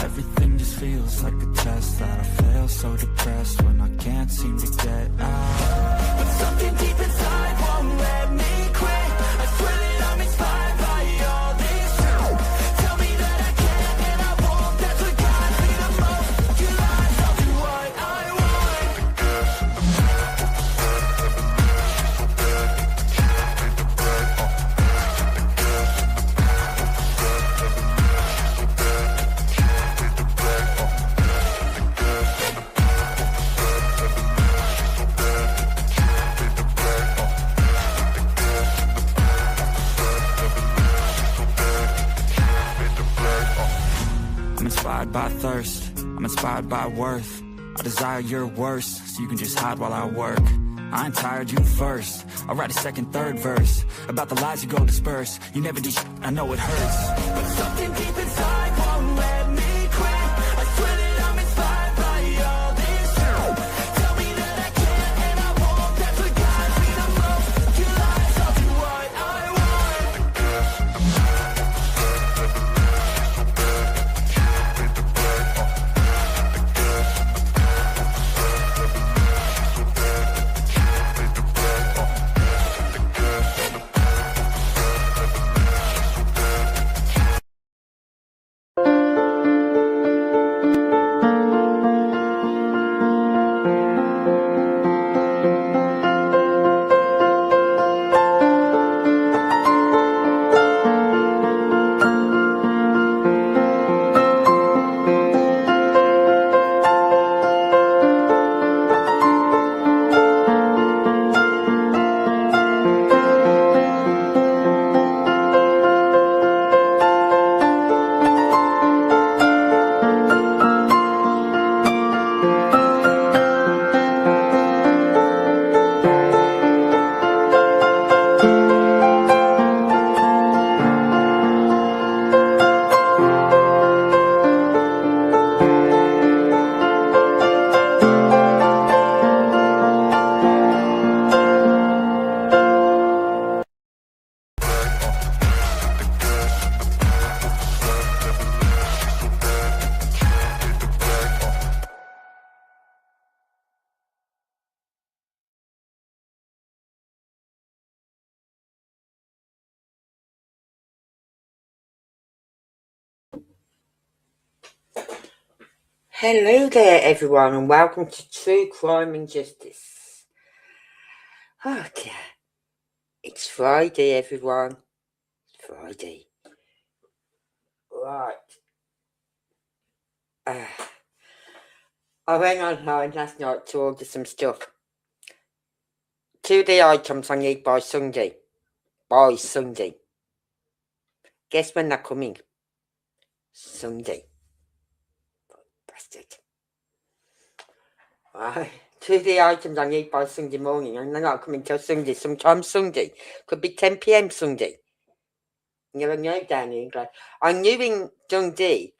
Everything just feels like a test that I fail, so depressed when I can't seem to get out. But something deep inside won't let me quit. I swear that I'm inspired by all this truth. Tell me that I can and I won't. That's what guides me the most. You lies, I'll do what I want. I'm inspired by thirst, I'm inspired by worth. I desire your worst, so you can just hide while I work. I ain't tired, you first. I'll write a second, third verse about the lies you go disperse. You never do shit, I know it hurts. But something deep inside won't let me quit. I swear that I'm inspired by all this truth. Tell me that I can and I won't. That's what guides me the most. You lies, I'll do what I want. Hello there everyone and welcome to True Crime and Justice. Okay, it's Friday everyone, it's Friday. Right, I went online last night to order some stuff. 2 items I need by Sunday. Guess when they're coming? Sunday. Bastard. Right. 2 items I need by Sunday morning, and they're not coming till Sunday. Sometimes Sunday. Could be 10 PM Sunday. You never know down in England. I knew in Dundee,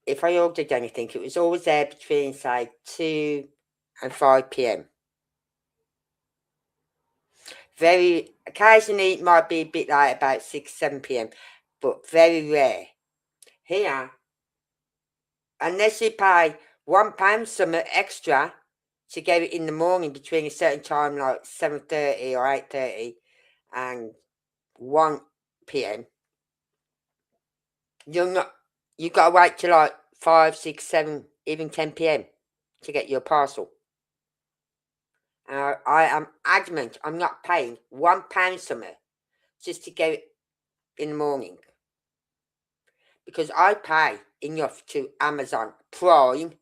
if I ordered anything, it was always there between, say, 2 and 5 PM. Very occasionally, it might be a bit like about 6, 7 PM, but very rare. Here, unless you pay £1 something extra to get it in the morning between a certain time, like 7:30 or 8:30 and 1 PM, you've got to wait till like 5, 6, 7, even 10 PM to get your parcel. I am adamant I'm not paying £1 something just to get it in the morning, because I pay enough to Amazon Prime.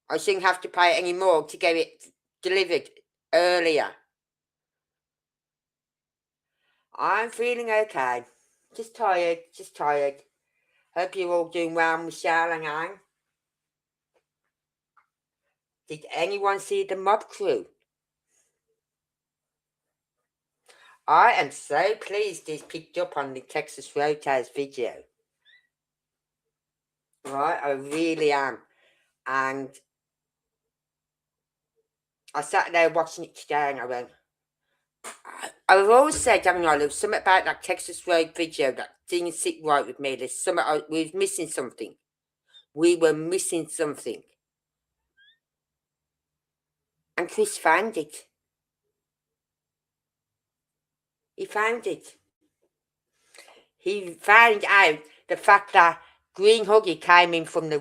I shouldn't have to pay any more to get it delivered earlier. I'm feeling okay. Just tired. Hope you're all doing well, Michelle and Anne. Did anyone see the mob crew? I am so pleased this picked up on the Texas Roadhouse video. Right, I really am. And I sat there watching it today and I went, I've always said, haven't I, something about that Texas Road video that didn't sit right with me. There's something, we was missing something. we were missing something. And Chris found it. He found it. He found out the fact that Green Huggy came in from the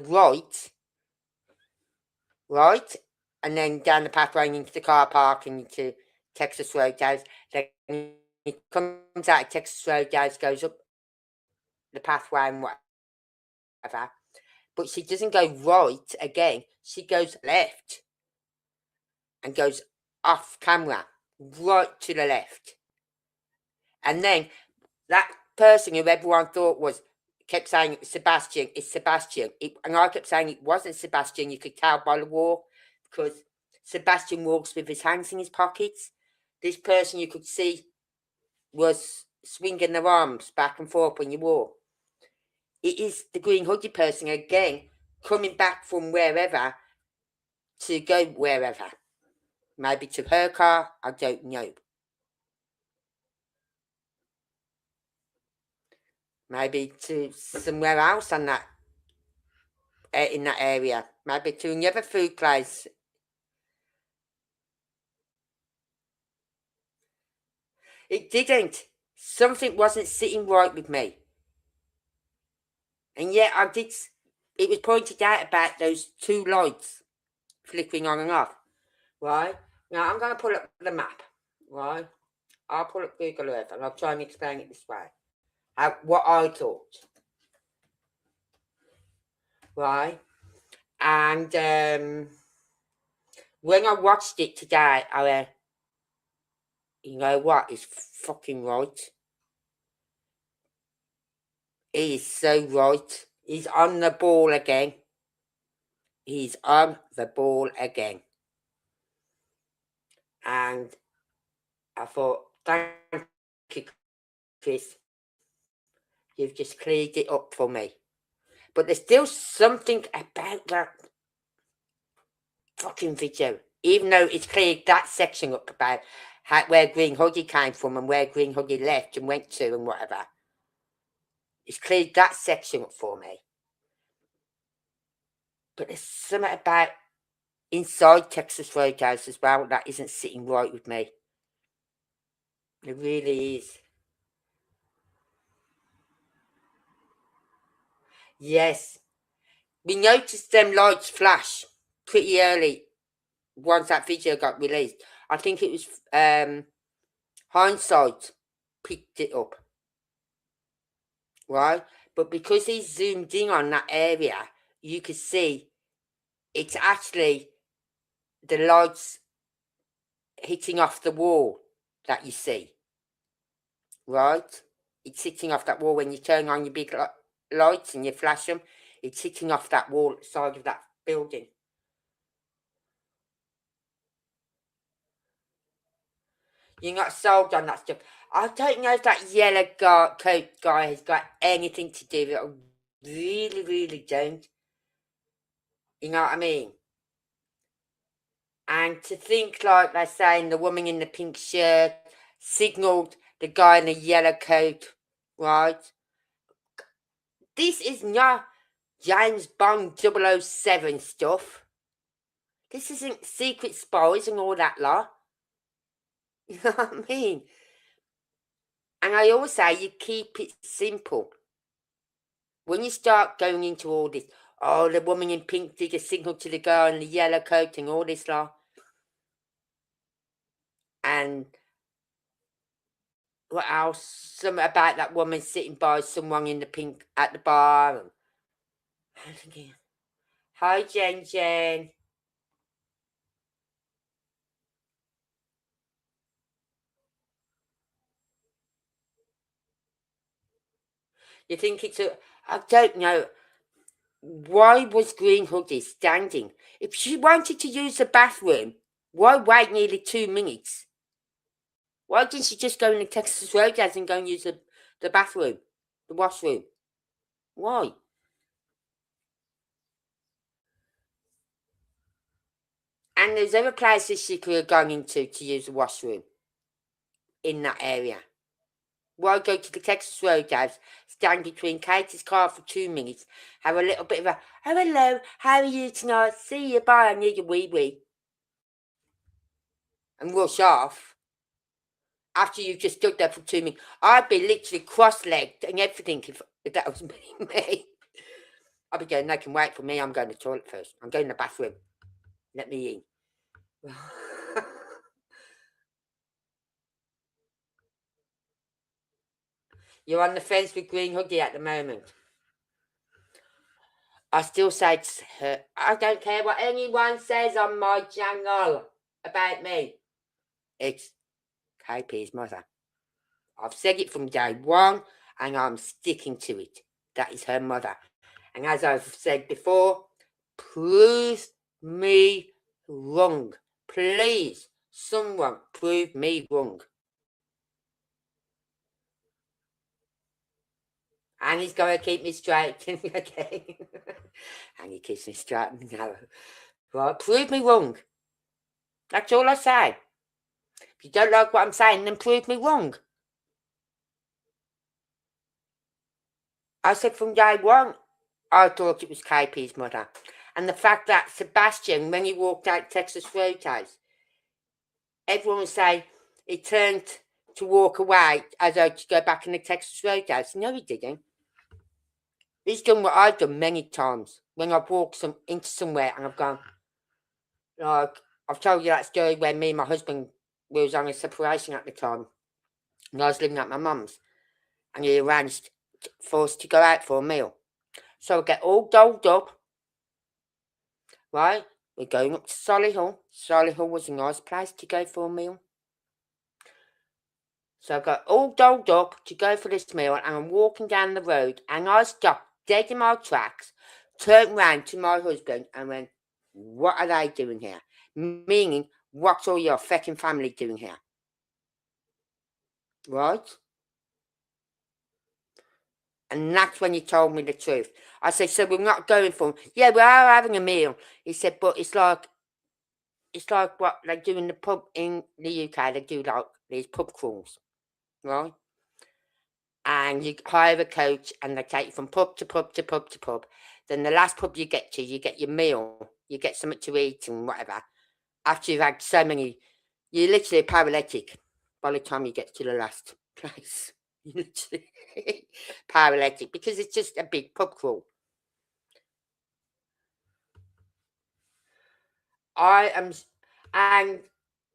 right, and then down the pathway into the car park and into Texas Roadhouse. Then he comes out of Texas Roadhouse, goes up the pathway and whatever. But she doesn't go right again. She goes left and goes off camera, right to the left. And then that person who everyone thought kept saying it was Sebastian, it's Sebastian. And I kept saying it wasn't Sebastian. You could tell by the walk, because Sebastian walks with his hands in his pockets. This person you could see was swinging their arms back and forth when you walk. It is the green hoodie person again, coming back from wherever to go wherever. Maybe to her car, I don't know. Maybe to somewhere else on that in that area. Maybe to another food place. It didn't. Something wasn't sitting right with me. And yet I did. It was pointed out about those two lights flickering on and off. Right? Now I'm going to pull up the map. Right? I'll pull up Google Earth and I'll try and explain it this way. What I thought. Right? And when I watched it today, I went, you know what? It's fucking right. He is so right. He's on the ball again. He's on the ball again. And I thought, thank you, Chris. You've just cleared it up for me. But there's still something about that fucking video. Even though it's cleared that section up about where Green Hoodie came from and where Green Hoodie left and went to and whatever. It's cleared that section up for me. But there's something about inside Texas Roadhouse as well that isn't sitting right with me. It really is. Yes. We noticed them lights flash pretty early once that video got released. I think it was Hindsight picked it up. Right? But because he zoomed in on that area, you could see it's actually the lights hitting off the wall that you see. Right? It's hitting off that wall when you turn on your big lights and you flash them. It's hitting off that wall side of that building. You're not sold on that stuff. I don't know if that yellow coat guy has got anything to do with it. I really, really don't. You know what I mean? And to think like they're saying the woman in the pink shirt signalled the guy in the yellow coat, right? This is not James Bond 007 stuff. This isn't Secret Spies and all that lot. You know what I mean? And I always say you keep it simple. When you start going into all this, oh, the woman in pink did a signal to the girl in the yellow coat and all this lot. And what else? Something about that woman sitting by someone in the pink at the bar. And I'm thinking, hi, Jen. You think it's I don't know. Why was Green Hoodie standing? If she wanted to use the bathroom, why wait nearly 2 minutes? Why didn't she just go in the Texas Roadhouse and go and use the bathroom, the washroom? Why? And there's other places she could have gone into to use the washroom in that area. Why go to the Texas Roadhouse, stand between Katie's car for 2 minutes, have a little bit of a, oh hello, how are you tonight? See you, bye, I need a wee wee. And rush off. After you've just stood there for 2 minutes. I'd be literally cross-legged and everything if that was me. I'd be going, they can wait for me, I'm going to the toilet first. I'm going to the bathroom. Let me in. You're on the fence with Green Hoodie at the moment. I still say to her, I don't care what anyone says on my channel about me. It's KP's mother. I've said it from day one and I'm sticking to it. That is her mother. And as I've said before, prove me wrong. Please, someone prove me wrong. And he's going to keep me straight. Okay. And he keeps me straight and narrow. Right, prove me wrong. That's all I say. If you don't like what I'm saying, then prove me wrong. I said from day one, I thought it was KP's mother. And the fact that Sebastian, when he walked out Texas Roadhouse, everyone was saying he turned to walk away as though to go back in the Texas Roadhouse. No, he didn't. He's done what I've done many times. When I've walked into somewhere and I've gone, like, I've told you that story when me and my husband was on a separation at the time. And I was living at my mum's. And he arranged for us to go out for a meal. So I get all dolled up. Right? We're going up to Solihull. Solihull was a nice place to go for a meal. So I got all dolled up to go for this meal, and I'm walking down the road, and I stopped dead in my tracks, turned round to my husband, and went, "What are they doing here?" Meaning, what's all your fucking family doing here? Right? And that's when he told me the truth. I said, "So we're not going for them?" "Yeah, we are having a meal." He said, "But it's like what they do in the pub in the UK. They do like these pub crawls, right? And you hire a coach and they take you from pub to pub to pub to pub. Then the last pub you get to, you get your meal, you get something to eat and whatever. After you've had so many, you're literally paralytic by the time you get to the last place. You're literally paralytic because it's just a big pub crawl. I am, and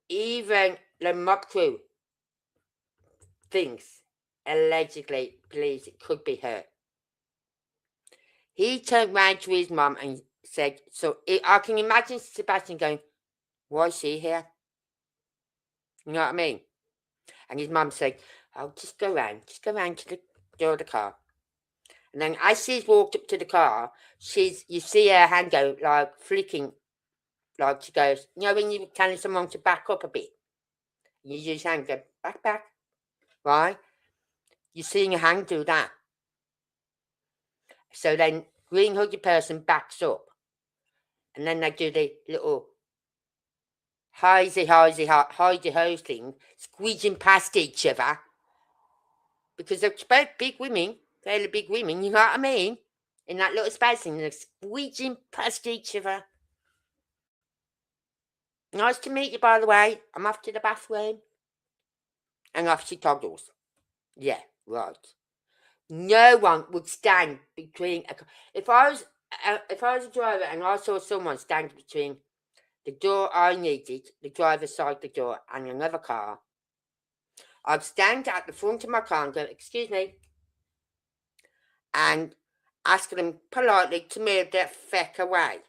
even the mob crew thinks, allegedly, believes it could be her. He turned round to his mum and said, I can imagine Sebastian going, "Why is she here?" You know what I mean? And his mum said, "Oh, just go round to the door of the car." And then as she's walked up to the car, you see her hand go like flicking, like she goes, you know when you're telling someone to back up a bit, you use your hand, go back, right? You're seeing a hand do that. So then green hoodie person backs up. And then they do the little hidey ho thing, squeezing past each other. Because they're both big women, fairly big women, you know what I mean? In that little space, and they're squeezing past each other. "Nice to meet you, by the way. I'm off to the bathroom." And off she toddles. Yeah, right. No one would stand between. If I was a driver and I saw someone stand between the door I needed, the driver's side of the door, and another car, I'd stand at the front of my car and go, "Excuse me," and ask them politely to move that feck away.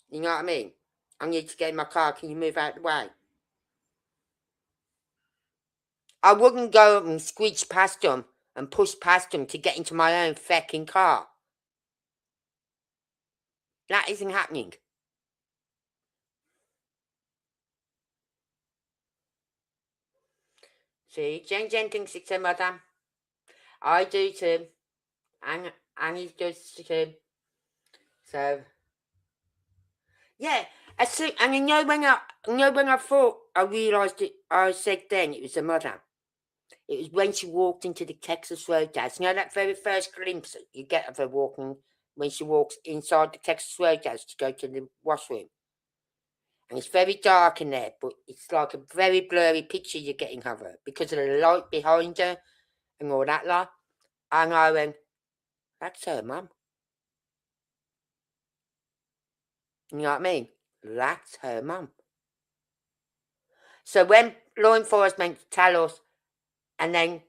You know what I mean? "I need to get in my car. Can you move out the way?" I wouldn't go and squeeze past them and push past them to get into my own fecking car. That isn't happening. See, Jen thinks it's her mother. I do too. And Annie does too. So, yeah. And when I thought I realised it, I said then it was her mother. It was when she walked into the Texas Roadhouse. You know that very first glimpse you get of her walking when she walks inside the Texas Roadhouse to go to the washroom. And it's very dark in there, but it's like a very blurry picture you're getting of her because of the light behind her and all that lot. And I went, that's her mum. You know what I mean? That's her mum. So when law enforcement tell us, and then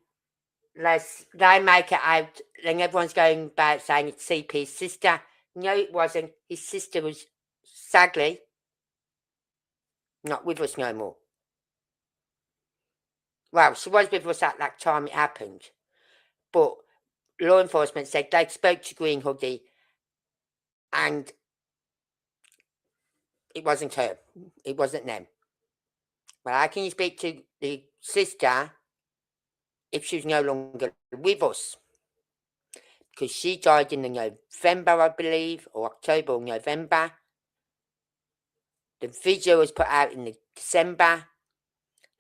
they make it out, then everyone's going about saying it's CP's sister. No, it wasn't. His sister was sadly not with us no more. Well, she was with us at that time it happened. But law enforcement said they spoke to Green Hoodie and it wasn't her. It wasn't them. Well, how can you speak to the sister if she's no longer with us? Because she died in the November, I believe, or October or November. The video was put out in the December.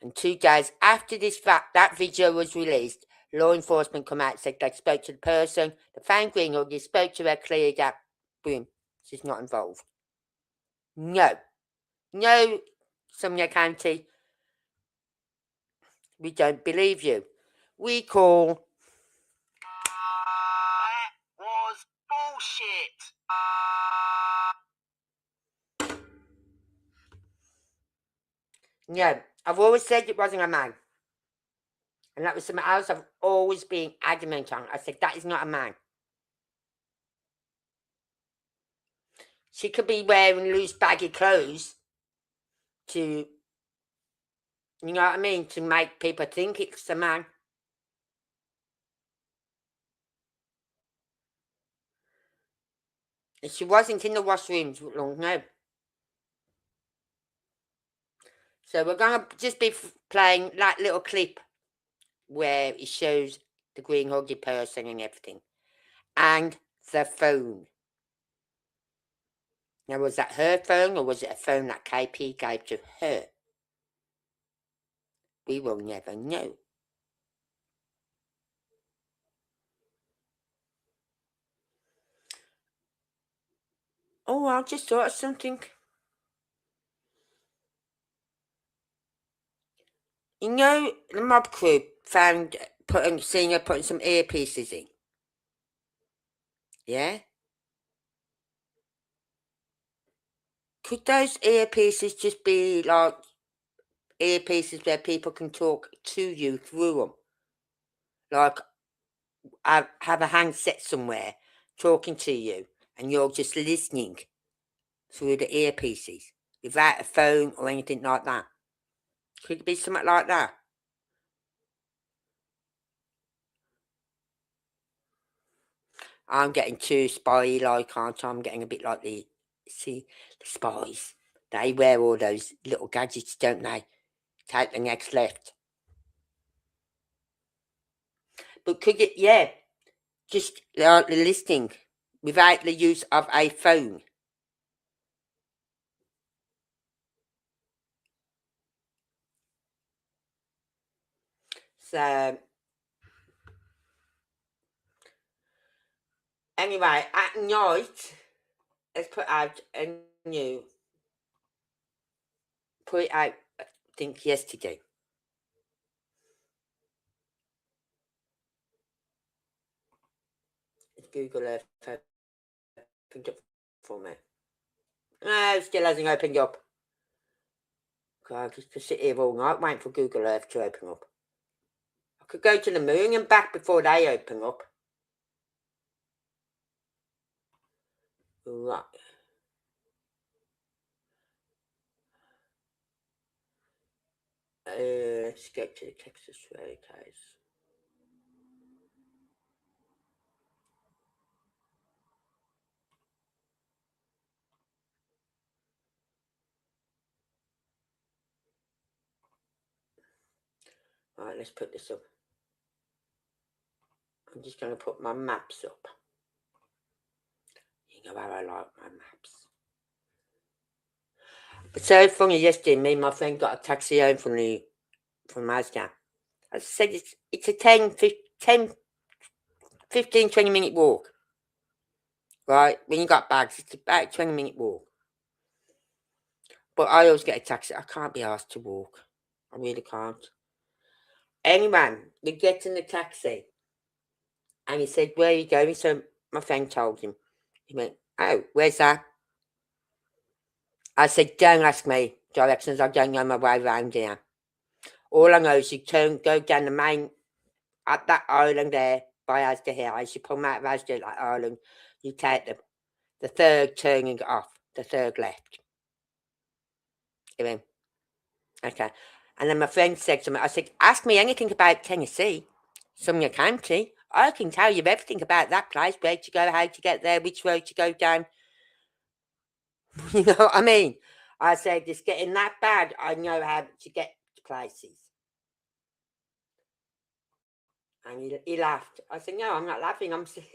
And 2 days after that video was released, law enforcement come out and said they spoke to the person, they found Green Hoodie, spoke to her, cleared up, boom, she's not involved. No, Sumner County, we don't believe you. We call. That was bullshit. No, I've always said it wasn't a man. And that was something else I've always been adamant on. I said, that is not a man. She could be wearing loose, baggy clothes to, you know what I mean, to make people think it's a man. And she wasn't in the washrooms long, no. So we're going to just be playing that little clip where it shows the Green Hoodie person and everything. And the phone. Now, was that her phone or was it a phone that KP gave to her? We will never know. Oh, I just thought of something. You know, the mob crew found seeing her putting some earpieces in. Yeah? Could those earpieces just be like earpieces where people can talk to you through them? Like, have a handset somewhere talking to you and you're just listening through the earpieces without a phone or anything like that. Could it be something like that? I'm getting too spy-like, aren't I? I'm getting a bit like the spies. They wear all those little gadgets, don't they? Take the next left. But could it, yeah, just like listening without the use of a phone. So, anyway, at night, let's put out a new, put it out, I think, yesterday. It's Google Earth opened up for me. No, it still hasn't opened up. God, just to sit here all night waiting for Google Earth to open up. I could go to the moon and back before they open up. Right. Let's go to the Texas Roadhouse. Right, let's put this up. I'm just going to put my maps up. You know how I like my maps. It's so funny, yesterday me and my friend got a taxi home from Mazda. I said it's a 15, 20-minute walk. Right? When you got bags, it's about a 20-minute walk. But I always get a taxi. I can't be asked to walk. I really can't. Anyway, we get in the taxi. And he said, where are you going? So my friend told him. He went, oh, where's that? I said, don't ask me directions. I don't know my way around here. All I know is you go down the main, at that island there by Asda Hill. As you come out of Asda Island, you take the third turning off, the third left. You know? Okay. And then my friend said to me, I said, ask me anything about Tennessee, Sumner County. I can tell you everything about that place, where to go, how to get there, which road to go down. You know what I mean? I said, it's getting that bad. I know how to get to places. And he laughed. I said, no, I'm not laughing. I'm serious.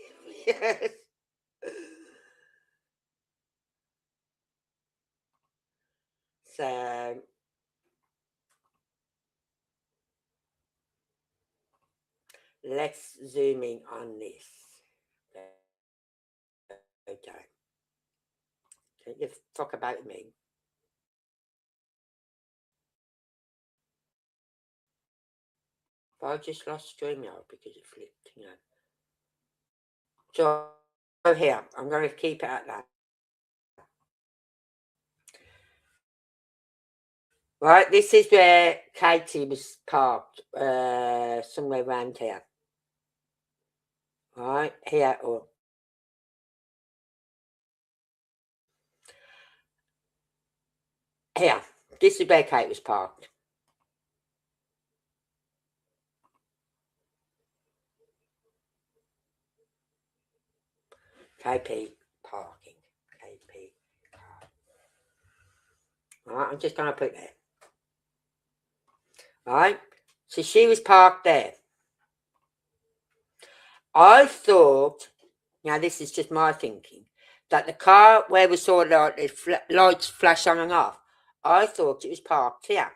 So, let's zoom in on this. Okay. You talk about me. But I just lost StreamYard because it flipped, you know. So here, I'm going to keep it at that. Right, this is where Katie was parked, somewhere around here. Right, here, or here. This is where Kate was parked. KP parking. KP car. Right, I'm just going to put there. Right, so she was parked there. I thought, now this is just my thinking, that the car where we saw the lights flash on and off, I thought it was parked here.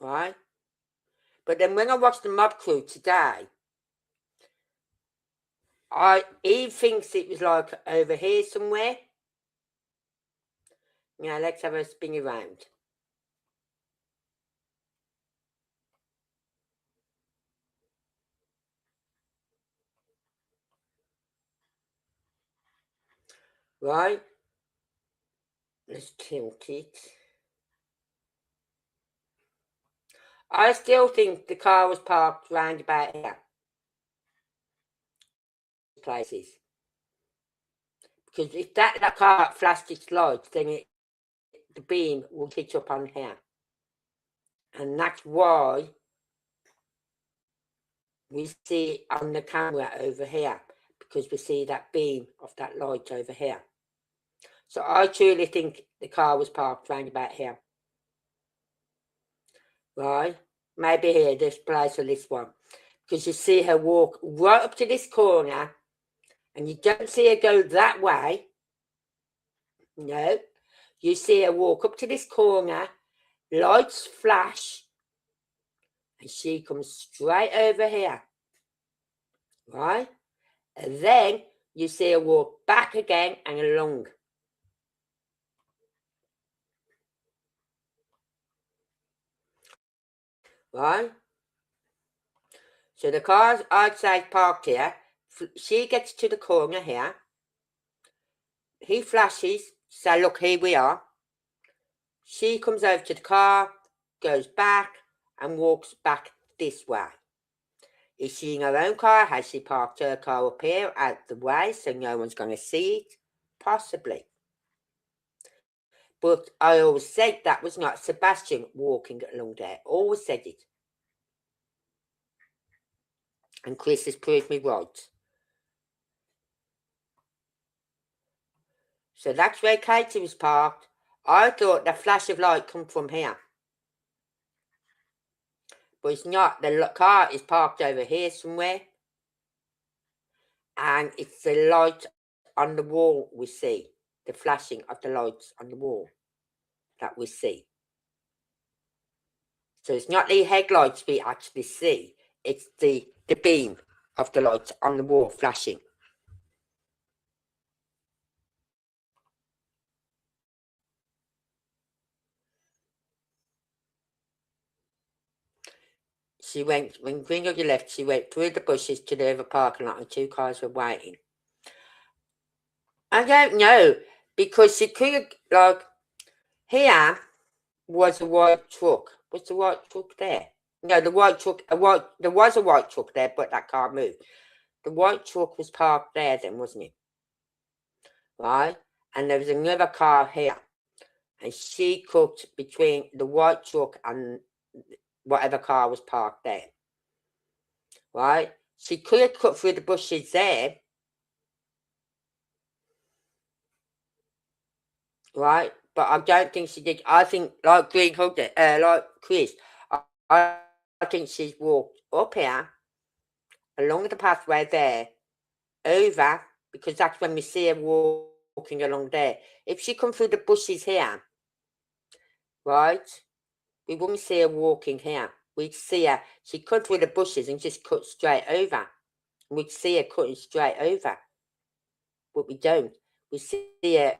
Right? But then when I watched the mob crew today, he thinks it was like over here somewhere. Now let's have a spin around. Right? Let's tilt it. I still think the car was parked round about here. Places. Because if that car flashed its lights, then the beam will hit up on here. And that's why we see it on the camera over here. Because we see that beam of that light over here. So I truly think the car was parked round about here. Right? Maybe here, this place or this one. Because you see her walk right up to this corner. And you don't see her go that way. No. You see her walk up to this corner. Lights flash. And she comes straight over here. Right? And then you see her walk back again and along. Right? So the car's outside parked here. She gets to the corner here. He flashes. So look, here we are. She comes over to the car, goes back and walks back this way. Is she in her own car? Has she parked her car up here out the way so no one's going to see it? Possibly. But I always said that was not Sebastian walking along there. Always said it. And Chris has proved me right. So that's where Katie was parked. I thought the flash of light come from here. But it's not. The car is parked over here somewhere. And it's the light on the wall we see. The flashing of the lights on the wall that we see. So it's not the headlights we actually see, it's the beam of the lights on the wall flashing. She went, when Green Yogi left, she went through the bushes to the other parking lot and 2 cars were waiting. I don't know, because she could have, like, here was a white truck. Was the white truck there? No, the white truck, there was a white truck there, but that car moved. The white truck was parked there then, wasn't it? Right? And there was another car here. And she cooked between the white truck and whatever car was parked there. Right? She could have cut through the bushes there. Right? But I don't think she did. I think, like Green Hood, like Chris, I think she's walked up here, along the pathway there, over, because that's when we see her walking along there. If she come through the bushes here, right, we wouldn't see her walking here. We'd see her, she'd cut through the bushes and just cut straight over. We'd see her cutting straight over. But we don't. We see her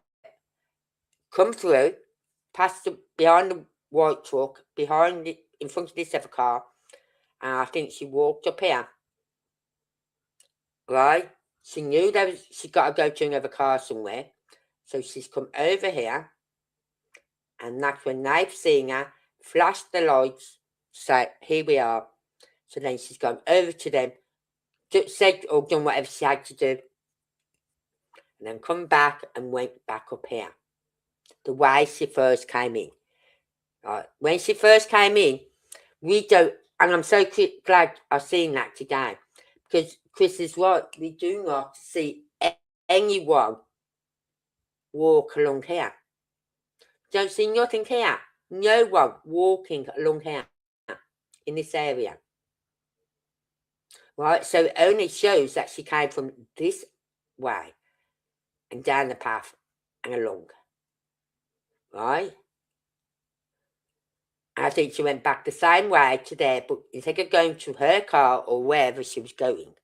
come through, past behind the white truck, in front of this other car, and I think she walked up here. Right? She knew she got to go to another car somewhere. So she's come over here, and that's when they've seen her, flashed the lights, say, here we are. So then she's gone over to them, said or done whatever she had to do, and then come back and went back up here. The way she first came in. Right? When she first came in, we don't, and I'm so glad I've seen that today, because Chris is right, we do not see anyone walk along here. Don't see nothing here. No one walking along here in this area. Right, so it only shows that she came from this way and down the path and along. Right? And I think she went back the same way to there, but instead of going to her car or wherever she was going,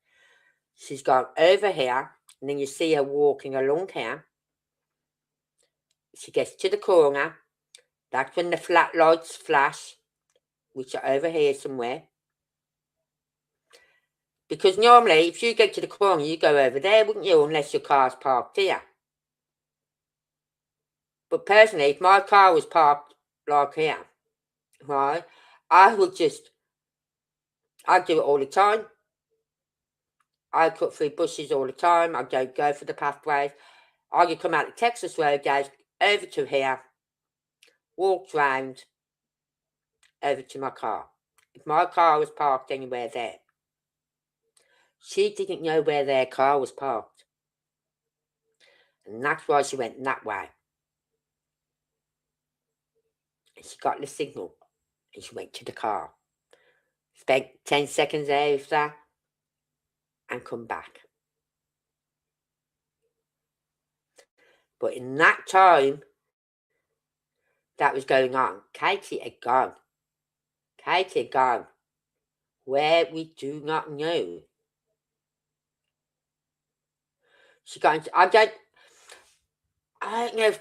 she's gone over here, and then you see her walking along here. She gets to the corner. That's when the flat lights flash, which are over here somewhere. Because normally, if you get to the corner, you go over there, wouldn't you? Unless your car's parked here. But personally, if my car was parked like here, right, I'd do it all the time. I cut through bushes all the time. I don't go for the pathways. I could come out the Texas road, guys, over to here, walked round, over to my car. If my car was parked anywhere there, she didn't know where their car was parked. And that's why she went that way. And she got the signal. And she went to the car. Spent 10 seconds there with that. And come back. But in that time that was going on, Katie had gone. Katie had gone. Where we do not know. She got into, I don't know if,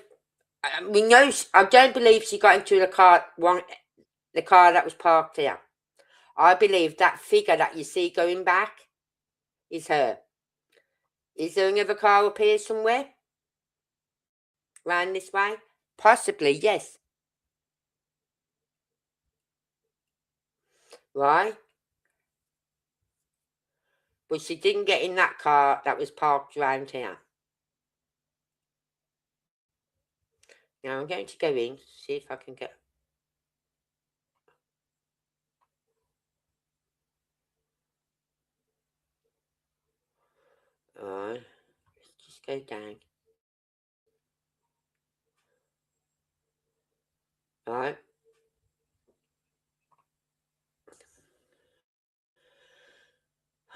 we know, I don't believe she got into the car that was parked here. I believe that figure that you see going back is her. Is there another car up here somewhere? Round this way? Possibly, yes. Right? But she didn't get in that car that was parked around here. Now I'm going to go in, see if I can get... Alright, let's just go down. Alright.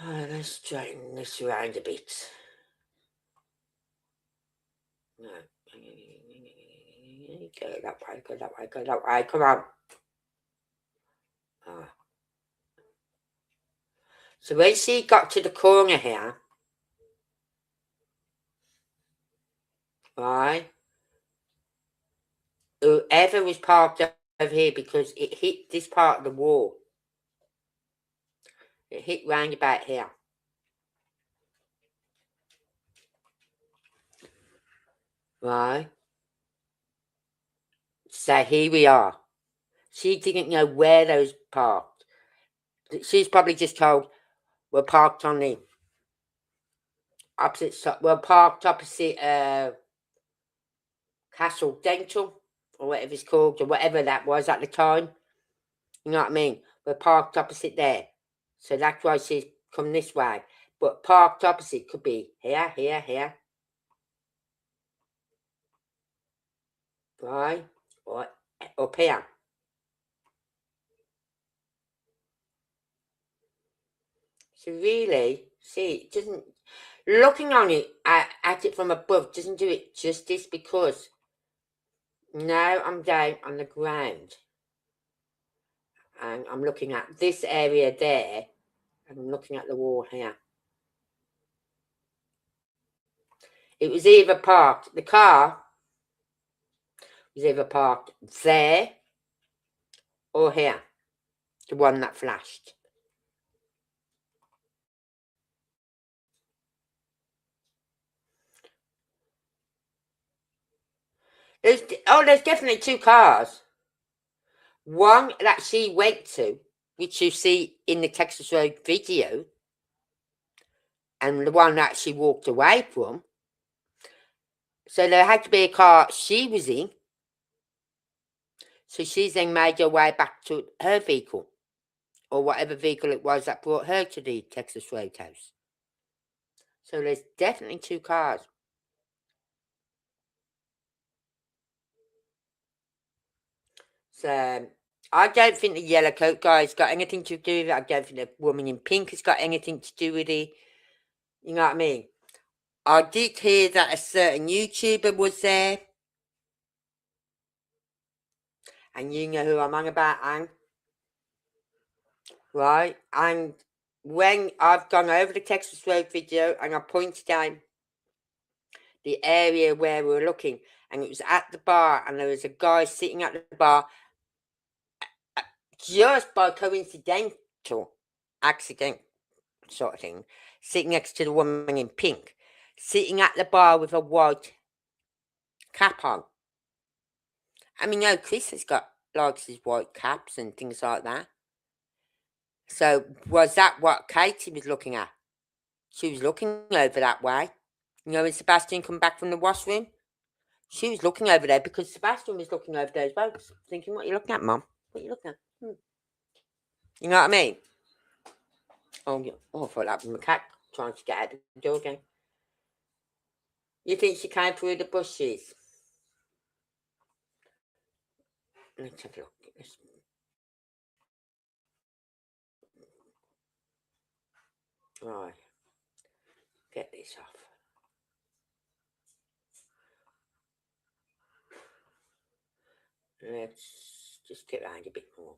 Let's straighten this around a bit. No. Go that way, go that way, go that way. Come on. Oh. So when she got to the corner here, right, whoever was parked over here, because it hit this part of the wall. It hit round about here. Right. So here we are. She didn't know where those parked. She's probably just told, we're parked on the opposite side. We're parked opposite Castle Dental, or whatever it's called, or whatever that was at the time. You know what I mean? We're parked opposite there. So that's why she's come this way. But parked opposite could be here, here, here. Right? Or up here. So really, see, it doesn't... Looking on it, at it from above, doesn't do it justice, because now I'm down on the ground. And I'm looking at this area there. And I'm looking at the wall here. It was either parked, the car was either parked there or here. The one that flashed. There's definitely two cars. One that she went to, which you see in the Texas Road video, and the one that she walked away from. So there had to be a car she was in. So she's then made her way back to her vehicle, or whatever vehicle it was that brought her to the Texas Roadhouse. So there's definitely two cars. So I don't think the yellow coat guy's got anything to do with it. I don't think the woman in pink has got anything to do with it. You know what I mean? I did hear that a certain YouTuber was there. And you know who I'm on about, Anne. Right? And when I've gone over the Texas Road video and I pointed out the area where we were looking, and it was at the bar, and there was a guy sitting at the bar, just by coincidental accident sort of thing, sitting next to the woman in pink, sitting at the bar with a white cap on. I mean, no, Chris has got likes his white caps and things like that. So was that what Katie was looking at? She was looking over that way. You know, when Sebastian come back from the washroom, she was looking over there because Sebastian was looking over there as well, thinking, what are you looking at, Mum? What are you looking at? You know what I mean? Oh, yeah. Oh, I thought that was my cat trying to get out the door again. You think she came through the bushes? Let's have a look. Right. Get this off. Let's just get around a bit more.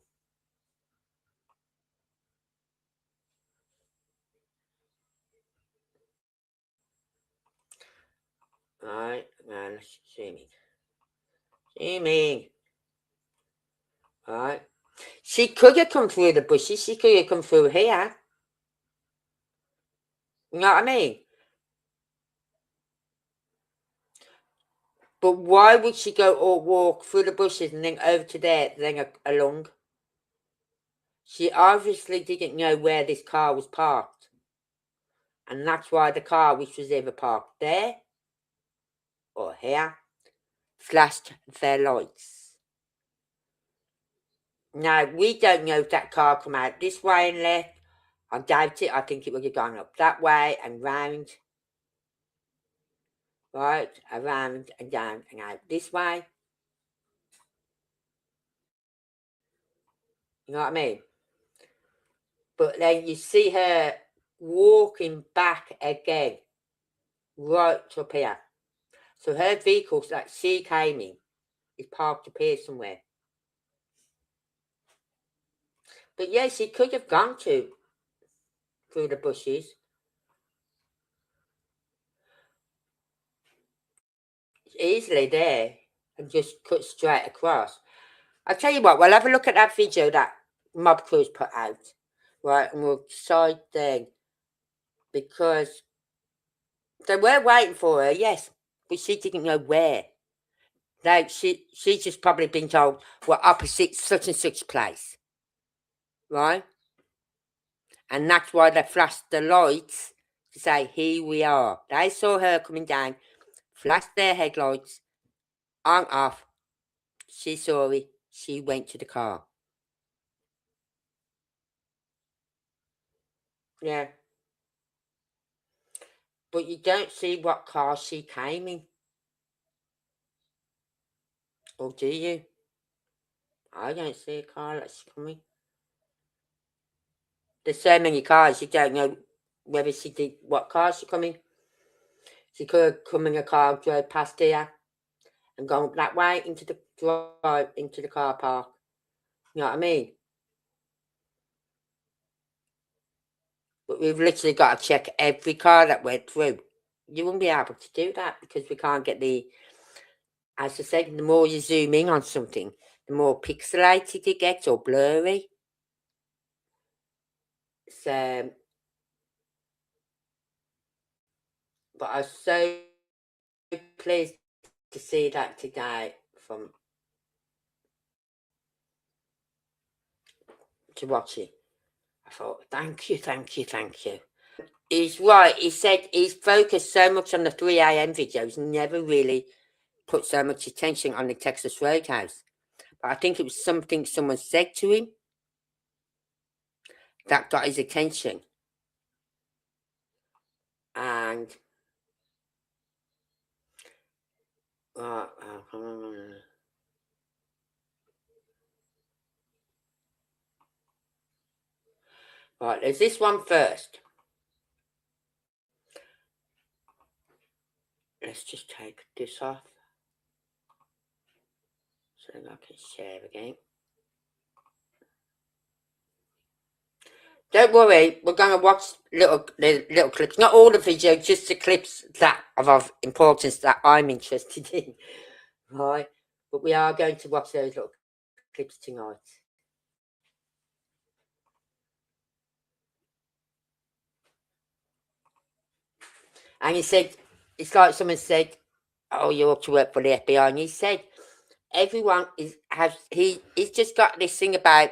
Right, now let's zoom in. Zoom in. Right. She could have come through the bushes. She could have come through here. You know what I mean? But why would she go or walk through the bushes and then over to there, then along? She obviously didn't know where this car was parked. And that's why the car, which was either parked there or here, flashed their lights. Now, we don't know if that car come out this way and left. I doubt it. I think it would have gone up that way and round. Right, around and down and out this way. You know what I mean? But then you see her walking back again, right up here. So her vehicle that she came in is parked up here somewhere. But yes, he could have gone through the bushes. Easily there and just cut straight across. I'll tell you what, we'll have a look at that video that Mob Crew's put out. Right, and we'll decide then. Because they were waiting for her, yes, but she didn't know where. Like she's just probably been told we're opposite such and such place. Right? And that's why they flashed the lights to say, here we are. They saw her coming down, flashed their headlights, on off. She saw it. She went to the car. Yeah. But you don't see what car she came in. Or do you? I don't see a car that's coming. There's so many cars, you don't know whether she did what car she come in. She could have come in a car, drove past here, and gone that way into the drive, into the car park. You know what I mean? But we've literally got to check every car that went through. You wouldn't be able to do that because we can't get the, as I said, the more you zoom in on something, the more pixelated it gets or blurry. So, but I was so pleased to see that today to watch it. I thought, thank you. He's right. He said he's focused so much on the 3 a.m. videos, never really put so much attention on the Texas Roadhouse. But I think it was something someone said to him that got his attention. And right, there's this one first. Let's just take this off so that I can share again. Don't worry, we're going to watch little clips. Not all the videos, just the clips that are of importance that I'm interested in. Right? But we are going to watch those little clips tonight. And he said, it's like someone said, oh, you ought to work for the FBI. And he said, everyone he's just got this thing about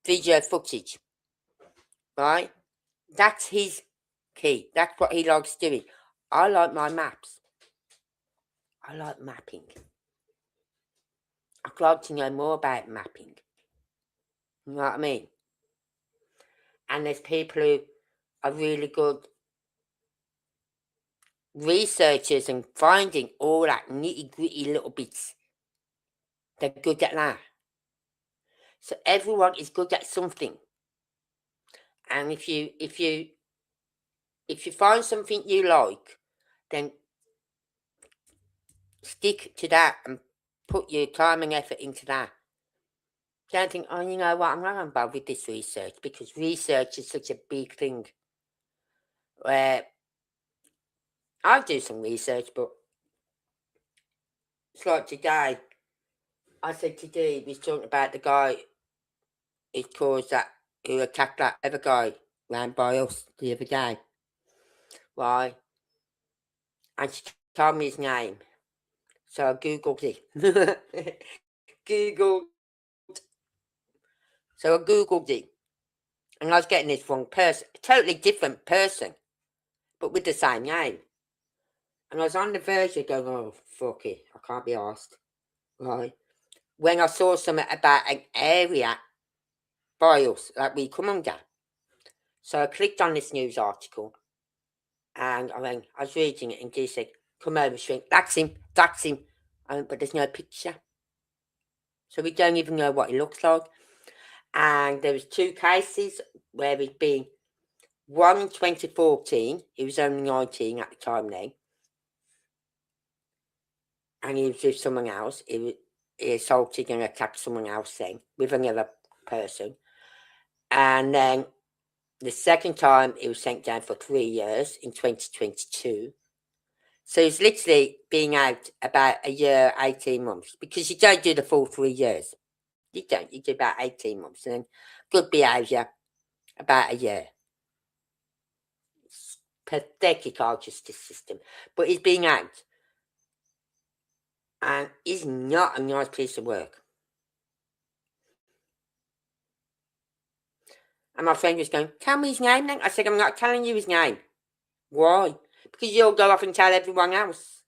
video footage. Right? That's his key. That's what he likes doing. I like my maps. I like mapping. I'd like to know more about mapping. You know what I mean? And there's people who are really good researchers and finding all that nitty-gritty little bits. They're good at that. So everyone is good at something. And if you find something you like, then stick to that and put your time and effort into that. Don't think, oh, you know what, I'm not involved with this research, because research is such a big thing. Where I'll do some research, but it's like today. I said today, we was talking about the guy who attacked that other guy round by us the other day. Right? And she told me his name. So I Googled it. So I Googled it. And I was getting this wrong person. A totally different person. But with the same name. And I was on the verge of going, oh, fuck it. I can't be asked. Right? When I saw something about an area by us that we come under. So I clicked on this news article. And I was reading it, and he said, come over, shrink. That's him. But there's no picture. So we don't even know what he looks like. And there was 2 cases where he'd been, one in 2014. He was only 19 at the time then. And he was with someone else. He assaulted and attacked someone else then with another person. And then the second time it was sent down for 3 years in 2022. So it's literally being out about a year, 18 months, because you don't do the full 3 years. You don't. You do about 18 months, and then good behaviour, about a year. It's pathetic, our justice system. But he's being out. And it's not a nice piece of work. And my friend was going, tell me his name then. I said, I'm not telling you his name. Why? Because you'll go off and tell everyone else.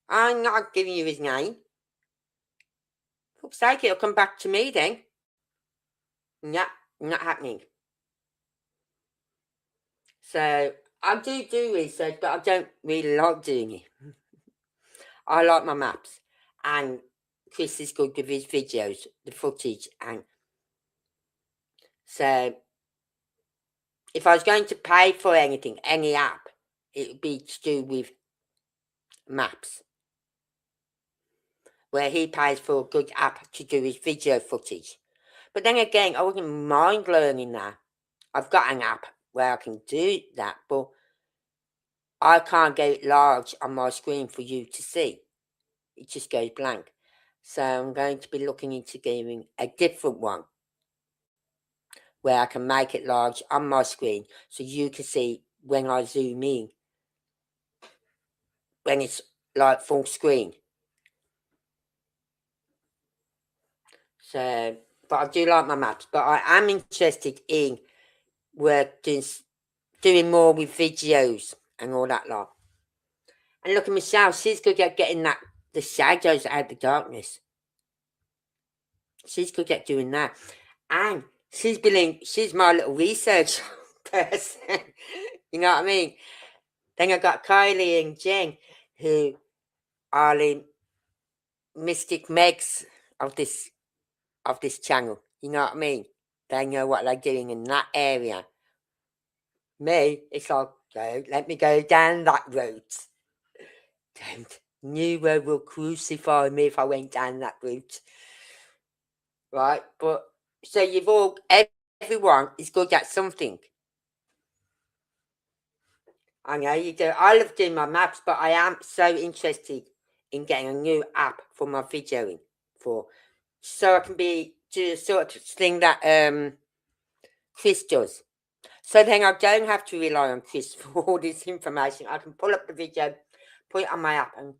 I'm not giving you his name. For fuck's sake, it'll come back to me then. Nah, not happening. So I do research, but I don't really like doing it. I like my maps. And Chris is good with his videos, the footage. And so if I was going to pay for anything, any app, it would be to do with maps. Where he pays for a good app to do his video footage. But then again, I wouldn't mind learning that. I've got an app where I can do that, but I can't get it large on my screen for you to see. It just goes blank. So I'm going to be looking into getting a different one where I can make it large on my screen so you can see when I zoom in, when it's like full screen. So, but I do like my maps, but I am interested in doing more with videos and all that lot. And look at Michelle, she's good at getting the shadows out of the darkness. She's good at doing that. And she's my little research person. You know what I mean? Then I got Kylie and Jen, who are the mystic megs of this channel. You know what I mean? They know what they're doing in that area. Me, it's like, let me go down that road. Nero will crucify me if I went down that route. Right? But, so everyone is good at something. I know you do. I love doing my maps, but I am so interested in getting a new app for my videoing. So I can do sort of thing that Chris does. So then I don't have to rely on Chris for all this information. I can pull up the video, put it on my app and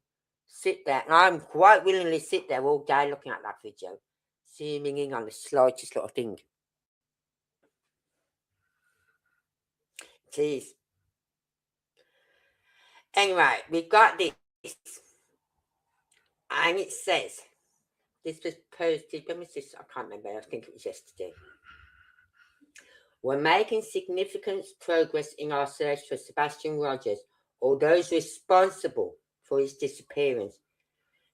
sit there. And I'm quite willingly sit there all day looking at that video, zooming in on the slightest little thing. Jeez. Anyway, we've got this. And it says, this was posted, when was this? I can't remember. I think it was yesterday. We're making significant progress in our search for Sebastian Rogers or those responsible for his disappearance.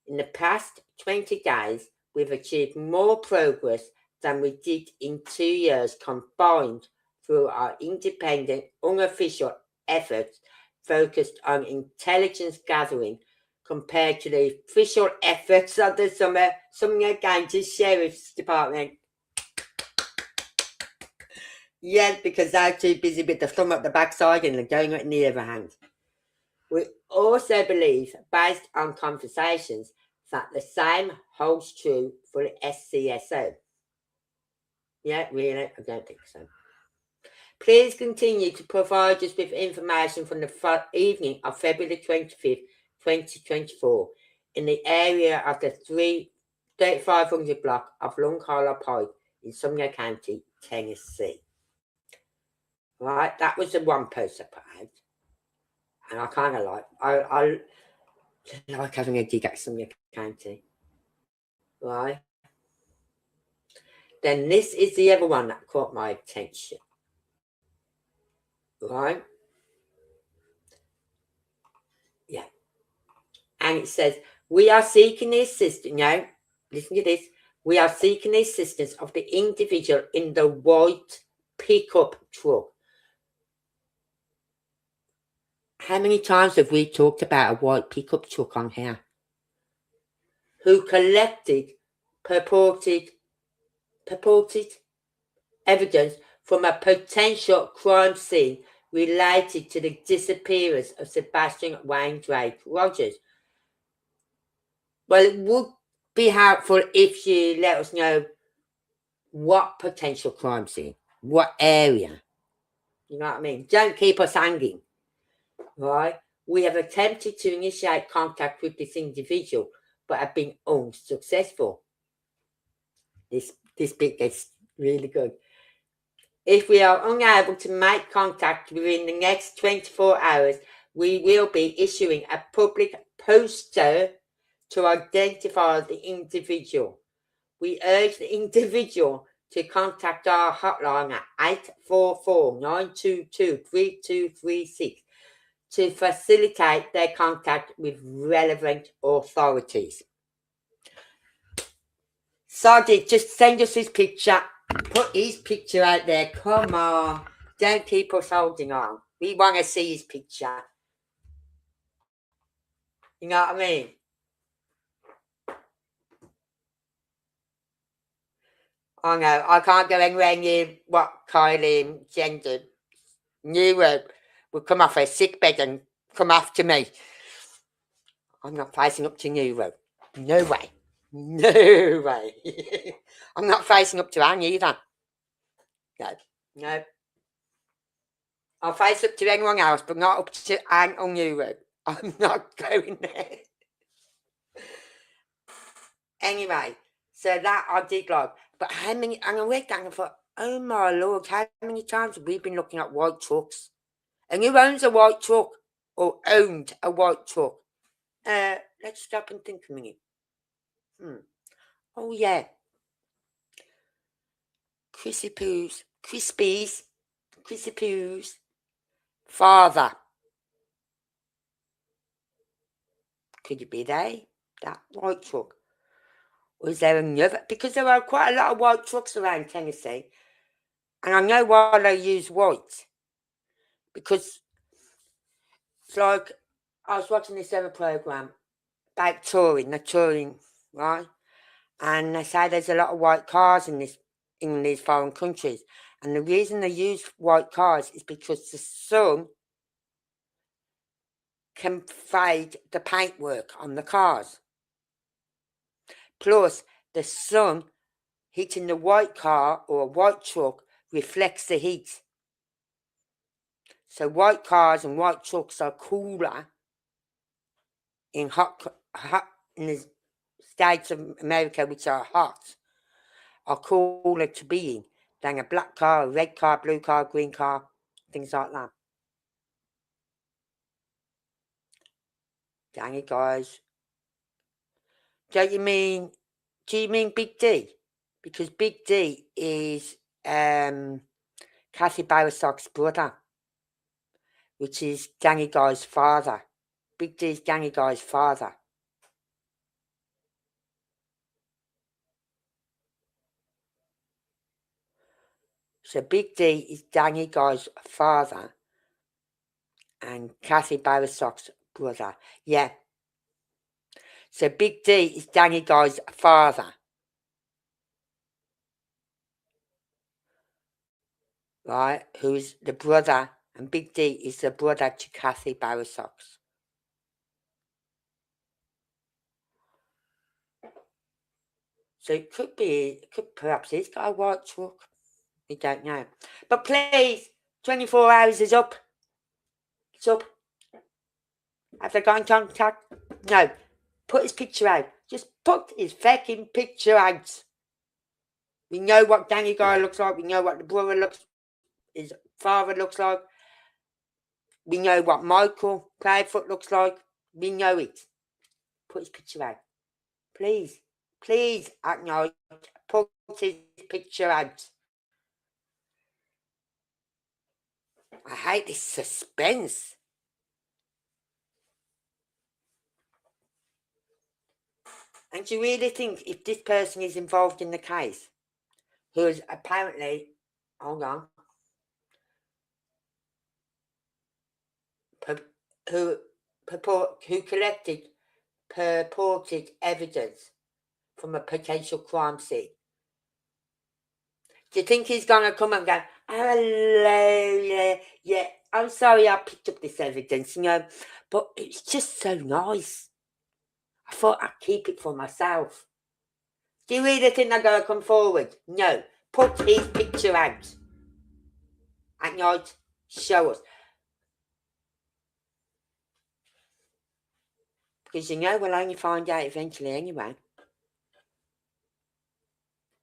In the past 20 days, we've achieved more progress than we did in 2 years combined through our independent, unofficial efforts focused on intelligence gathering compared to the official efforts of the Sumner County Sheriff's Department. Yes, because they're too busy with the thumb at the backside and the donut in the other hand. We also believe, based on conversations, that the same holds true for the SCSO. Yeah, really? I don't think so. Please continue to provide us with information from the evening of February 25th, 2024, in the area of the 3500 block of Long Hollow Pike in Sumner County, Tennessee. Right, that was the one post I put out. And I kind of I like having a dig at Sumner County. Right. Then this is the other one that caught my attention. Right. Yeah. And it says, we are seeking the assistance. No, listen to this. We are seeking the assistance of the individual in the white pickup truck. How many times have we talked about a white pickup truck on here? Who collected purported evidence from a potential crime scene related to the disappearance of Sebastian Rogers. Well, it would be helpful if you let us know what potential crime scene, what area. You know what I mean? Don't keep us hanging, right? We have attempted to initiate contact with this individual, but have been unsuccessful. This bit gets really good. If we are unable to make contact within the next 24 hours, we will be issuing a public poster to identify the individual. We urge the individual to contact our hotline at 844-922-3236 to facilitate their contact with relevant authorities. Sadiq, just send us his picture. Put his picture out there. Come on. Don't keep us holding on. We want to see his picture. You know what I mean? I know. I can't go anywhere near what Kylie gendered. Nero will come off her sick bed and come after me. I'm not facing up to Nero. No way. No way. I'm not facing up to Anne either. No. I'll face up to anyone else, but not up to Anne or Nero. I'm not going there. Anyway, so that I did like. But how many, and I read that and I thought, oh my Lord, how many times have we been looking at white trucks? And who owns a white truck or owned a white truck? Let's stop and think a minute. Oh yeah. Chrissy Poo's father. Could it be that white truck? Or is there another? Because there are quite a lot of white trucks around Tennessee. And I know why they use white. Because it's like, I was watching this other program about touring, right? And they say there's a lot of white cars in these foreign countries. And the reason they use white cars is because the sun can fade the paintwork on the cars. Plus, the sun hitting the white car or a white truck reflects the heat. So white cars and white trucks are cooler in in the States of America, which are hot, are cooler to be in than a black car, a red car, blue car, green car, things like that. Dang it, guys. Do you mean Big D? Because Big D is Kathy Bowersock's brother, which is Danny Guy's father. Big D is Danny Guy's father. So Big D is Danny Guy's father and Kathy Bowersock's brother. Yeah. So Big D is Danny Guy's father. Right? Who's the brother, and Big D is the brother to Kathy Bowersock's. So it could perhaps he's got a white truck. We don't know. But please, 24 hours is up. It's up. Have they got in contact? No. Put his picture out. Just put his fucking picture out. We know what Danny Guy looks like. We know what the brother his father looks like. We know what Michael Playfoot looks like. We know it. Put his picture out. Please. Please, AtNight, put his picture out. I hate this suspense. And do you really think if this person is involved in the case, who is apparently, hold on, who collected purported evidence from a potential crime scene, do you think he's going to come and go, Hello, yeah. I'm sorry I picked up this evidence, but it's just so nice. I thought I'd keep it for myself. Do you really think they're going to come forward? No. Put his picture out. AtNight, show us. Because we'll only find out eventually anyway.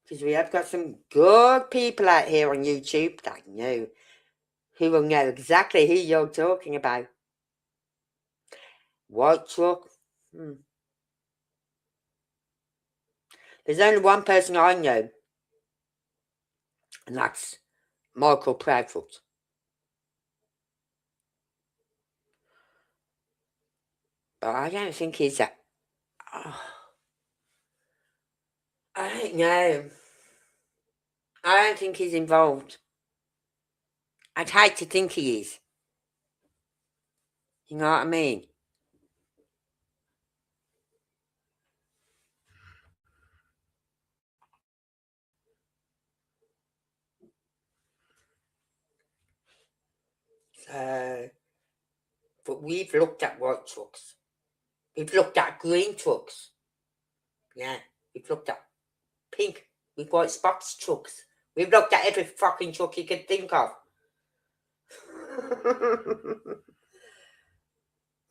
Because we have got some good people out here on YouTube that know, who will know exactly who you're talking about. White truck. There's only one person I know, and that's Michael Proudfoot. But I don't think he's a... I don't know. I don't think he's involved. I'd hate to think he is. You know what I mean? So, but we've looked at white trucks. We've looked at green trucks. Yeah, we've looked at pink with white spots trucks. We've looked at every fucking truck you could think of.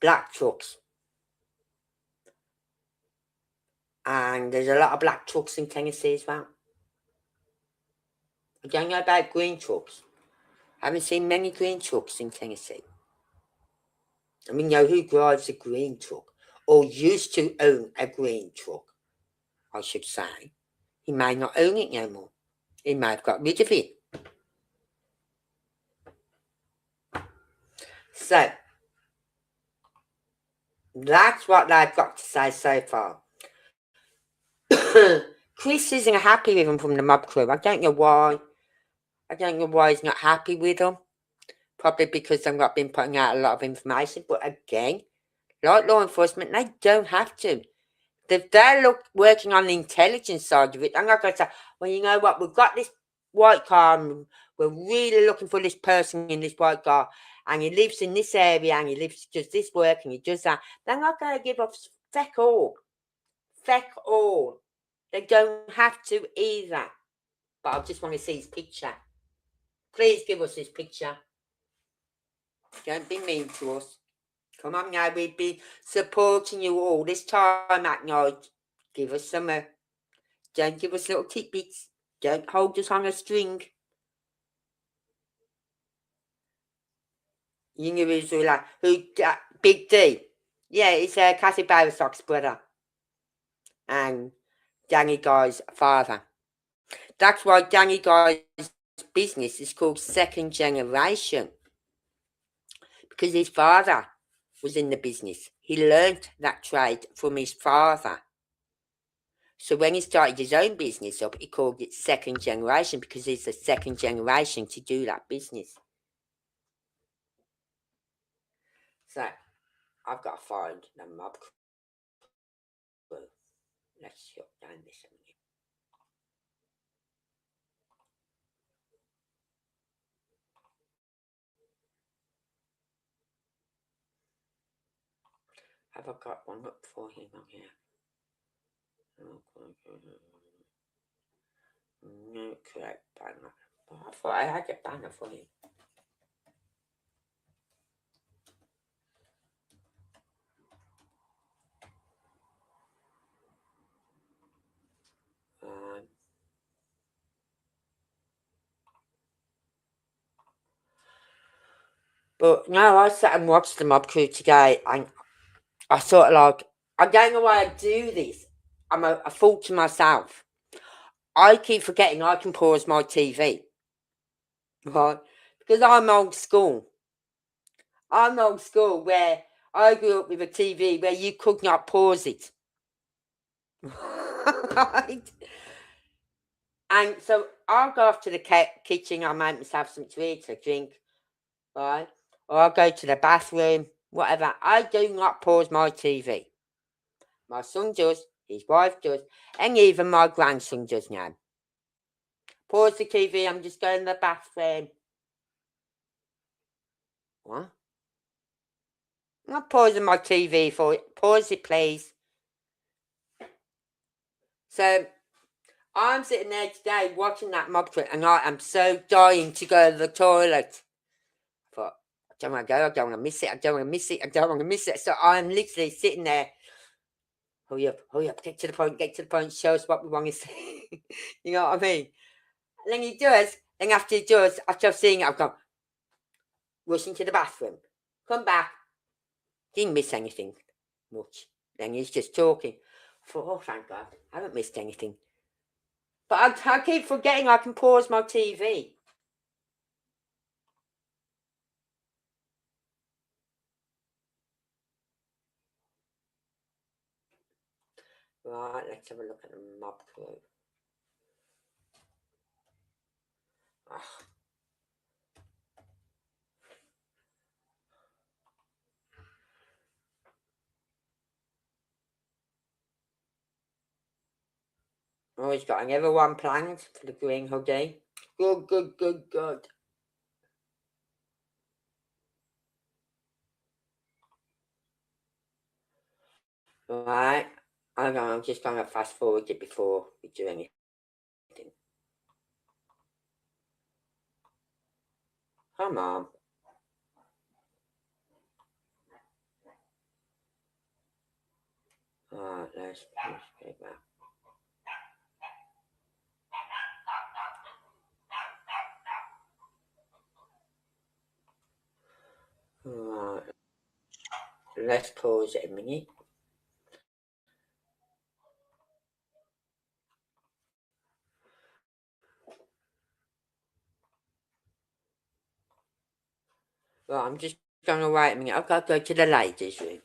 Black trucks. And there's a lot of black trucks in Tennessee as well. I don't know about green trucks. I haven't seen many green trucks in Tennessee. I mean, who drives a green truck? Or used to own a green truck, I should say. He may not own it no more. He may have got rid of it. So, that's what they've got to say so far. Chris isn't happy with him from the mob crew. I don't know why. I don't know why he's not happy with them. Probably because they've not been putting out a lot of information. But again, like law enforcement, they don't have to. If they're working on the intelligence side of it, I'm not going to say, well, you know what, we've got this white car and we're really looking for this person in this white car and he lives in this area and he does this work and he does that. They're not going to give up feck all. Feck all. They don't have to either. But I just want to see his picture. Please give us his picture. Don't be mean to us. Come on now, we've been supporting you all this time AtNight. Give us some... don't give us little tidbits. Don't hold us on a string. You knew he was like, Big D. Yeah, it's Cassie Bowersock's brother. And Danny Guy's father. That's why Danny Guy's business is called Second Generation. Because his father was in the business. He learnt that trade from his father. So when he started his own business up, he called it Second Generation because he's the second generation to do that business. So, I've got to find the mob crew. Let's shut down this a minute. Have I got one up for him on here? No correct banner. Oh, I thought I had a banner for him. But no, I sat and watched the mob crew today and I thought, like, I don't know why I do this. I'm a fool to myself. I keep forgetting I can pause my TV. Right? Because I'm old school. I'm old school where I grew up with a TV where you could not pause it. Right? And so I'll go off to the kitchen, I'll make myself something to eat, a drink, right? Or I'll go to the bathroom, whatever. I do not pause my TV. My son does, his wife does, and even my grandson does now. Pause the TV. I'm just going to the bathroom. What? I'm not pausing my TV for it. Pause it, please. So, I'm sitting there today watching that mob trip, and I am so dying to go to the toilet. I thought, I don't want to go, I don't want to miss it, I don't want to miss it, I don't want to miss it. So I'm literally sitting there. Hurry up, get to the point, show us what we want to see. You know what I mean? And then he does, then after he does, after I've seen it, I've gone, rushing to the bathroom, come back, didn't miss anything much. Then he's just talking. I thought, oh, thank God, I haven't missed anything. But I keep forgetting I can pause my TV. Right, let's have a look at the mob crew. Oh, he's got another one planned for the green hoodie. Good. Right, I'm just going to fast forward it before we do anything. Come on. Alright, let's go back. Alright, let's pause it a minute. Right, I'm just going to wait a minute. I've got to go to the ladies' room.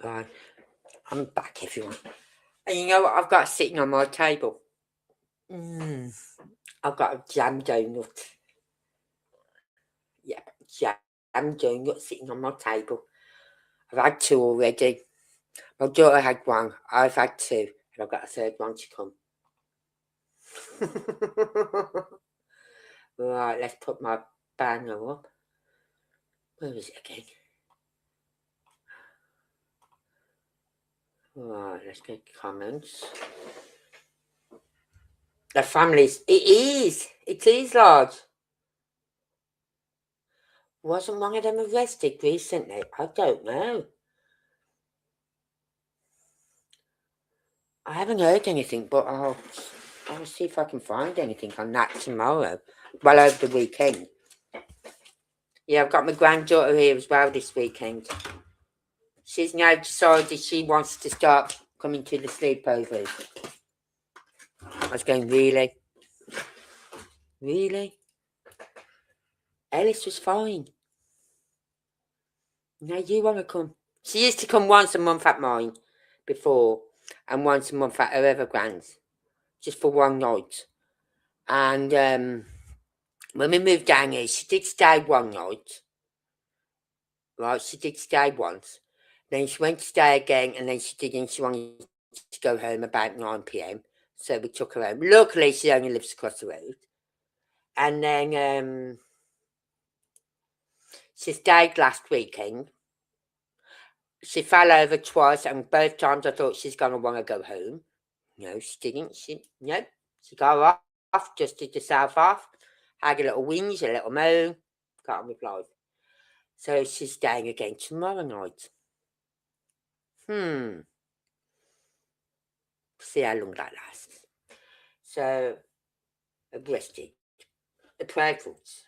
Right, I'm back everyone. And you know what I've got sitting on my table? I've got a jam donut. Yeah, jam donut sitting on my table. I've had two already. My daughter had one. I've had two. And I've got a third one to come. Right, let's put my banner up. Where is it again? Right, let's get comments. The families. It is large. Wasn't one of them arrested recently? I don't know. I haven't heard anything, but I'll see if I can find anything on that tomorrow. Well, over the weekend. Yeah, I've got my granddaughter here as well this weekend. She's now decided she wants to start coming to the sleepovers. I was going, really? Really? Ellis was fine. Now you want to come. She used to come once a month at mine before, and once a month at her other grand's, just for one night. And when we moved down here, she did stay one night. Right, she did stay once. Then she went to stay again, and then she wanted to go home about 9 p.m. So we took her home. Luckily, she only lives across the road. And then she stayed last weekend. She fell over twice, and both times I thought she's going to want to go home. No, she didn't. She got off, dusted herself off, had a little whinge, a little moan, got on with life. So she's staying again tomorrow night. See how long that lasts. So, arrested. The preference.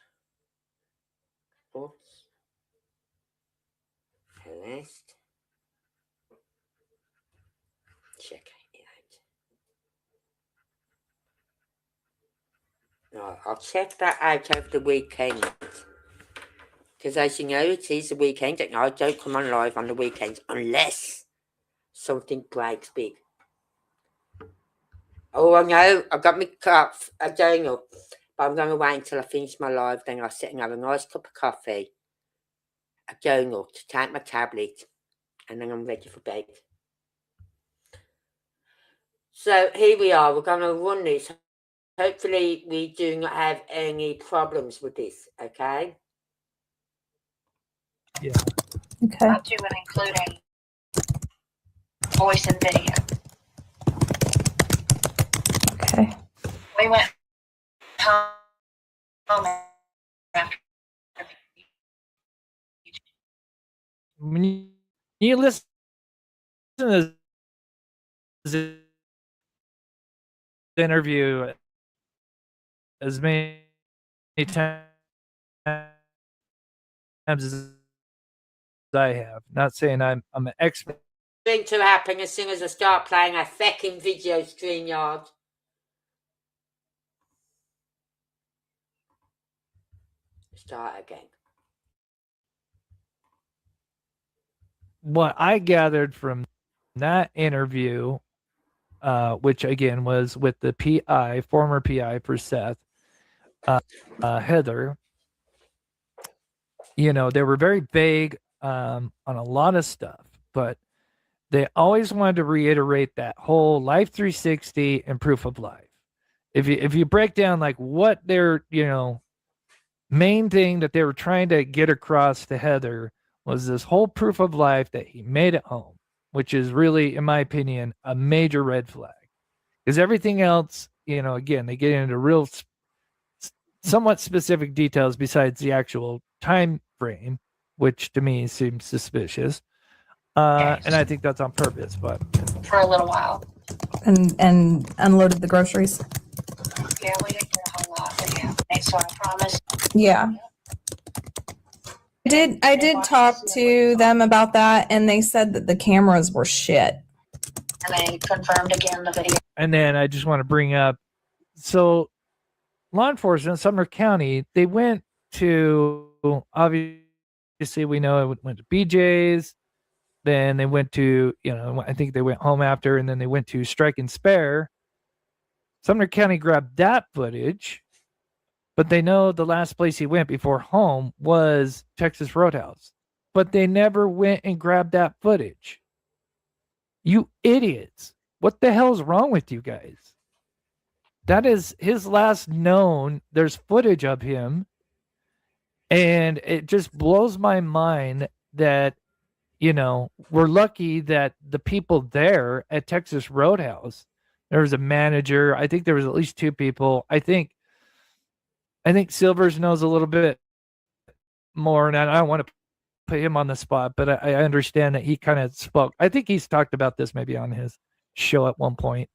Thoughts? Arrest. Check it out. Right, I'll check that out over the weekend. Because as you know, it is the weekend, and I don't come on live on the weekends unless something breaks big. Oh, I know, I've got my a journal, but I'm going to wait until I finish my live, then I'll sit and have a nice cup of coffee, a journal to take my tablet, and then I'm ready for bed. So here we are, we're going to run this. Hopefully we do not have any problems with this, okay? Yeah. Okay. Up to and including voice and video. Okay. We went home after. When you listen to this interview as many times as I have, not saying I'm an expert. Going to happen as soon as I start playing a fucking video StreamYard. Start again. What I gathered from that interview, which again was with the PI, former PI for Seth, Heather, you know, they were very vague on a lot of stuff, but they always wanted to reiterate that whole Life 360 and proof of life. If you break down like what their, you know, main thing that they were trying to get across to Heather was this whole proof of life that he made at home, which is really, in my opinion, a major red flag. Because everything else, you know, again, they get into real somewhat specific details besides the actual time frame, which to me seems suspicious. And I think that's on purpose, but For a little while. And unloaded the groceries. Yeah, we didn't do a whole lot, but yeah. And so I promised. Yeah. I did talk to them about that, and they said that the cameras were shit. And they confirmed again the video. and then I just want to bring up, so law enforcement, Sumner County, they went to, obviously we know it went to BJ's, then they went to, you know, I think they went home after, and then they went to Strike and Spare. Sumner County grabbed that footage, but they know the last place he went before home was Texas Roadhouse. But they never went and grabbed that footage. You idiots. What the hell's wrong with you guys? That is his last known. There's footage of him. And it just blows my mind that, you know, we're lucky that the people there at Texas Roadhouse, there was a manager. I think there was at least two people. I think Silvers knows a little bit more, and I don't want to put him on the spot, but I understand that he kind of spoke. I think he's talked about this maybe on his show at one point.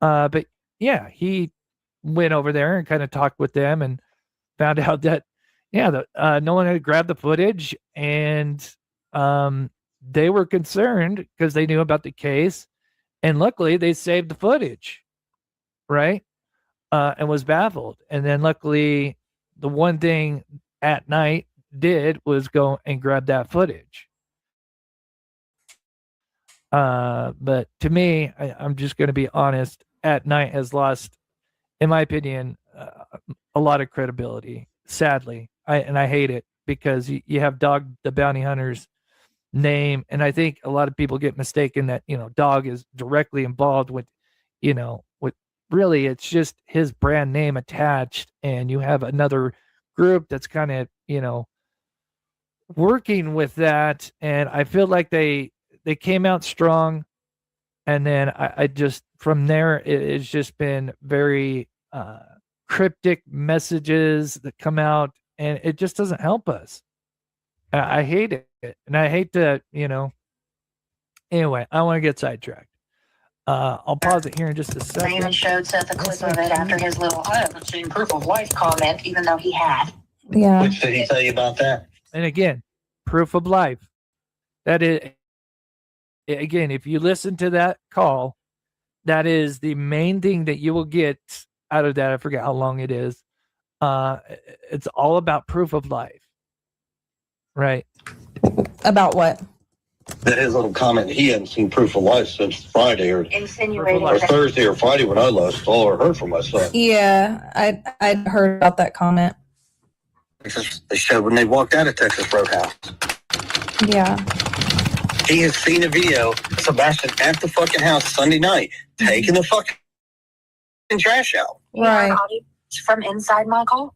But yeah, he went over there and kind of talked with them and found out that, yeah, no one had grabbed the footage, and they were concerned because they knew about the case, and luckily they saved the footage, right? And was baffled. And then luckily, the one thing AtNight did was go and grab that footage. But to me, I'm just going to be honest. AtNight has lost, in my opinion, a lot of credibility. Sadly, I hate it because you have Dog the Bounty Hunter's name, and I think a lot of people get mistaken that, you know, Dog is directly involved with, you know, with, really it's just his brand name attached, and you have another group that's kind of, you know, working with that, and I feel like they came out strong, and then I just from there it's just been very cryptic messages that come out, and it just doesn't help us. I hate it, and I hate to Anyway, I want to get sidetracked. I'll pause it here in just a second. They even showed Seth a clip of it after his little "I haven't seen proof of life" comment, even though he had. Yeah. Which did he tell you about that? And again, proof of life. That is, again, if you listen to that call, that is the main thing that you will get out of that. I forget how long it is. It's all about proof of life, right? About what? That his little comment, he hadn't seen proof of life since Friday or Thursday or Friday when I last saw or heard from my son. Yeah, I'd heard about that comment. They showed when they walked out of Texas Roadhouse. Yeah. He has seen a video of Sebastian at the fucking house Sunday night taking the fucking trash out. Right. From inside, Michael.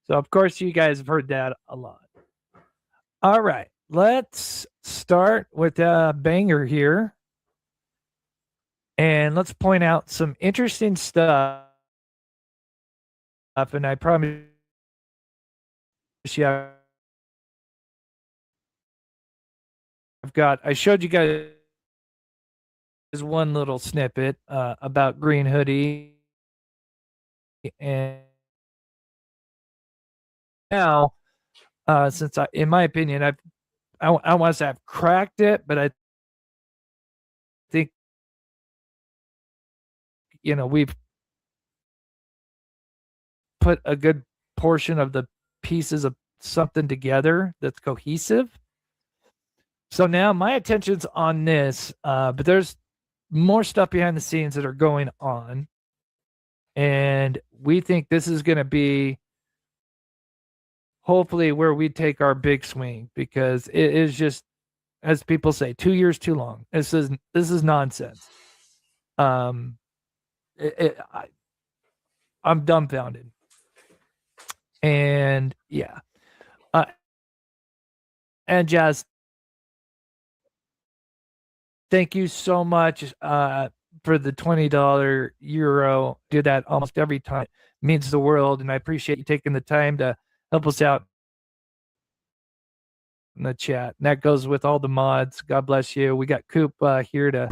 So, of course, you guys have heard that a lot. All right, let's start with a banger here. And let's point out some interesting stuff. And I promise you, I showed you guys one little snippet about Green Hoodie. And now, since in my opinion, I want to say I've cracked it, but I think, we've put a good portion of the pieces of something together that's cohesive. So now my attention's on this, but there's more stuff behind the scenes that are going on. And we think this is going to be hopefully where we take our big swing, because it is just, as people say, 2 years too long. This is nonsense. I'm dumbfounded. And yeah. And Jazz, thank you so much for the $20 euro. Do that almost every time. It means the world, and I appreciate you taking the time to help us out in the chat. And that goes with all the mods. God bless you. We got Coop here to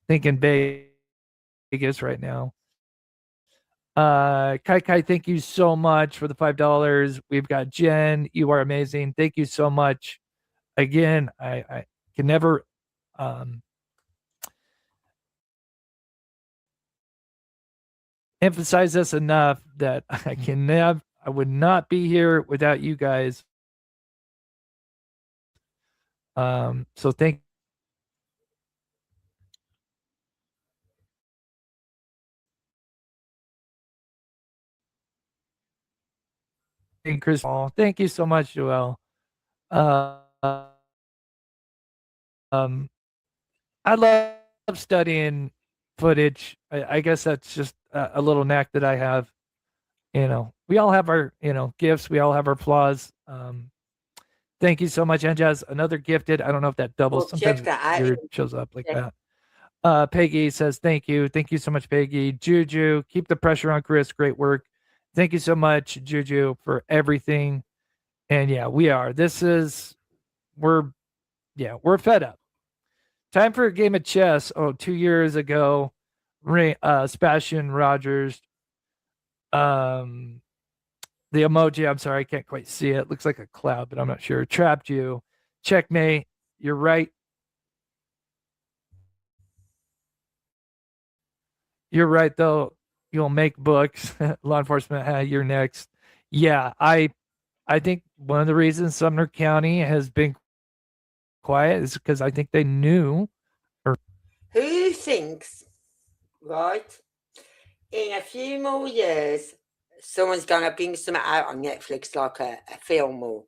think in Vegas right now. Kai, thank you so much for the $5. We've got Jen. You are amazing. Thank you so much. Again, I can never emphasize this enough that I would not be here without you guys. So thank you, Chris. Thank you so much, Joel. I love studying footage. I guess that's just a little knack that I have. We all have our, gifts. We all have our flaws. Thank you so much, Anjaz. Another gifted. I don't know if that doubles. Sometimes it shows up like that. Peggy says, thank you. Thank you so much, Peggy. Juju, keep the pressure on Chris. Great work. Thank you so much, Juju, for everything. And yeah, we are. We're fed up. Time for a game of chess. 2 years ago, Sebastian Rogers. The emoji, I'm sorry, I can't quite see it. Looks like a cloud, but I'm not sure. Trapped you. Checkmate. You're right. You're right, though. You'll make books. Law enforcement, you're next. Yeah, I think one of the reasons Sumner County has been quiet is because I think they knew. Who thinks, right, in a few more years, someone's going to bring something out on Netflix, like a film or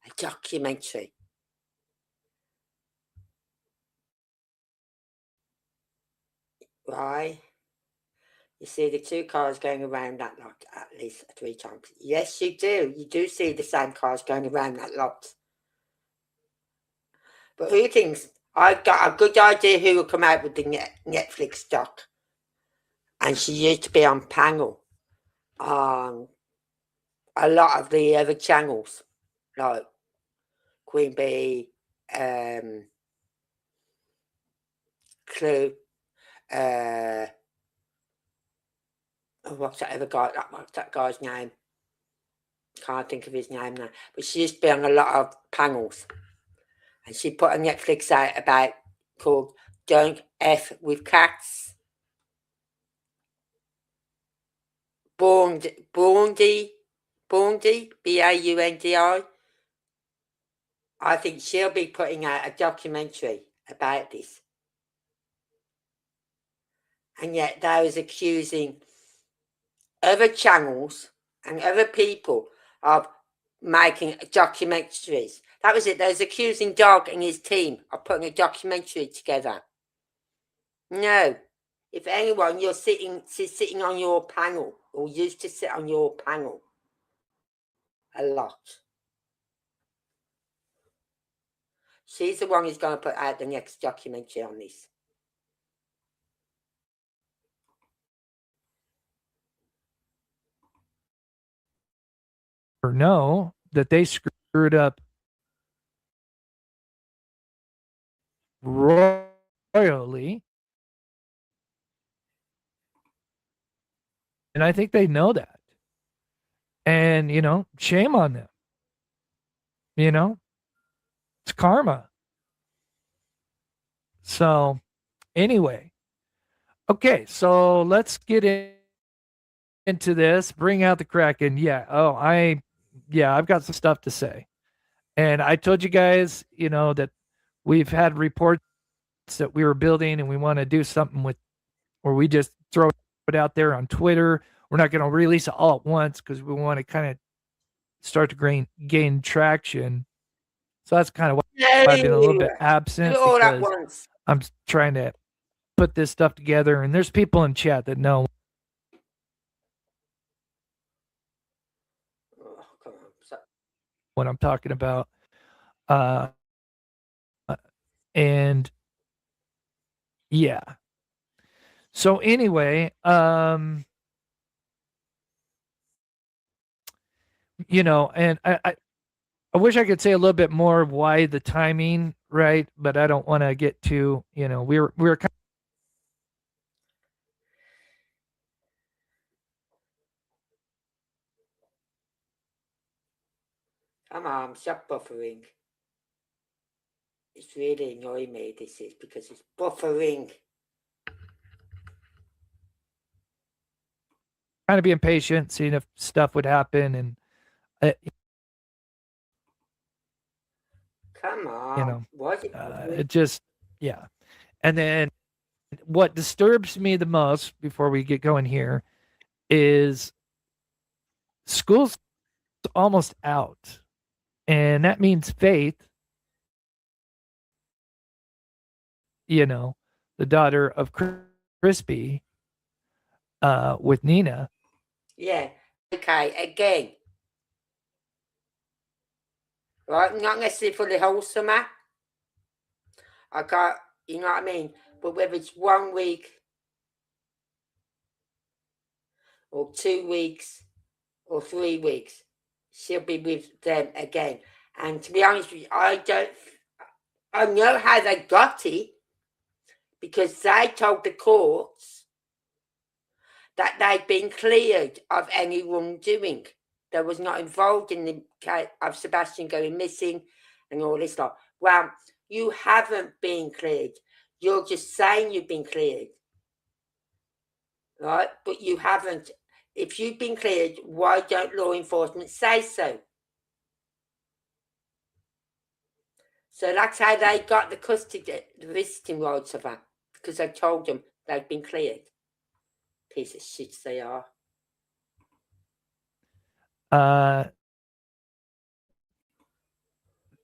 a documentary? Right? You see the two cars going around that lot at least 3 times. Yes, you do. You do see the same cars going around that lot. But who thinks I've got a good idea who will come out with the Netflix doc? And she used to be on panel on a lot of the other channels, like Queen Bee, Clue, what's that guy's name? Can't think of his name now. But she used to be on a lot of panels. And she put a Netflix out about called Don't F with Cats. Baundi, Baundi. I think she'll be putting out a documentary about this. And yet those accusing other channels and other people of making documentaries. That was it. Those accusing Dog and his team of putting a documentary together. No. If anyone, you're sitting on your panel, or used to sit on your panel a lot. She's the one who's going to put out the next documentary on this. Or know that they screwed up royally. And I think they know that. And, shame on them. It's karma. So, anyway. Okay, so let's get into this. Bring out the Kraken. Yeah. I've got some stuff to say. And I told you guys, that we've had reports that we were building and we want to do something with, or we just throw it out there on Twitter. We're not going to release it all at once because we want to kind of start to gain traction. So that's kind of why I've been a little bit absent, because I'm trying to put this stuff together. And there's people in chat that know what I'm talking about. And yeah. So anyway, and I wish I could say a little bit more of why the timing, right? But I don't want to get too, we're kind Come on, stop buffering. It's really annoying me, this is, because it's buffering. kind of being patient, seeing if stuff would happen, and come on, it just, yeah. And then what disturbs me the most before we get going here is school's almost out, and that means Faith, the daughter of Crispy, with Nina. Yeah. Okay, again. Right, not necessarily for the whole summer. I got, you know what I mean? But whether it's 1 week or 2 weeks or 3 weeks, she'll be with them again. And to be honest with you, I know how they got it, because they told the courts that they'd been cleared of any wrongdoing. They was not involved in the case of Sebastian going missing and all this stuff. Well, you haven't been cleared. You're just saying you've been cleared. Right? But you haven't. If you've been cleared, why don't law enforcement say so? So that's how they got the custody, the visiting rights of her, because I told them they'd been cleared. Piece of shit they are.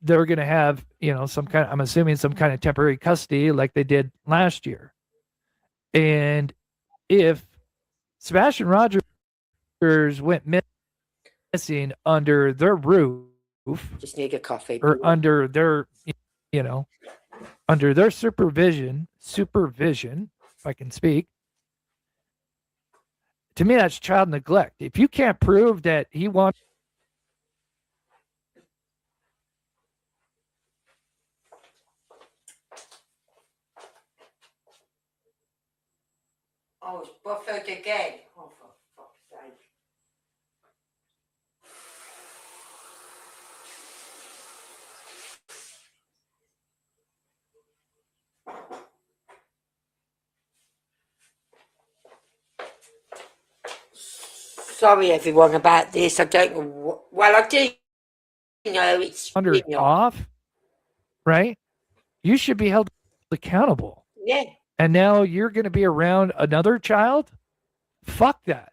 They're going to have, some kind of, I'm assuming some kind of temporary custody like they did last year. And if Sebastian Rogers went missing under their roof Just need a coffee. or under their, you know, under their supervision, if I can speak. To me, that's child neglect. If you can't prove that he wants, Oh, it's buffered again. Oh, for fuck's sake. Sorry, everyone, about this. I don't know. Well, I do know it's wander off, right? You should be held accountable. Yeah. And now you're going to be around another child? Fuck that.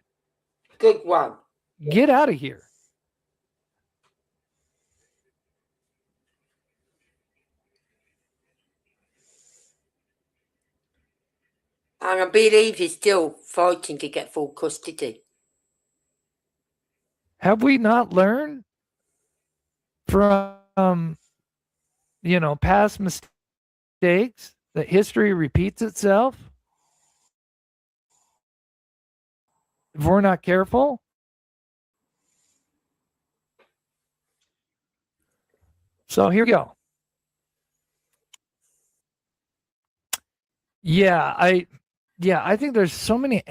Good one. Get out of here. And I believe he's still fighting to get full custody. Have we not learned from, past mistakes that history repeats itself? If we're not careful? So here we go. Yeah, I think there's so many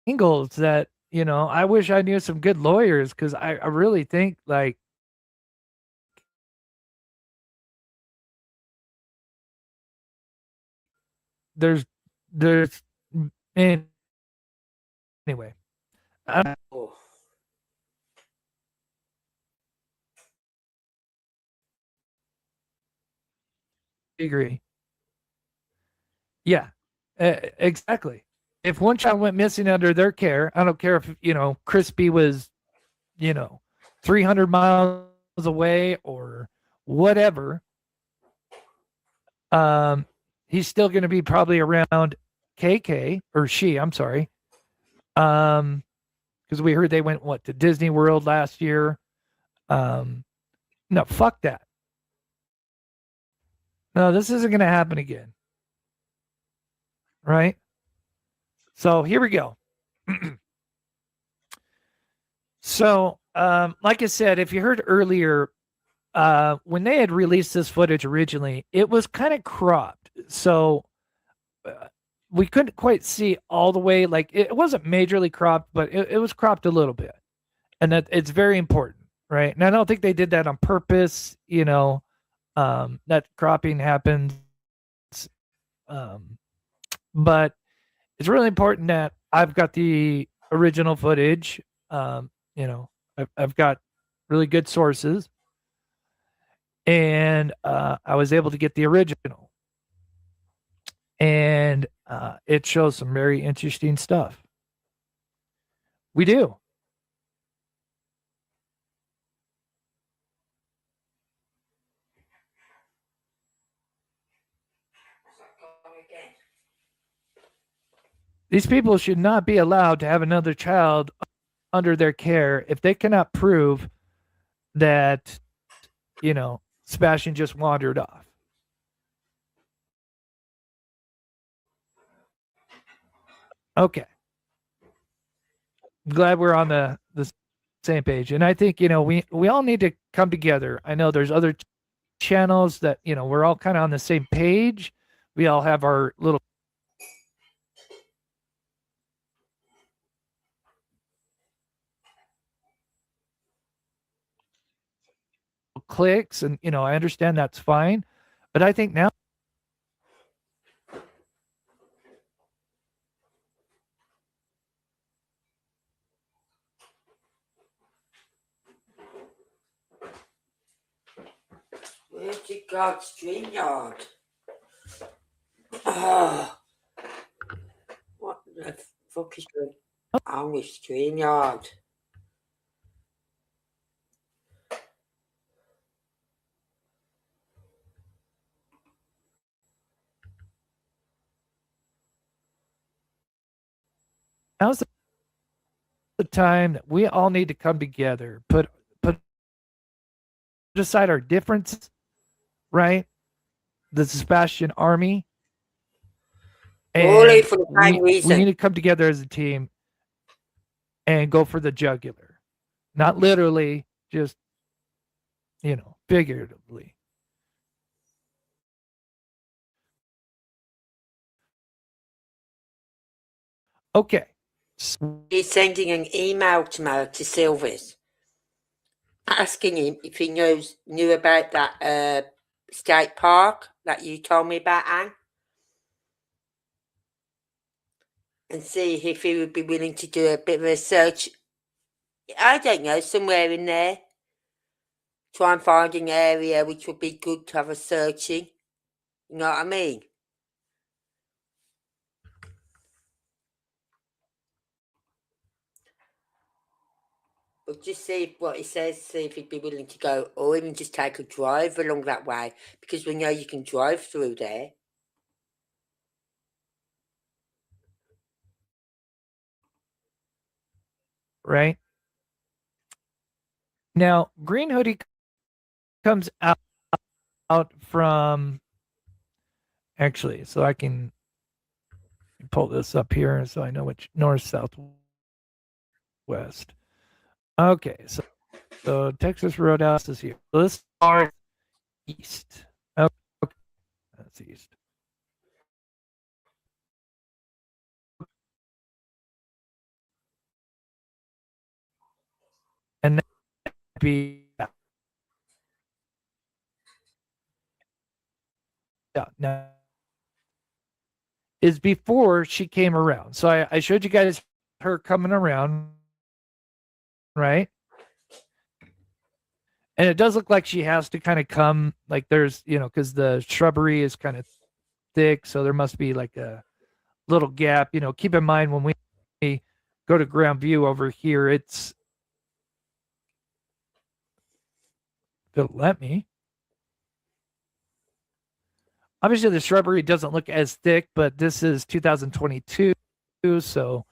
angles that, I wish I knew some good lawyers because I really think like there's anyway. I Oh. agree. Yeah, exactly. If one child went missing under their care, I don't care if, Crispy was, 300 miles away or whatever. He's still going to be probably around KK or she, I'm sorry. Because we heard they went to Disney World last year. No, fuck that. No, this isn't going to happen again. Right? So here we go. So, like I said, if you heard earlier, when they had released this footage originally, it was kind of cropped. So we couldn't quite see all the way. Like it wasn't majorly cropped, but it was cropped a little bit. And that it's very important, right? And I don't think they did that on purpose, that cropping happens. But it's really important that I've got the original footage. I've got really good sources, and I was able to get the original, and it shows some very interesting stuff. We do. These people should not be allowed to have another child under their care if they cannot prove that, Sebastian just wandered off. Okay. I'm glad we're on the same page. And I think, we all need to come together. I know there's other channels that, we're all kind of on the same page. We all have our little clicks and, I understand that's fine. But I think now Where's the God StreamYard? Oh, what the fuck is going on with StreamYard? now's the time that we all need to come together, put aside our differences, right? The Sebastian army, Only and for the we same reason. need to come together as a team and go for the jugular, not literally, just figuratively. Okay. He's sending an email tomorrow to Silvers, asking him if he knew about that state park that you told me about, Anne, and see if he would be willing to do a bit of a search. I don't know, somewhere in there. Try and find an area which would be good to have a searching. You know what I mean? But just see what he says, see if he'd be willing to go, or even just take a drive along that way, because we know you can drive through there. Right? Now, Green Hoodie comes out from, actually, so I can pull this up here so I know which north, south, west. Okay, so Texas Roadhouse is here. So this is north east. Okay, that's east. And that would be now is before she came around. So I showed you guys her coming around, right? And it does look like she has to kind of come, like there's, because the shrubbery is kind of thick, so there must be like a little gap. Keep in mind when we go to ground view over here, it's, if it'll let me. Obviously, the shrubbery doesn't look as thick, but this is 2022, so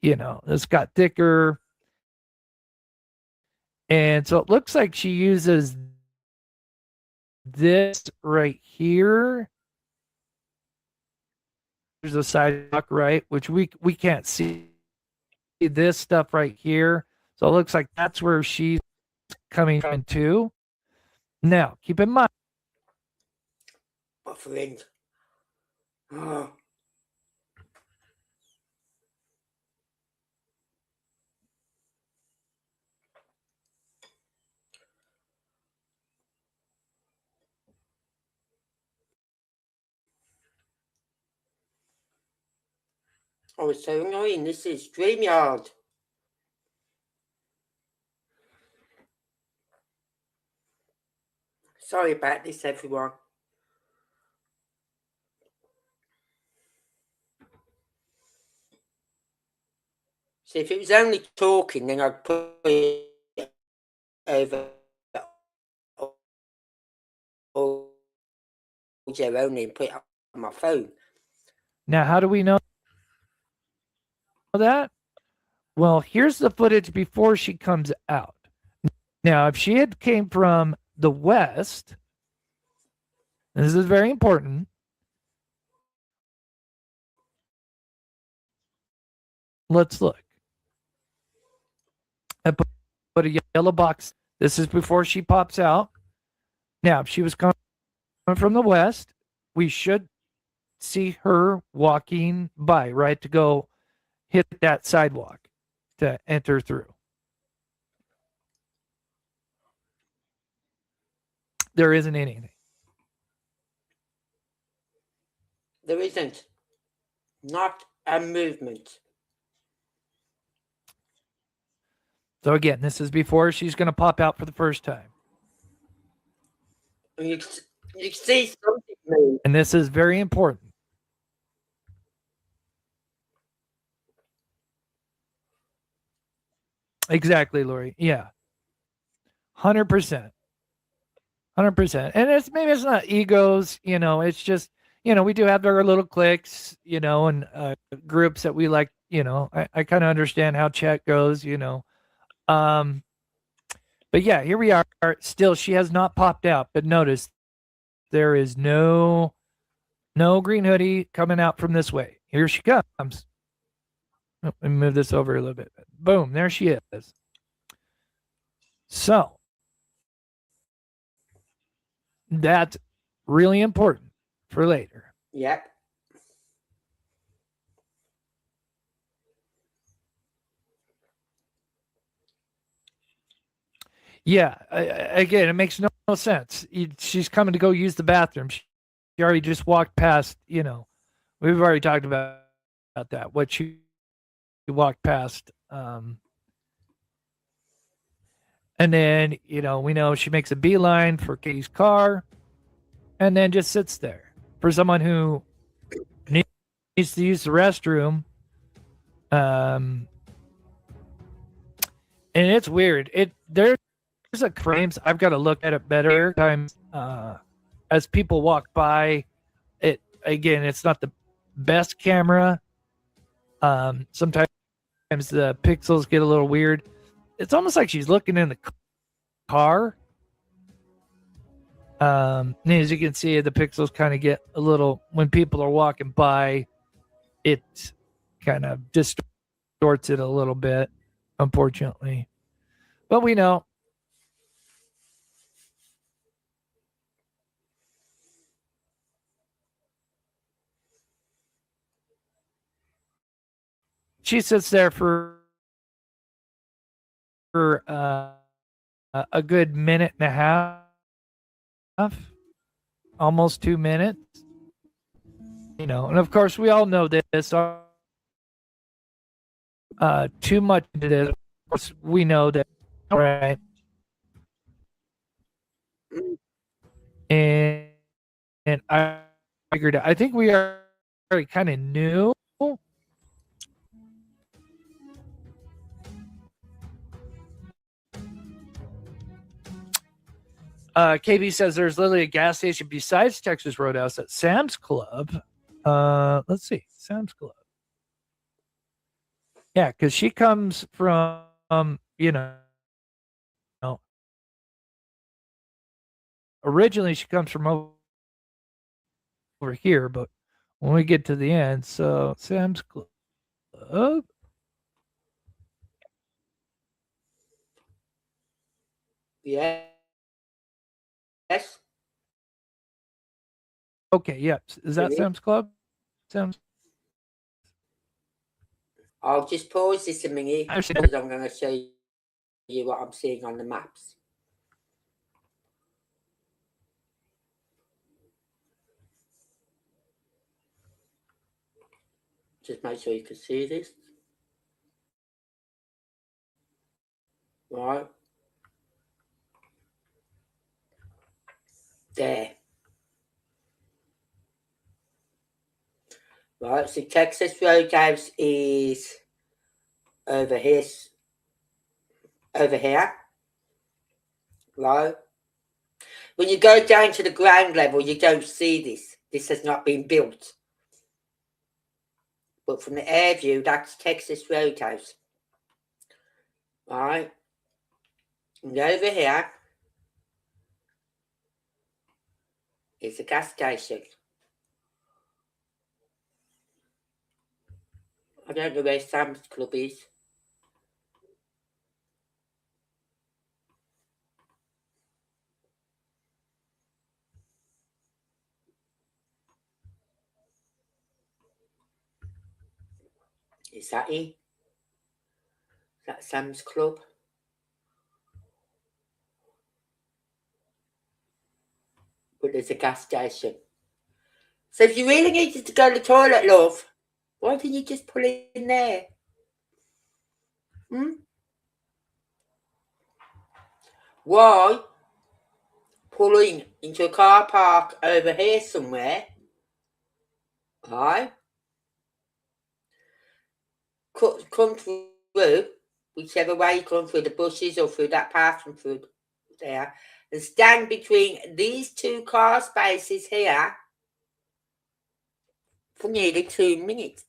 it's got thicker. And so it looks like she uses this right here. There's a sidewalk, right? Which we can't see this stuff right here. So it looks like that's where she's coming from too. Now, keep in mind. My friend. Oh. Oh, it's so annoying. This is StreamYard. Sorry about this, everyone. See, if it was only talking, then I'd put it over audio only and put it on my phone. Now, how do we know that? Well, here's the footage before she comes out. Now, if she had came from the west, and this is very important. Let's look. I put a yellow box. This is before she pops out. Now, if she was coming from the west, we should see her walking by, right, to go hit that sidewalk to enter through. There isn't anything. There isn't. Not a movement. So again, this is before she's going to pop out for the first time. You see something move. And this is very important. Exactly, Lori. Yeah. 100%. 100%. And maybe it's not egos, it's just we do have our little cliques, and groups that we like. I kind of understand how chat goes. Um, but yeah, here we are. Still, she has not popped out. But notice there is no green hoodie coming out from this way. Here she comes. Let me move this over a little bit. Boom, there she is. So that's really important for later. Yep. Yeah, again, it makes no sense. She's coming to go use the bathroom. She already just walked past. We've already talked about that. What she walked past, and then we know she makes a beeline for Katie's car, and then just sits there for someone who needs to use the restroom. And it's weird. There's a frames. I've got to look at it better times as people walk by. It again, it's not the best camera. Sometimes the pixels get a little weird. It's almost like she's looking in the car. And as you can see, the pixels kind of get a little when people are walking by. It kind of distorts it a little bit, unfortunately. But we know. She sits there for a good minute and a half, almost 2 minutes. And of course we all know this. Too much into this. Of course, we know that, right? And I figured I think we already kind of knew. KB says there's literally a gas station besides Texas Roadhouse at Sam's Club. Let's see, Sam's Club. Yeah, because she comes from, originally she comes from over here, but when we get to the end, so Sam's Club. Yeah. Yes. Okay, yeah. Is that Sam's Club? Sam's. I'll just pause this a minute because I'm going to show you what I'm seeing on the maps. Just make sure you can see this. Right. There. Right, so Texas Roadhouse is over here. Right. When you go down to the ground level, you don't see this. This has not been built. But from the air view, that's Texas Roadhouse. Right. And over here is a gas station. I don't know where Sam's Club is. Is that it? Is that Sam's Club? But there's a gas station. So if you really needed to go to the toilet, love, why didn't you just pull it in there? Why pulling into a car park over here somewhere? Right? Come through, whichever way you come through the bushes or through that path from through there, and stand between these two car spaces here for nearly 2 minutes.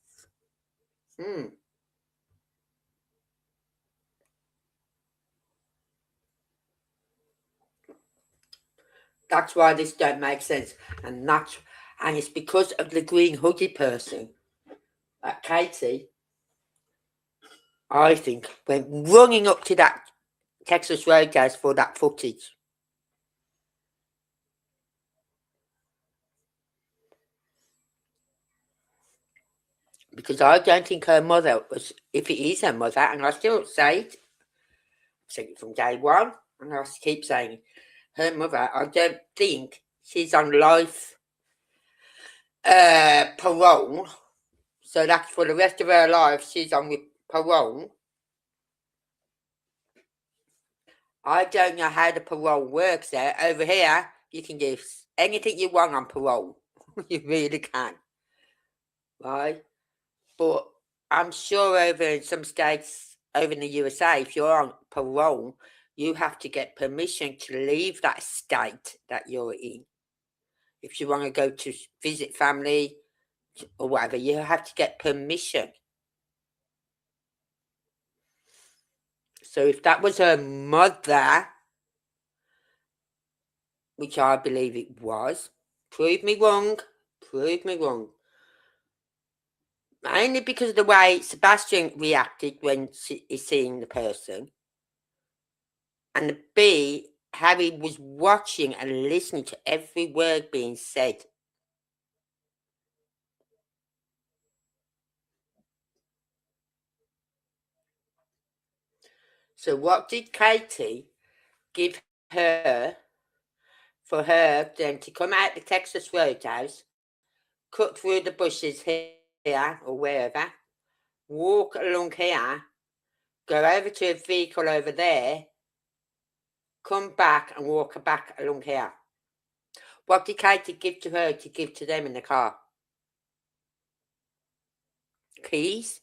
That's why this don't make sense. And it's because of the green hoodie person. That Katie, I think, went running up to that Texas Roadhouse for that footage. Because I don't think her mother was, if it is her mother, and I still say it, I've said it from day one, and I keep saying it, her mother, I don't think she's on life parole. So that's for the rest of her life, she's on with parole. I don't know how the parole works there. Over here, you can do anything you want on parole. You really can. Right? But I'm sure over in some states, over in the USA, if you're on parole, you have to get permission to leave that state that you're in. If you want to go to visit family or whatever, you have to get permission. So if that was her mother, which I believe it was, prove me wrong. Mainly because of the way Sebastian reacted when he's seeing the person. And B, how he was watching and listening to every word being said. So what did Katie give her for her then to come out the Texas Roadhouse, cut through the bushes here or wherever, walk along here, go over to a vehicle over there, come back and walk back along here? What did Katie give to her to give to them in the car? Keys?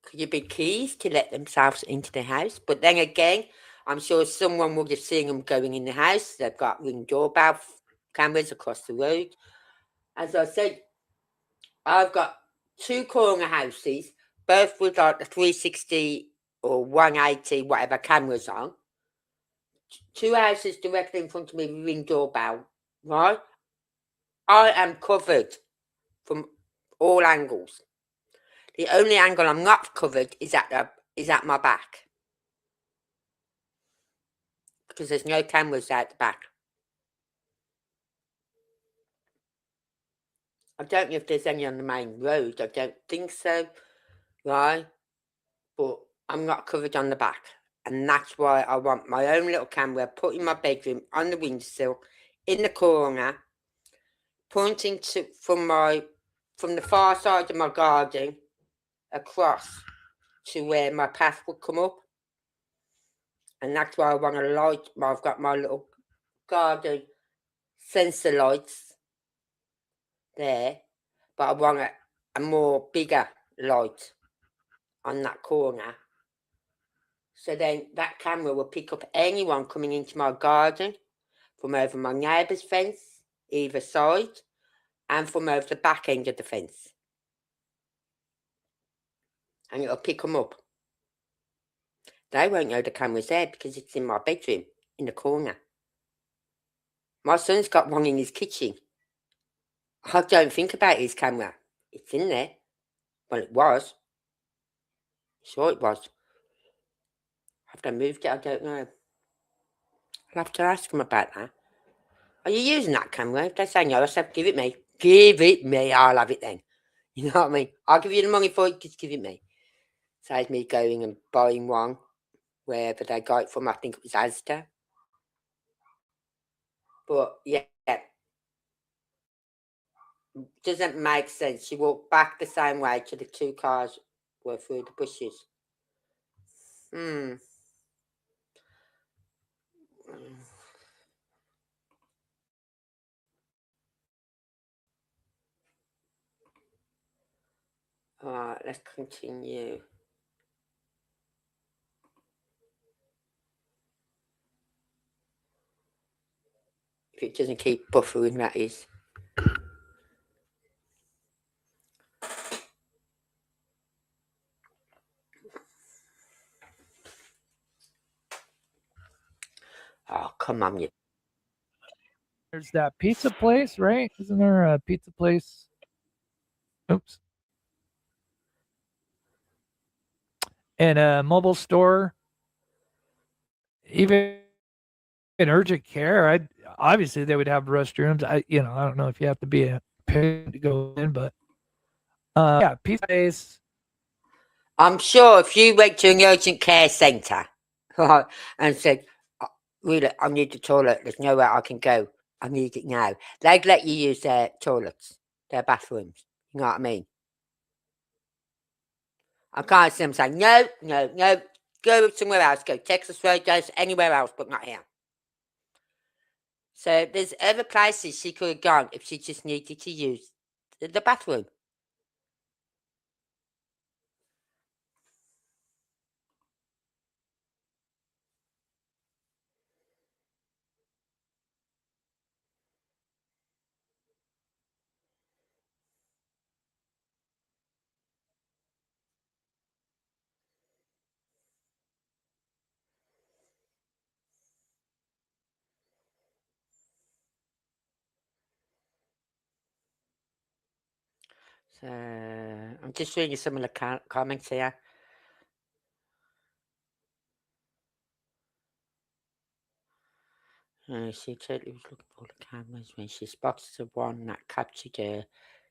Could it be keys to let themselves into the house? But then again, I'm sure someone would have seen them going in the house. They've got Ring doorbell cameras across the road. As I said, I've got 2 corner houses, both with like the 360 or 180, whatever cameras on. 2 houses directly in front of me with Ring doorbell, right? I am covered from all angles. The only angle I'm not covered is at my back. Because there's no cameras out the back. I don't know if there's any on the main road. I don't think so, right? But I'm not covered on the back. And that's why I want my own little camera put in my bedroom on the windowsill, in the corner, pointing from the far side of my garden across to where my path would come up. And that's why I want a light. I've got my little garden sensor lights there, but I want a more bigger light on that corner. So then that camera will pick up anyone coming into my garden from over my neighbour's fence, either side, and from over the back end of the fence. And it'll pick them up. They won't know the camera's there because it's in my bedroom, in the corner. My son's got one in his kitchen. I don't think about his camera. It's in there. Well, it was. Sure it was. Have they moved it? I don't know. I'll have to ask him about that. Are you using that camera? If they say no, I said, give it me. Give it me. I'll have it then. You know what I mean? I'll give you the money for it. Just give it me. Saves me going and buying one wherever they got it from. I think it was Asda. But yeah, doesn't make sense. She walked back the same way to the 2 cars were through the bushes. Alright, let's continue. If it doesn't keep buffering, that is. Oh, come on, you. There's that pizza place, right? Isn't there a pizza place? Oops. And a mobile store. Even in urgent care, obviously they would have restrooms. I don't know if you have to be a parent to go in, but yeah, pizza place. I'm sure if you went to an urgent care centre and said, really, I need the toilet, there's nowhere I can go, I need it now, they'd let you use their toilets, their bathrooms. You know what I mean? I can't see them saying, no, go somewhere else, go Texas Roadhouse, anywhere else, but not here. So there's other places she could have gone if she just needed to use the bathroom. So I'm just reading some of the comments here. She totally was looking for the cameras. When she spots the one that captured her,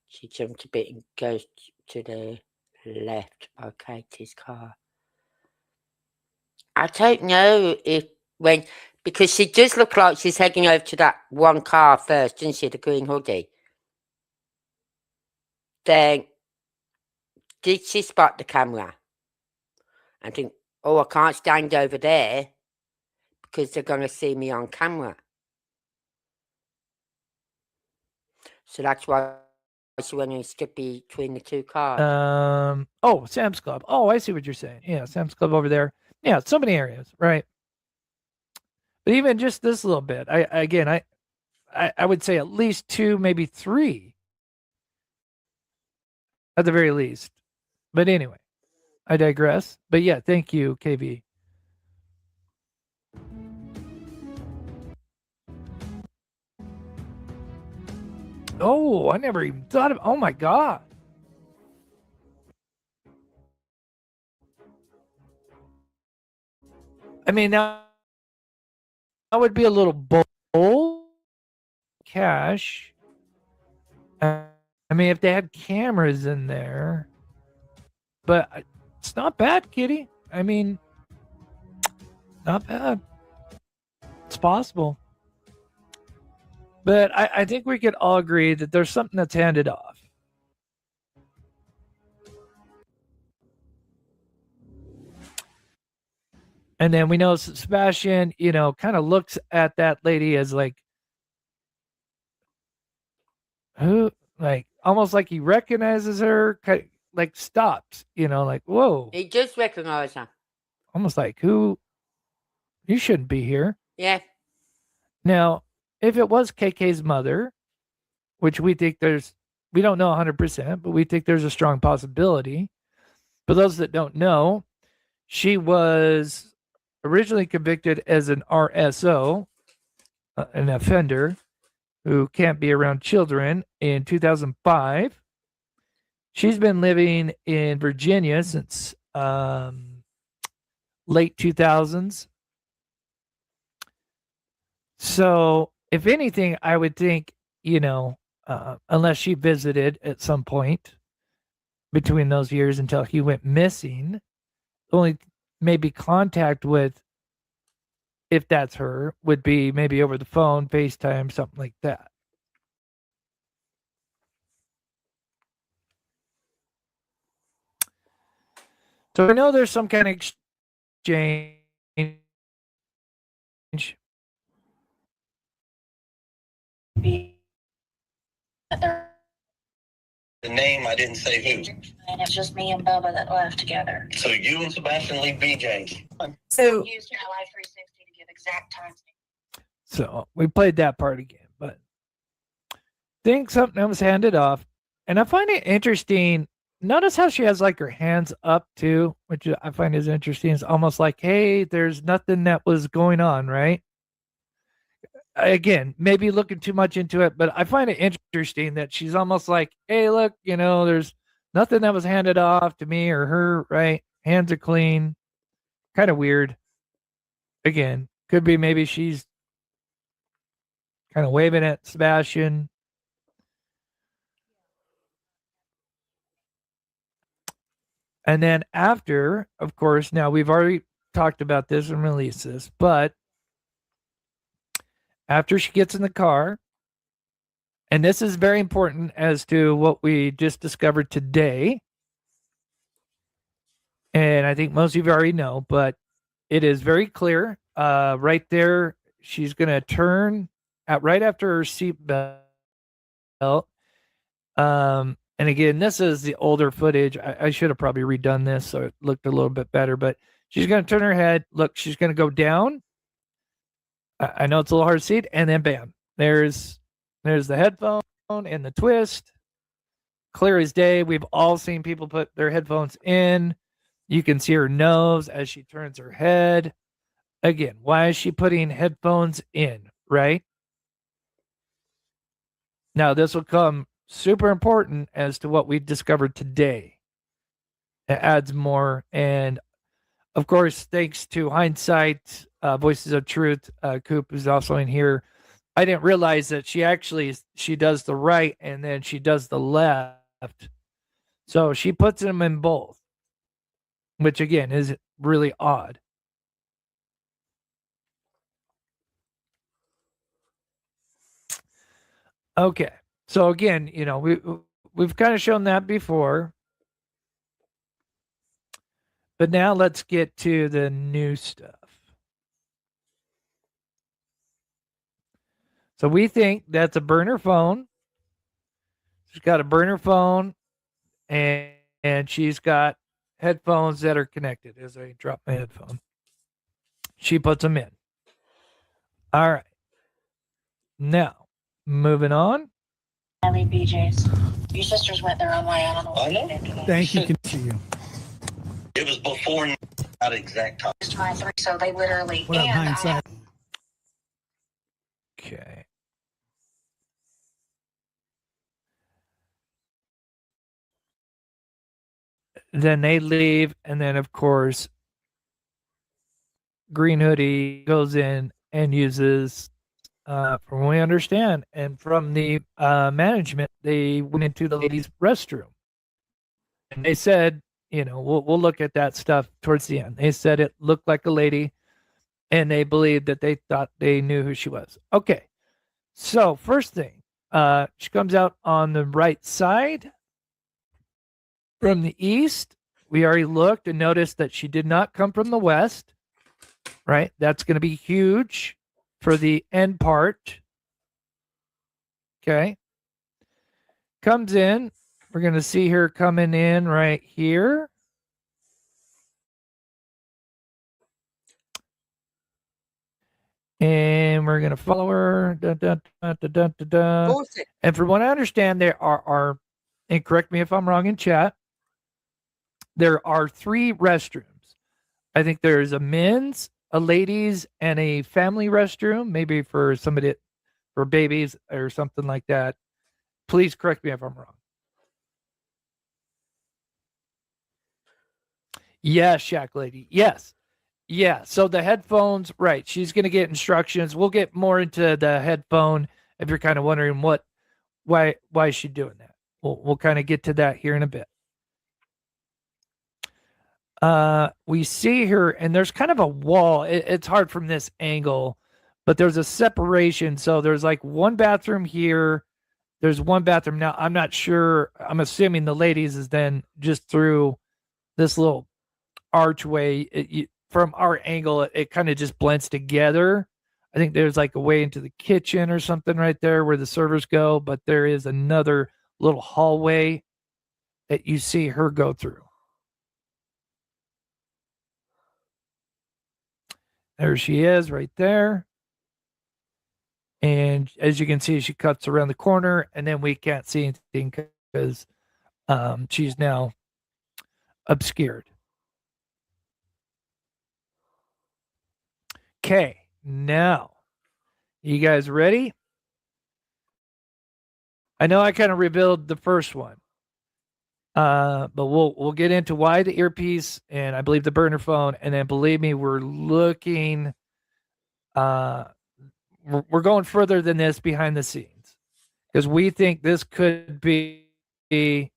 she jumped a bit and goes to the left by Katie's car. I don't know because she does look like she's heading over to that one car first, doesn't she? The green hoodie. Then, did she spot the camera and think, oh, I can't stand over there because they're going to see me on camera? So that's why she went and stood between the two cars. Oh, Sam's Club. Oh, I see what you're saying. Yeah, Sam's Club over there. Yeah, so many areas, right? But even just this little bit, I would say at least 2, maybe 3, at the very least. But anyway, I digress. But yeah, thank you, KV. Oh, I never even thought of. Oh my god. I mean, now that would be a little bold. Cash. I mean, if they had cameras in there, but it's not bad, Kitty. I mean, not bad. It's possible. But I think we could all agree that there's something that's handed off. And then we know Sebastian, kind of looks at that lady as like, who, like, almost like he recognizes her, like stops, like, whoa. He does recognize her. Almost like, who, you shouldn't be here. Yeah. Now, if it was KK's mother, which we don't know 100%, but we think there's a strong possibility. For those that don't know, she was originally convicted as an RSO, an offender who can't be around children, in 2005. She's been living in Virginia since late 2000s. So, if anything, I would think, unless she visited at some point between those years until he went missing, only maybe contact with, if that's her, would be maybe over the phone, FaceTime, something like that. So I know there's some kind of exchange. The name, I didn't say who. And it's just me and Bubba that left together. So you and Sebastian leave BJ's. So Used my Life 360 to give exact times. So we played that part again, but think something was handed off. And I find it interesting. Notice how she has like her hands up too, which I find is interesting. It's almost like, hey, there's nothing that was going on, right? Again, maybe looking too much into it, but I find it interesting that she's almost like, hey, look, there's nothing that was handed off to me or her, right? Hands are clean. Kind of weird. Again, could be maybe she's kind of waving at Sebastian. And then after, of course, now we've already talked about this and released this, but after she gets in the car, and this is very important as to what we just discovered today. And I think most of you already know, but it is very clear. Right there, she's going to turn right after her seatbelt. And again, this is the older footage. I should have probably redone this so it looked a little bit better, but she's going to turn her head. Look, she's going to go down. I know it's a little hard to see it. And then bam, there's the headphone and the twist. Clear as day. We've all seen people put their headphones in. You can see her nose as she turns her head. Again, why is she putting headphones in, right? Now, this will come super important as to what we discovered today. It adds more. And of course, thanks to hindsight, Voices of Truth, Coop is also in here. I didn't realize that she does the right and then she does the left. So she puts them in both, which again is really odd. Okay. So again, we've kind of shown that before. But now let's get to the new stuff. So we think that's a burner phone. She's got a burner phone and she's got headphones that are connected. As I drop my headphone, she puts them in. All right. Now, moving on. I leave BJ's. Your sisters went their own way. I don't know what they did. Thank you. Can see you. It was before, not exact time. It's 23, so they literally. What up, hindsight? Okay. Then they leave, and then of course, Green Hoodie goes in and uses, from what we understand, and from the management, they went into the ladies' restroom, and they said, we'll look at that stuff towards the end. They said it looked like a lady, and they believed that they thought they knew who she was. Okay, so first thing, she comes out on the right side. From the east, we already looked and noticed that she did not come from the west, right? That's going to be huge for the end part. Okay. Comes in. We're going to see her coming in right here. And we're going to follow her. And from what I understand, there are, and correct me if I'm wrong in chat, there are 3 restrooms. I think there's a men's, a ladies, and a family restroom, maybe for somebody, for babies or something like that. Please correct me if I'm wrong. Yes, Shack Lady. Yes. Yeah. So the headphones, right. She's going to get instructions. We'll get more into the headphone if you're kind of wondering why is she doing that. We'll kind of get to that here in a bit. We see her, and there's kind of a wall. It's hard from this angle, but there's a separation. So there's like one bathroom here. There's one bathroom. Now, I'm not sure. I'm assuming the ladies is then just through this little archway. From our angle, it kind of just blends together. I think there's like a way into the kitchen or something right there where the servers go, but there is another little hallway that you see her go through. There she is right there. And as you can see, she cuts around the corner, and then we can't see anything because she's now obscured. Okay, now, you guys ready? I know I kind of revealed the first one, but we'll get into why the earpiece and I believe the burner phone, and then believe me, we're looking. We're going further than this behind the scenes because we think this could be, if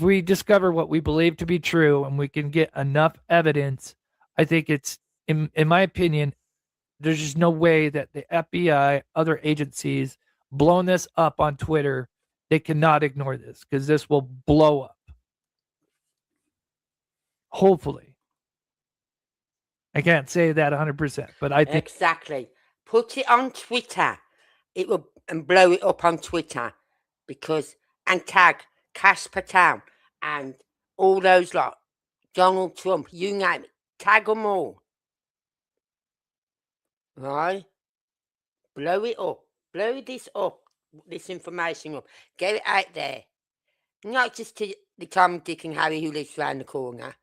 we discover what we believe to be true and we can get enough evidence, I think it's, in my opinion, there's just no way that the FBI, other agencies, blown this up on Twitter. They cannot ignore this because this will blow up. Hopefully. I can't say that 100%, but I think Exactly. Put it on Twitter. It will, and blow it up on Twitter, because, and tag Cash Patel and all those lot, Donald Trump, you name it, tag them all. Right? Blow it up. Blow this up, this information up. Get it out there. Not just to the Tom, Dick and Harry who lives round the corner.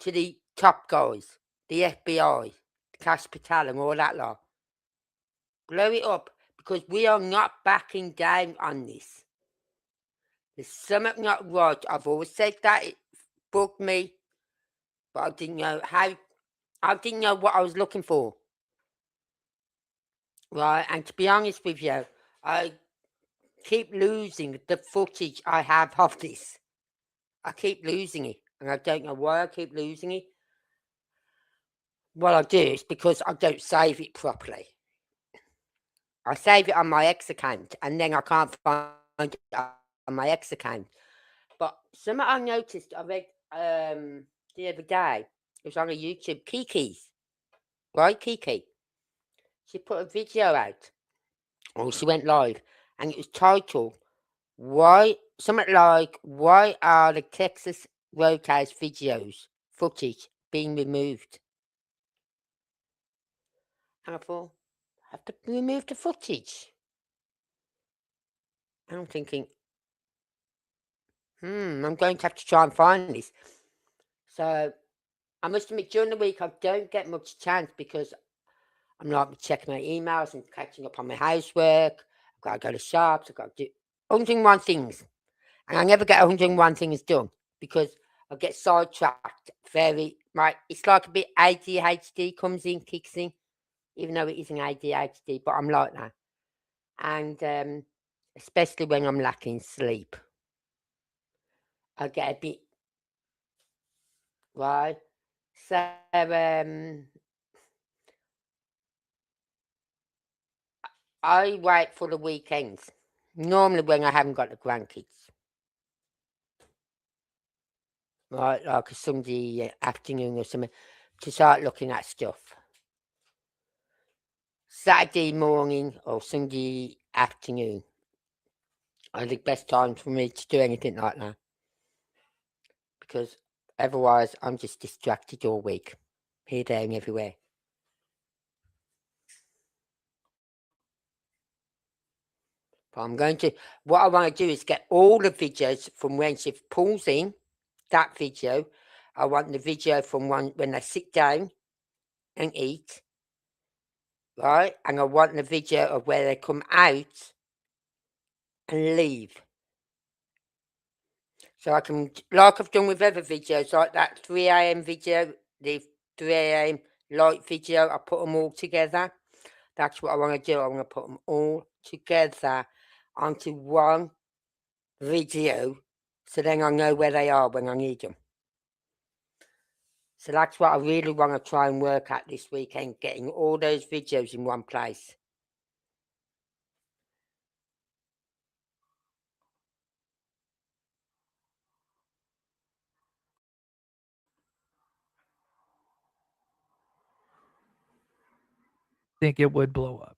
To the top guys, the FBI, Cash Patel and all that lot. Blow it up, because we are not backing down on this. There's something not right. I've always said that. It bugged me, but I didn't know how. I didn't know what I was looking for. Right, and to be honest with you, I keep losing the footage I have of this. I keep losing it, and I don't know why I keep losing it. What I do is because I don't save it properly. I save it on my X account, and then I can't find it on my X account. But something I noticed, I read the other day, it was on a YouTube, Kiki's, right? Kiki. She put a video out, or she went live, and it was titled, why are the Texas Roadhouse videos footage being removed? And I thought, I have to remove the footage. And I'm thinking, I'm going to have to try and find this. So I must admit, during the week I don't get much chance because I'm not checking my emails and catching up on my housework. I've got to go to shops. I've got to do 101 things. And I never get 101 things done because I get sidetracked it's like a bit ADHD kicks in, even though it isn't ADHD, but I'm like that. And especially when I'm lacking sleep, I get a bit, right? So, I wait for the weekends, normally when I haven't got the grandkids, right? Like a Sunday afternoon or something, to start looking at stuff. Saturday morning or Sunday afternoon are the best times for me to do anything like that, because otherwise I'm just distracted all week, here, there, and everywhere. But what I want to do is get all the videos from when she pulls in that video. I want the video from when they sit down and eat, right? And I want the video of where they come out and leave. So I can, like I've done with other videos, like that 3 a.m. video, the 3 a.m. light video, I put them all together. That's what I want to do. I want to put them all together onto one video, so then I know where they are when I need them. So that's what I really want to try and work at this weekend, getting all those videos in one place. think it would blow up.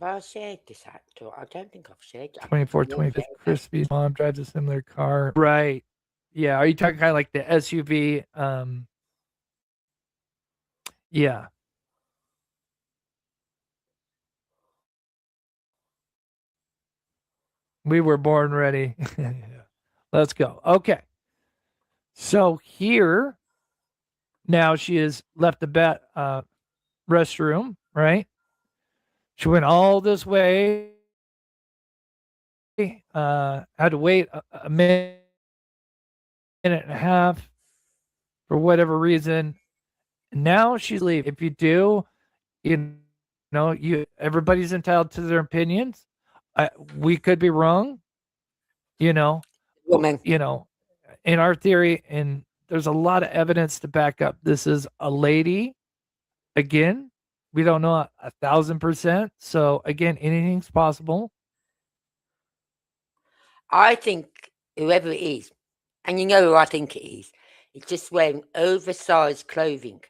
I shared this actor? I don't think I've shared it. 24, 25th, Crispy's mom drives a similar car. Right. Yeah. Are you talking kind of like the SUV? Yeah. We were born ready. Let's go. Okay. So here, now she has left the restroom, right? She went all this way. Had to wait a minute and a half for whatever reason. Now she's leaving. If you do, you know, everybody's entitled to their opinions. We could be wrong, you know. Woman. You know, in our theory, and there's a lot of evidence to back up. This is a lady. Again, we don't know 1,000%. So again, anything's possible. I think whoever it is, and you know who I think it is, it's just wearing oversized clothing.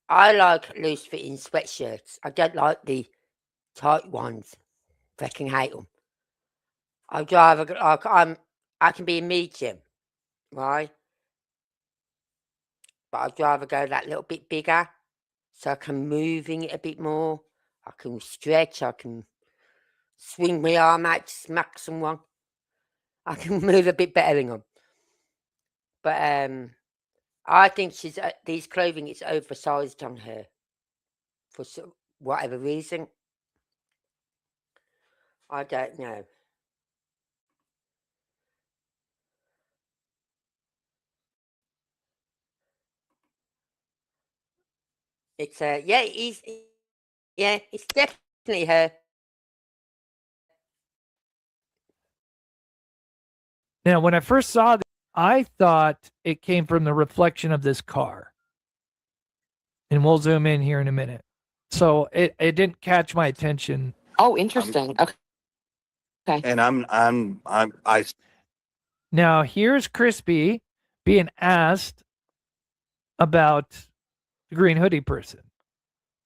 I like loose fitting sweatshirts. I don't like the tight ones. Fucking hate them. I'd rather like I can be a medium, right? But I'd rather go that little bit bigger, so I can move in it a bit more. I can stretch. I can swing my arm out to smack someone. I can move a bit better than them. But I think these clothing is oversized on her for whatever reason. I don't know. It's it's definitely her. Now, when I first saw this, I thought it came from the reflection of this car. And we'll zoom in here in a minute. So it didn't catch my attention. Oh, interesting. Okay. And Now, here's Crispy being asked about the green hoodie person.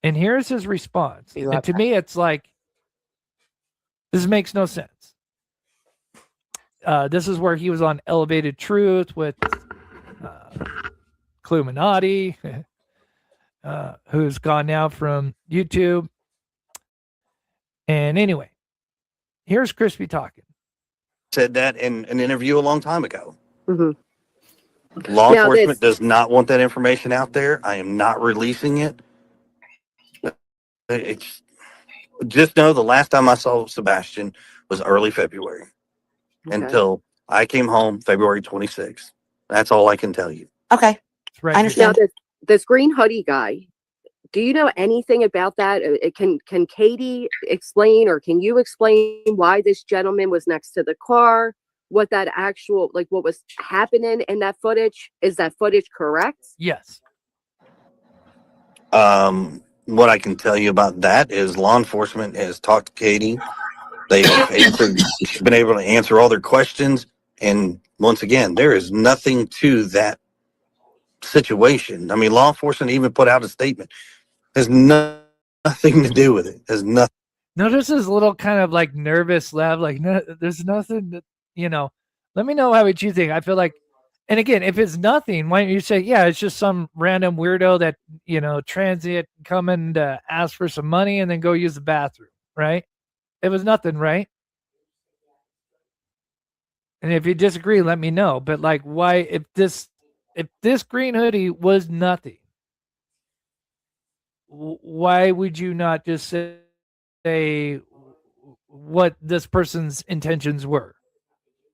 And here's his response. And to me, it's like, this makes no sense. This is where he was on Elevated Truth with Cluminati, who's gone now from YouTube. And anyway, here's Crispy talking. said that in an interview a long time ago. Mm-hmm. Law enforcement does not want that information out there. I am not releasing it. It's just know the last time I saw Sebastian was early February until I came home February 26th. That's all I can tell you. Okay. Right. I understand. Now, this green hoodie guy, do you know anything about that? Can Katie explain, or can you explain why this gentleman was next to the car? What that actual, like, what was happening in that footage? Is that footage correct? Yes. What I can tell you about that is law enforcement has talked to Katie. They've been able to answer all their questions. And once again, there is nothing to that situation. I mean, law enforcement even put out a statement. Has nothing to do with it. Has nothing. Notice his little kind of like nervous laugh. Like, no, there's nothing that, let me know how what you think. I feel like, and again, if it's nothing, why don't you say, yeah, it's just some random weirdo that, transient coming to ask for some money and then go use the bathroom, right? It was nothing, right? And if you disagree, let me know. But like, why, if this green hoodie was nothing, why would you not just say what this person's intentions were?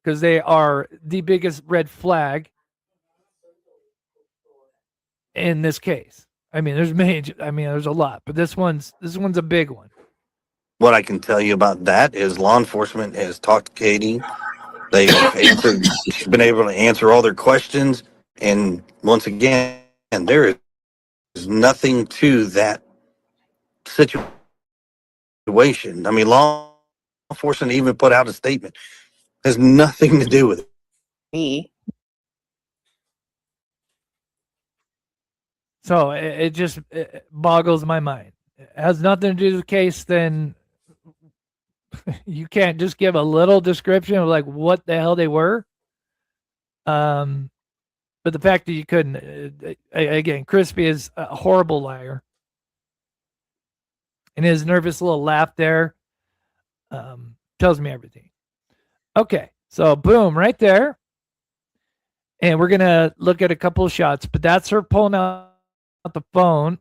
Because they are the biggest red flag in this case. I mean, there's a lot, but this one's a big one. What I can tell you about that is law enforcement has talked to Katie. They've been able to answer all their questions. And once again, there is nothing to that situation. I mean, law enforcement even put out a statement. Has nothing to do with it. Me. So it just boggles my mind. It has nothing to do with the case. Then you can't just give a little description of like what the hell they were. But the fact that you couldn't, again, Crispy is a horrible liar, and his nervous little laugh there tells me everything. Okay, so boom, right there, and we're gonna look at a couple of shots. But that's her pulling out the phone.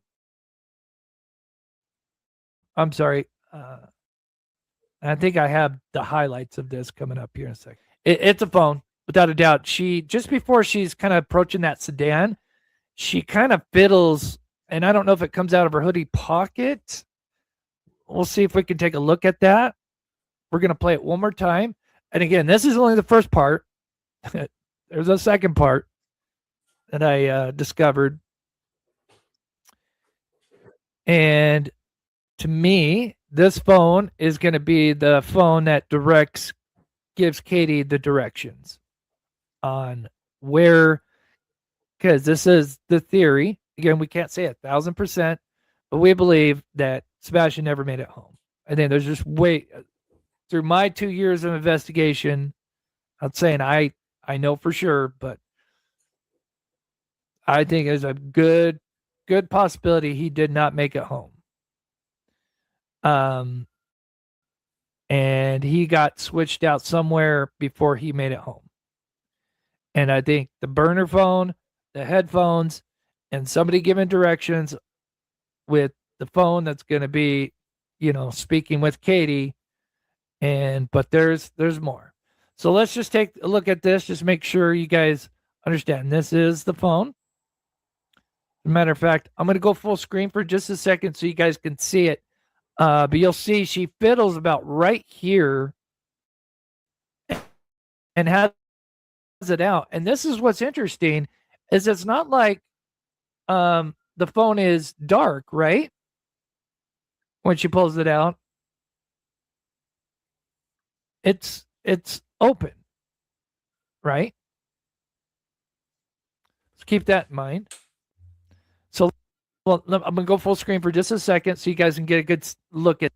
I'm sorry. I think I have the highlights of this coming up here in a second. It's a phone, without a doubt. She just before she's kind of approaching that sedan, she kind of fiddles, and I don't know if it comes out of her hoodie pocket. We'll see if we can take a look at that. We're going to play it one more time. And again, this is only the first part. There's a second part that I discovered. And to me, this phone is going to be the phone that gives Katie the directions on where, because this is the theory. Again, we can't say 1,000%, but we believe that Sebastian never made it home. I think there's just through my 2 years of investigation, I'm saying I know for sure, but I think there's a good possibility he did not make it home. And he got switched out somewhere before he made it home. And I think the burner phone, the headphones, and somebody giving directions with the phone that's going to be, speaking with Katie. But there's more. So let's just take a look at this. Just make sure you guys understand. This is the phone. As a matter of fact, I'm going to go full screen for just a second so you guys can see it. But you'll see she fiddles about right here and has it out. And this is what's interesting is it's not like the phone is dark, right? When she pulls it out, it's open, right? So keep that in mind. So, well, I'm going to go full screen for just a second so you guys can get a good look at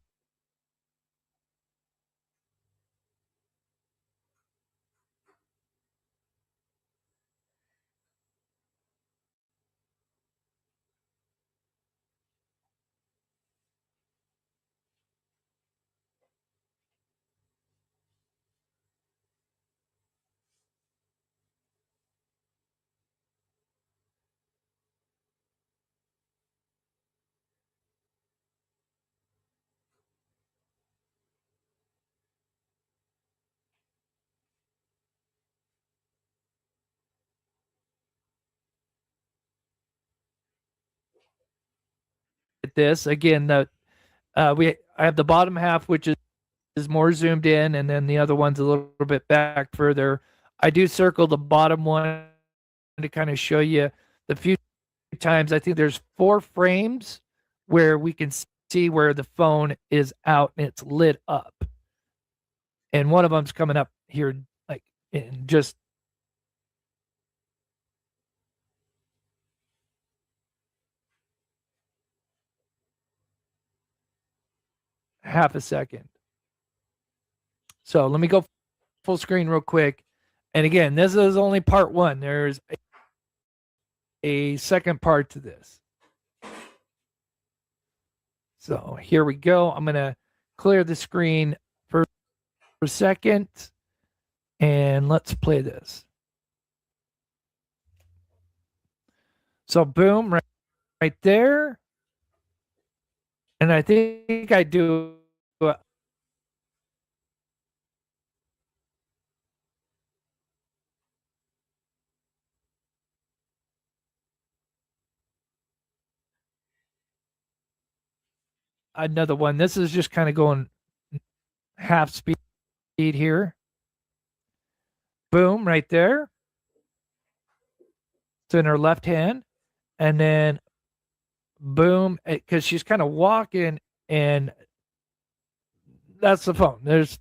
this. Again, I have the bottom half, which is more zoomed in, and then the other one's a little bit back further. I do circle the bottom one to kind of show you the few times. I think there's 4 frames where we can see where the phone is out and it's lit up. And one of them's coming up here, like in just half a second. So let me go full screen real quick. And again, this is only part 1. There's a second part to this. So here we go. I'm going to clear the screen for a second. And let's play this. So boom, right there. And I think I do another one. This is just kind of going half speed here. Boom, right there. It's in her left hand. And then boom, because she's kind of walking, and that's the phone. There's,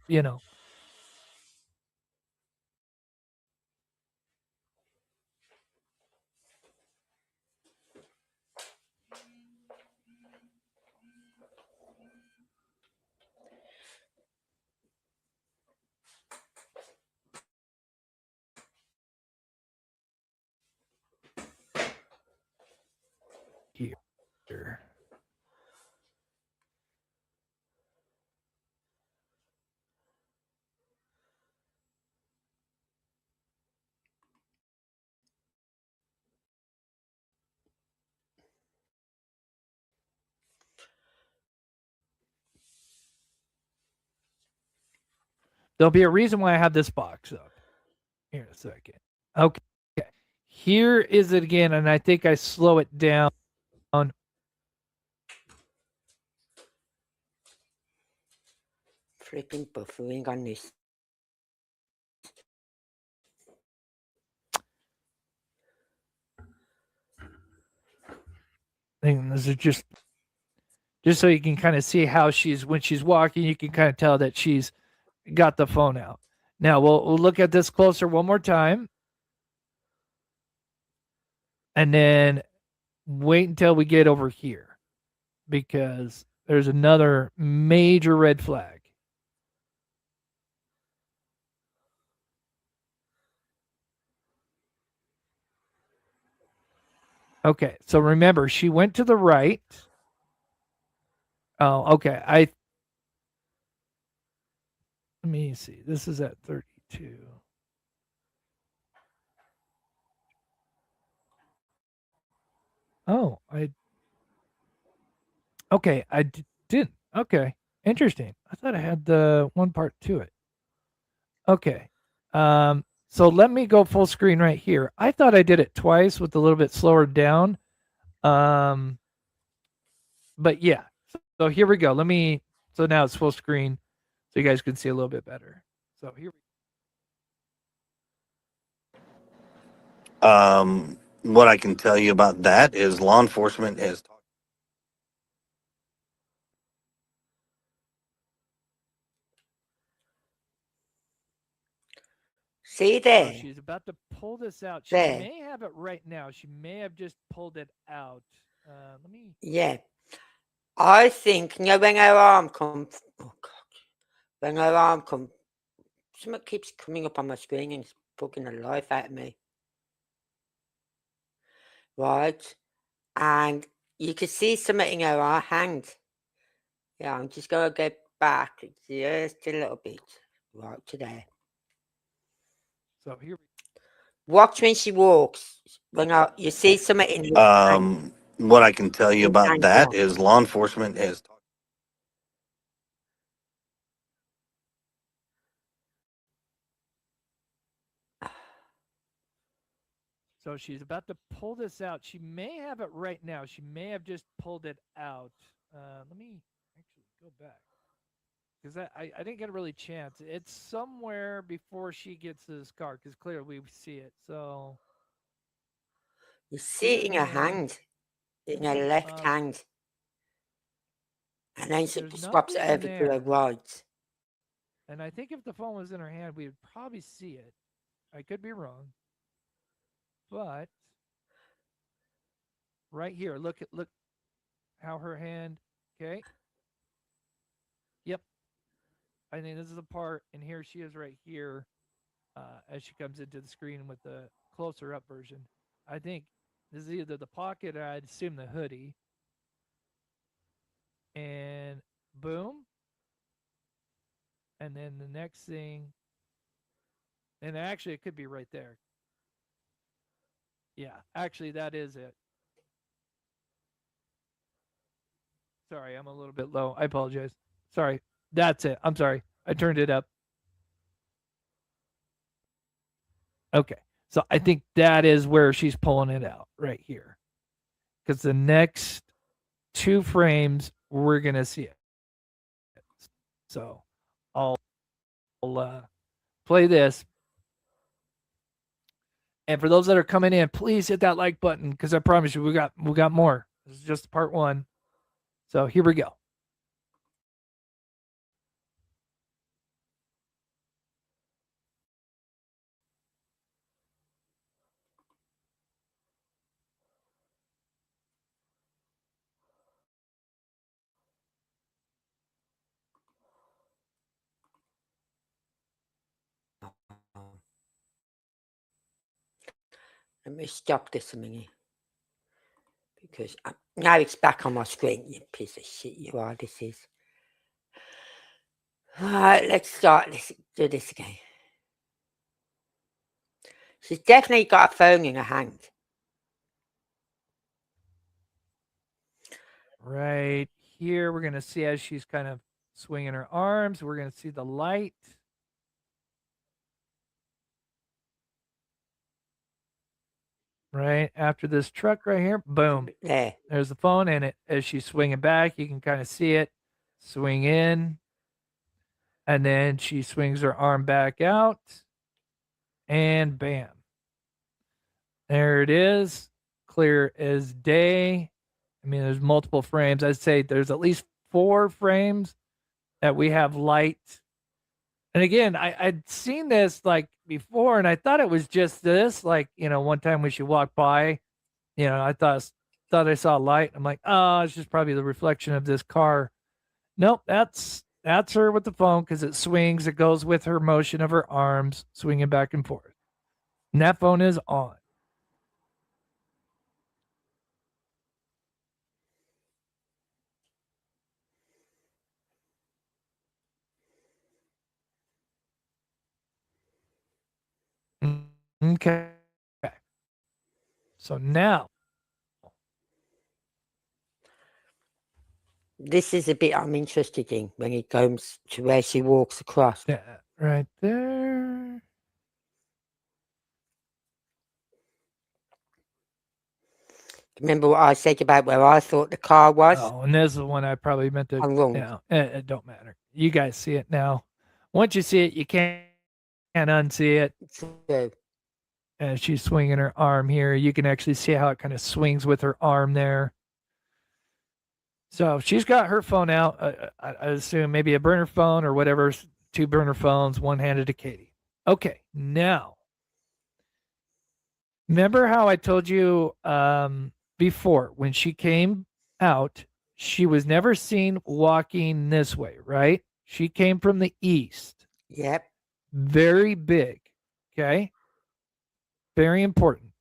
There'll be a reason why I have this box up. Here in a second. Okay. Here is it again, and I think I slow it down. Flipping buffering on this. Thing. This is just so you can kind of see how when she's walking, you can kind of tell that she's got the phone out. Now we'll look at this closer one more time, and then wait until we get over here, because there's another major red flag. Okay, so remember, she went to the right. Oh, okay. Let me see. This is at 32. Oh, okay, I didn't. Okay, interesting. I thought I had the one part to it. Okay. So let me go full screen right here. I thought I did it twice with a little bit slower down. But yeah. So here we go. So now it's full screen so you guys can see a little bit better. So here What I can tell you about that is law enforcement is. See So there? she's about to pull this out. She There. may have it right now. She may have just pulled it out. Let me. Yeah. I think, when her arm comes, oh God, when her arm comes, something keeps coming up on my screen and it's fucking the life out of me. Right? And you can see something in her hand. Yeah, I'm just going to get back just a little bit. Right to there. So here. Watch when she walks. When you see something in your hand. What I can tell you about that is law enforcement is. So she's about to pull this out. She may have it right now. She may have just pulled it out. Let me actually go back, because I didn't get a really chance. It's somewhere before she gets to this car, because clearly we see it. So You see it in her hand, in her left hand. And then she swaps it over to her right. And I think if the phone was in her hand, we would probably see it. I could be wrong. But right here, look how her hand, okay? Yep. I think this is the part, and here she is right here as she comes into the screen with the closer up version. I think this is either the pocket or I'd assume the hoodie. And boom. And then the next thing, and actually it could be right there. Yeah, actually that is it. Sorry, I'm a little bit low. I apologize. Sorry. That's it. I'm sorry. I turned it up. Okay. So I think that is where she's pulling it out right here. Because the next 2 frames, we're going to see it. So I'll play this. And for those that are coming in, please hit that like button, because I promise you we got more. This is just part 1. So here we go. Let me stop this a minute. Because now it's back on my screen, you piece of shit you are, this is. Alright, let's do this again. She's definitely got a phone in her hand. Right here, we're going to see as she's kind of swinging her arms, we're going to see the light. right after this truck right here. Boom. There. There's the phone, and it as she's swinging back, you can kind of see it swing in, and then she swings her arm back out, and bam, there it is, clear as day. I mean, there's multiple frames. I'd say there's at least 4 frames that we have light. And again, I'd seen this like before, and I thought it was just this. Like, one time when she walked by, I thought I saw light. I'm like, oh, it's just probably the reflection of this car. Nope, that's her with the phone because it swings. It goes with her motion of her arms swinging back and forth. And that phone is on. Okay. So now, this is a bit I'm interested in when it comes to where she walks across. that right there. Remember what I said about where I thought the car was? Oh, and this is the one I probably meant to. I'm wrong. It don't matter. You guys see it now. Once you see it, you can't unsee it. True. And she's swinging her arm here. You can actually see how it kind of swings with her arm there. So she's got her phone out. I assume maybe a burner phone or whatever. 2 burner phones, one handed to Katie. Okay, now, remember how I told you before when she came out, she was never seen walking this way, right? She came from the east. Yep. Very big. Okay. Very important.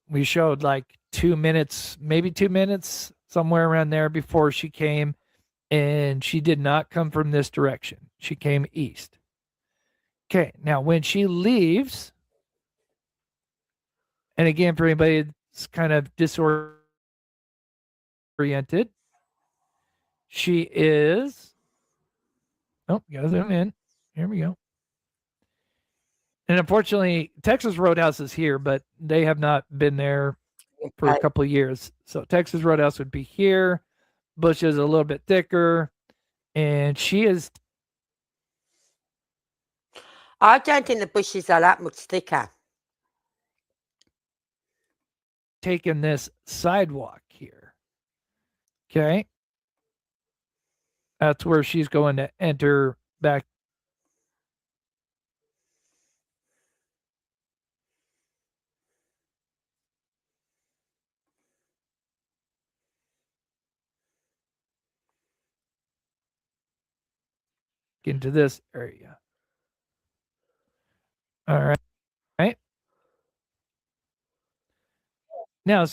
We showed like 2 minutes, maybe 2 minutes, somewhere around there before she came, and she did not come from this direction. She came east. Okay, now when she leaves, and again, for anybody that's kind of disoriented, she is, oh, you gotta zoom in. Here we go. And unfortunately, Texas Roadhouse is here, but they have not been there for a couple of years. So Texas Roadhouse would be here. Bush is a little bit thicker, and she is. I don't think the bushes are that much thicker. Taking this sidewalk here. Okay. That's where she's going to enter back into this area. All right. Right. Now,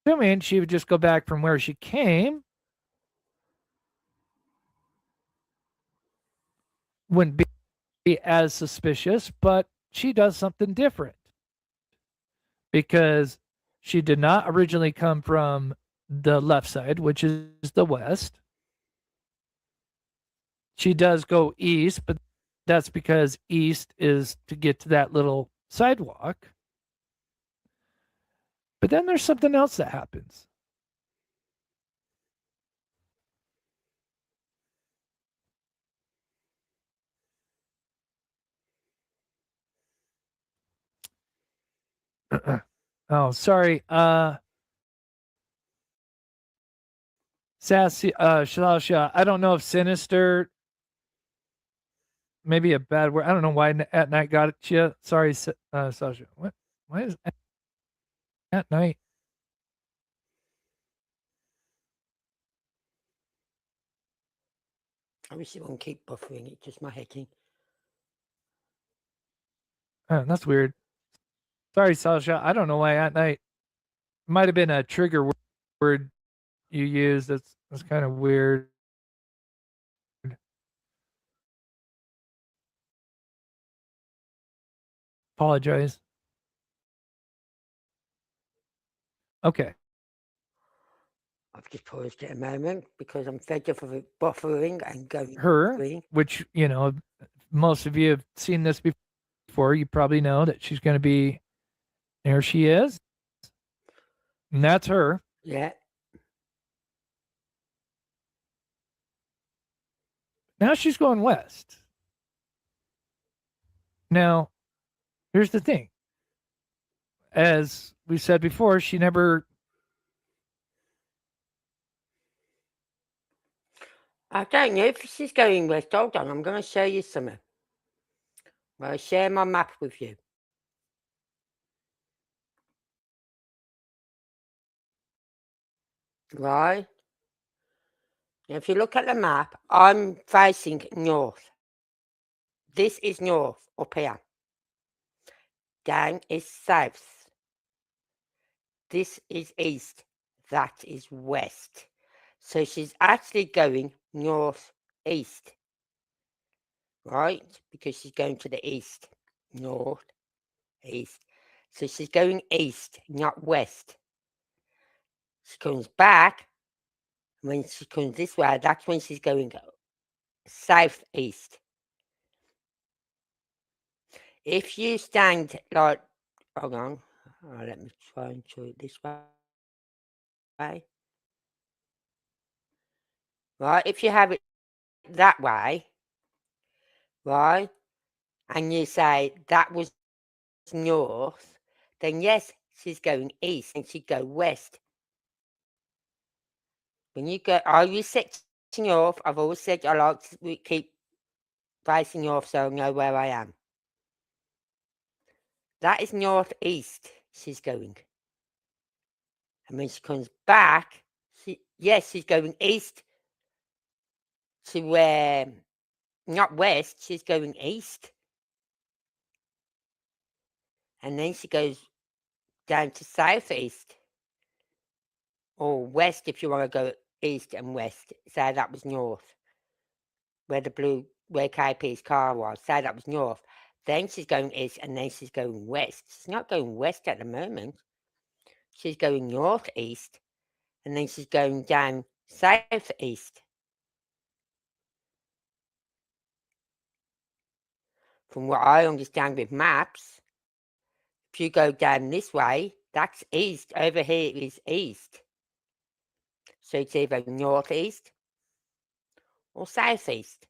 assuming she would just go back from where she came, wouldn't be as suspicious, but she does something different because she did not originally come from the left side, which is the west. She does go east, but that's because east is to get to that little sidewalk. But then there's something else that happens. Oh, sorry. Sassy, Shalasha, I don't know if sinister, maybe a bad word. I don't know why at night got it to you. Sorry, Sasha. What? Why is at night? I wish it wouldn't keep buffering. It's just my hacking. Oh, that's weird. Sorry, Sasha. I don't know why at night. Might have been a trigger word you used. That's kind of weird. Apologize. Okay. I've just paused it a moment because I'm fed up of it buffering and going. Her, which, most of you have seen this before, you probably know that she's going to be, there she is. And that's her. Yeah. Now she's going west. Now, here's the thing. As we said before, she never. I don't know if she's going west. Hold on, I'm going to show you something. I'll share my map with you. Right? Now, if you look at the map, I'm facing north. This is north up here. Down is south. This is east. That is west. So she's actually going northeast. Right? Because she's going to the east. North, east. So she's going east, not west. She comes back. When she comes this way, that's when she's going southeast. If you stand like, hold on, let me try and show it this way. Right, if you have it that way, right, and you say that was north, then yes, she's going east and she'd go west. When you go, are you setting north? I've always said I like to keep facing north so I know where I am. That is northeast she's going. And when she comes back, yes, she's going east to where, not west, she's going east. And then she goes down to southeast. Or west if you want to go east and west. Say that was north. Where KP's car was. Say that was north. Then she's going east and then she's going west. She's not going west at the moment. She's going northeast. And then she's going down southeast. From what I understand with maps, if you go down this way, that's east. Over here is east. So it's either northeast or southeast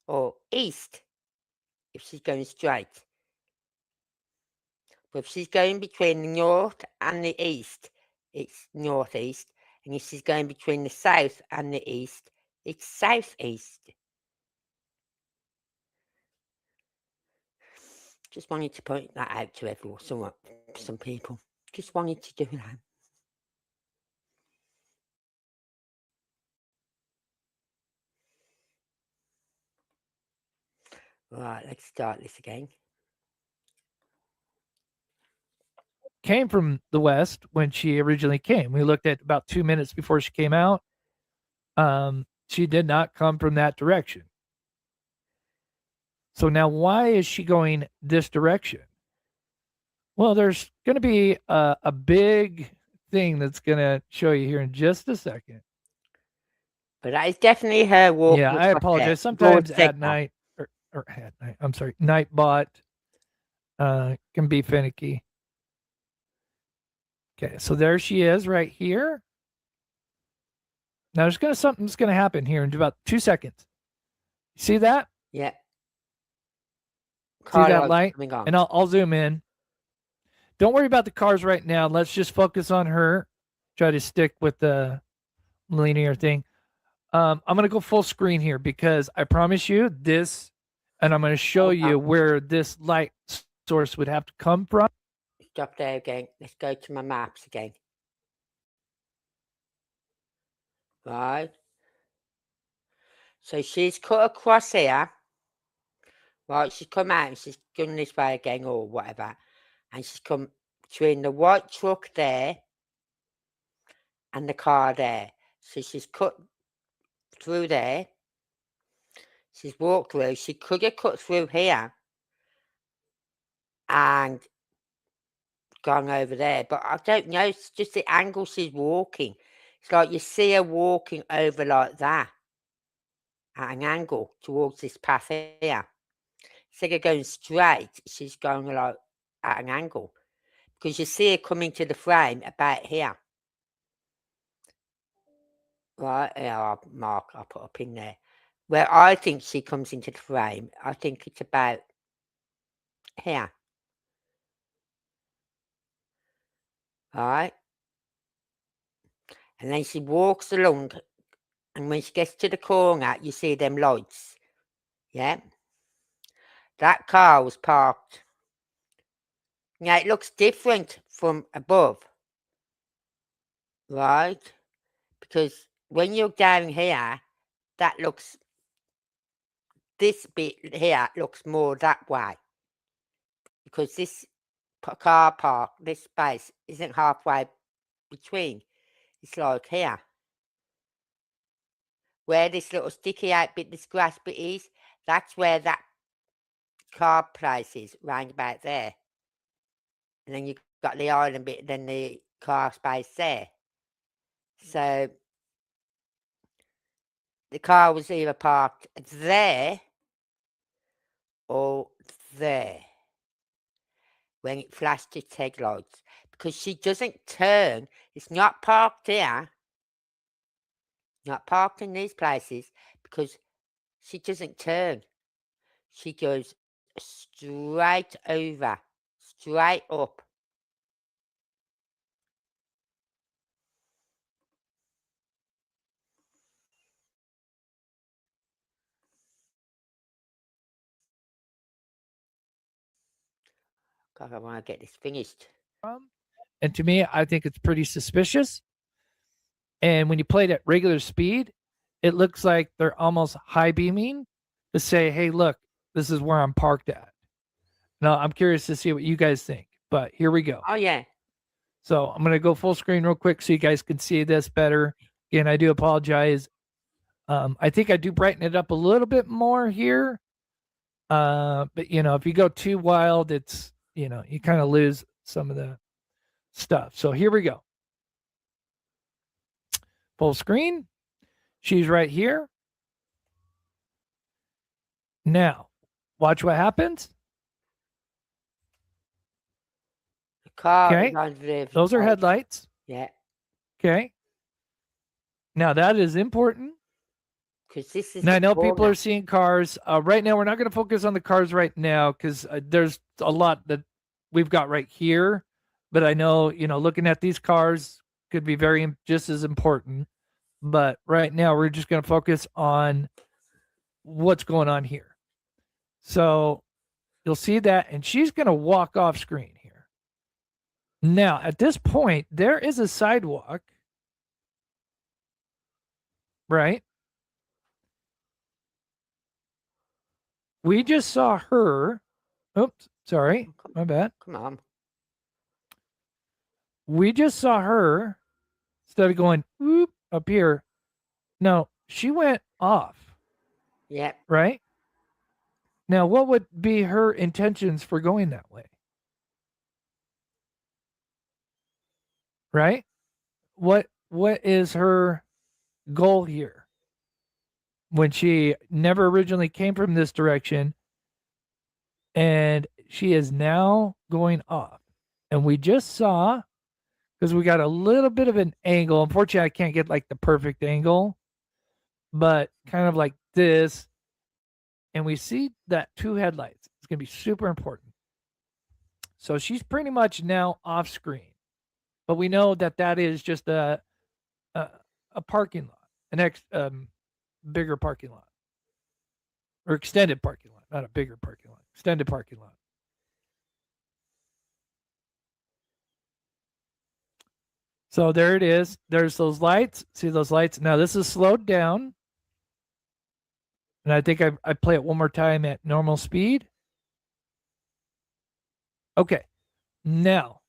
or east if she's going straight. But if she's going between the north and the east, it's northeast. And if she's going between the south and the east, it's southeast. Just wanted to point that out to everyone, some people. Just wanted to do that. Right, let's start this again. Came from the west when she originally came. We looked at about 2 minutes before she came out. She did not come from that direction. So now why is she going this direction? Well, there's going to be a big thing that's going to show you here in just a second. But that is definitely her walk. Yeah, I apologize. Sometimes at night, or at night, I'm sorry, Nightbot can be finicky. Okay, so there she is right here. Now something's gonna happen here in about 2 seconds. You see that? Yeah. See that light? And I'll zoom in. Don't worry about the cars right now. Let's just focus on her. Try to stick with the linear thing. I'm gonna go full screen here because I promise you this, and I'm gonna show you where this light source would have to come from. Stop there again. Let's go to my maps again. Right. So she's cut across here. Right, she's come out and she's gone this way again or whatever. And she's come between the white truck there and the car there. So she's cut through there. She's walked through. She could have cut through here and gone over there. But I don't know. It's just the angle she's walking. It's like you see her walking over like that at an angle towards this path here. instead of going straight, she's going like at an angle. Because you see her coming to the frame about here. Right, yeah, I'll put a pin there. Where I think she comes into the frame, I think it's about here. Right? And then she walks along, and when she gets to the corner, you see them lights. Yeah? That car was parked. Now, it looks different from above. Right? Because when you're down here, that looks, this bit here looks more that way. Because this car park, this space, isn't halfway between. It's like here. Where this little sticky out bit, this grass bit is, that's where that car place is, round about there. And then you've got the island bit, then the car space there. So the car was either parked there or there when it flashed its headlights. Because she doesn't turn. It's not parked here. Not parked in these places because she doesn't turn. She goes straight over, straight up. God, I want to get this finished. And to me, I think it's pretty suspicious. And when you play it at regular speed, it looks like they're almost high beaming to say, hey, look, this is where I'm parked at. Now, I'm curious to see what you guys think, but here we go. Oh, yeah. So I'm going to go full screen real quick so you guys can see this better. Again, I do apologize. I think I do brighten it up a little bit more here. But, if you go too wild, it's, you kind of lose some of the stuff. So here we go. Full screen. She's right here. Now, watch what happens. The car. Okay. Those are headlights. Yeah. Okay. Now that is important. Because this is. Now I know people are seeing cars. Right now, we're not going to focus on the cars right now because there's a lot that we've got right here. But I know, looking at these cars could be just as important. But right now, we're just going to focus on what's going on here. So you'll see that, and she's going to walk off screen here. Now, at this point, there is a sidewalk, right? We just saw her. Oops, sorry, my bad. Come on. We just saw her, instead of going whoop up here. No, she went off. Yep. Right? Now, what would be her intentions for going that way? Right? What is her goal here? When she never originally came from this direction, and she is now going off. And we just saw, because we got a little bit of an angle. Unfortunately, I can't get like the perfect angle, but kind of like this. And we see that two headlights. It's going to be super important. So she's pretty much now off screen. But we know that is just a parking lot, an bigger parking lot. Or extended parking lot, not a bigger parking lot. Extended parking lot. So there it is. There's those lights. See those lights? Now this is slowed down. And I think I play it one more time at normal speed. Okay. Now,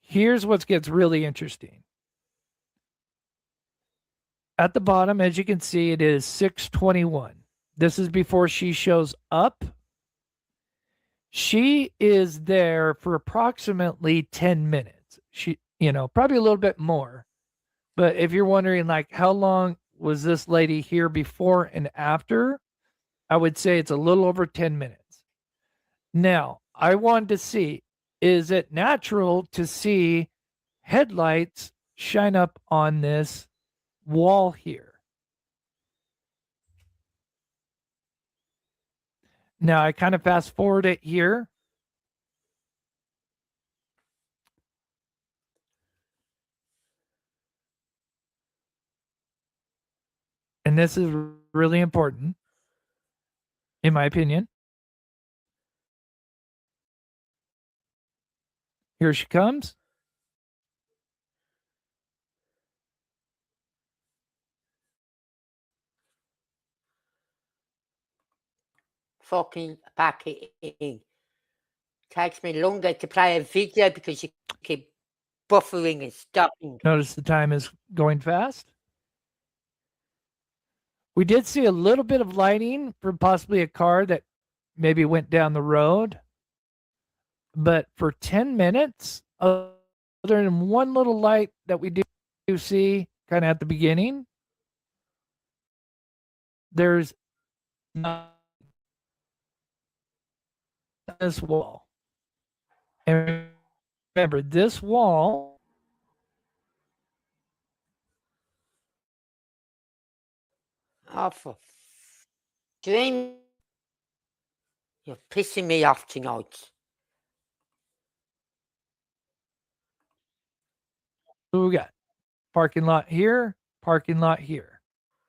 here's what gets really interesting. At the bottom, as you can see, it is 6:21. This is before she shows up. She is there for approximately 10 minutes. She, probably a little bit more. But if you're wondering, like, how long was this lady here before and after? I would say it's a little over 10 minutes. Now, I wanted to see, is it natural to see headlights shine up on this wall here? Now, I kind of fast forward it here. And this is really important, in my opinion. Here she comes. Fucking back it in. Takes me longer to play a video because you keep buffering and stopping. Notice the time is going fast. We did see a little bit of lighting from possibly a car that maybe went down the road. But for 10 minutes, other than one little light that we do see kind of at the beginning, there's not this wall. And remember, this wall For dream. You're pissing me off tonight. what we got? Parking lot here, parking lot here,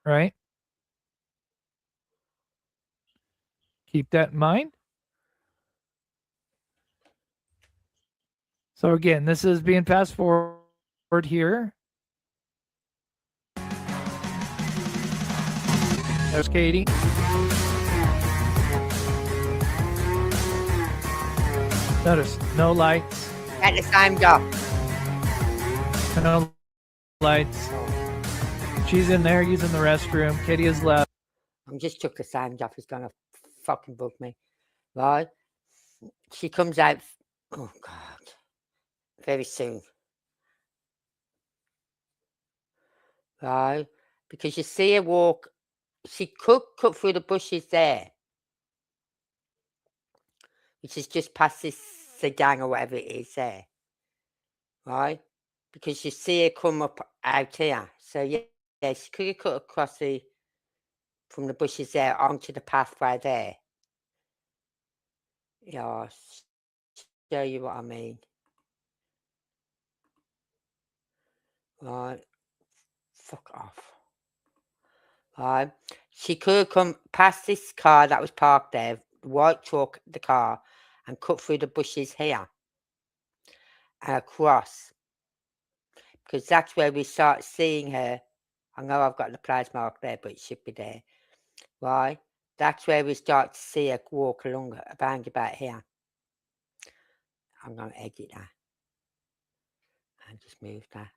right? Keep that in mind. So again, this is being fast forward here. There's Katie. Notice no lights. At the same job. No lights. She's in there using the restroom. Katie is left. I just took the sound off. It's gonna fucking bug me. Right? She comes out. Oh, God. Very soon. Right? Because you see her walk. She could cut through the bushes there. Which is just past this sedan or whatever it is there. Right? Because you see her come up out here. So, yeah, she could have cut across from the bushes there onto the pathway there. Yeah, I'll show you what I mean. Right. Fuck off. Right. She could have come past this car that was parked there, the white truck, the car, and cut through the bushes here and across. Because that's where we start seeing her. I know I've got the prize mark there, but it should be there. Right? That's where we start to see her walk along around about here. I'm going to edit that. And just move that.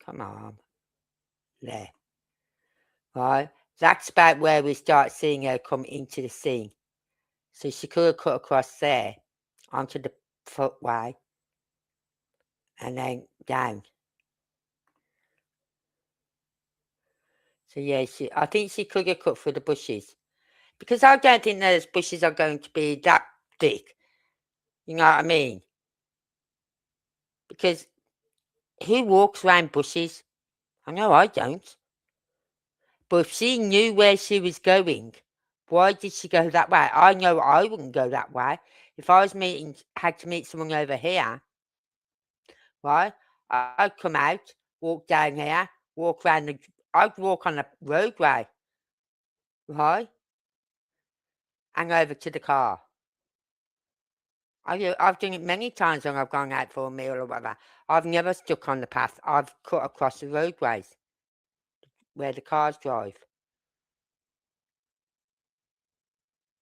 Come on. There. Right? That's about where we start seeing her come into the scene. So she could have cut across there onto the footway and then down. So yeah, I think she could have cut through the bushes. Because I don't think those bushes are going to be that thick. You know what I mean? Because who walks around bushes? I know I don't. But if she knew where she was going, why did she go that way? I know I wouldn't go that way. If I was had to meet someone over here, right? I'd come out, walk down here, walk around I'd walk on the roadway, right? And over to the car. I've done it many times when I've gone out for a meal or whatever. I've never stuck on the path. I've cut across the roadways where the cars drive.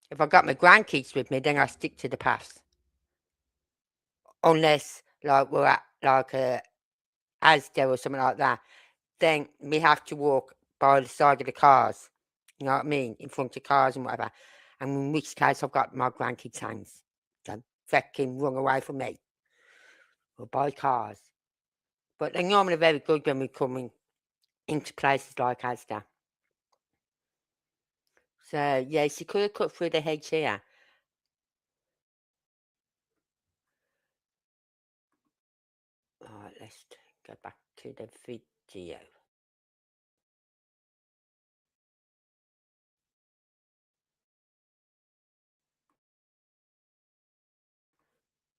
If I got my grandkids with me, then I stick to the paths. Unless, like, we're at, like, Asda or something like that, then we have to walk by the side of the cars. You know what I mean? In front of cars and whatever. And in which case, I've got my grandkids' hands. Don't fucking run away from me. Or by cars. But they're normally very good when we're coming into places like Asda. So, yeah, she could have cut through the hedge here. Alright, let's go back to the video.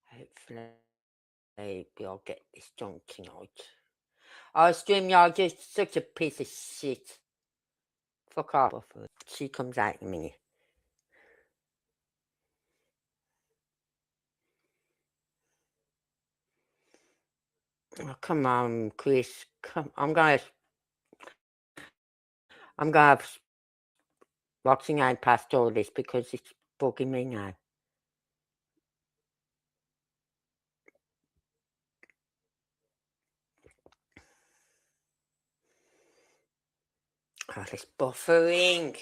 Hopefully we'll get this done tonight. Oh, StreamYard, just such a piece of shit. Fuck off. She comes out in a minute. Oh, come on, Chris. I'm gonna have Boxing Out past all this because it's bugging me now. Oh, this buffering.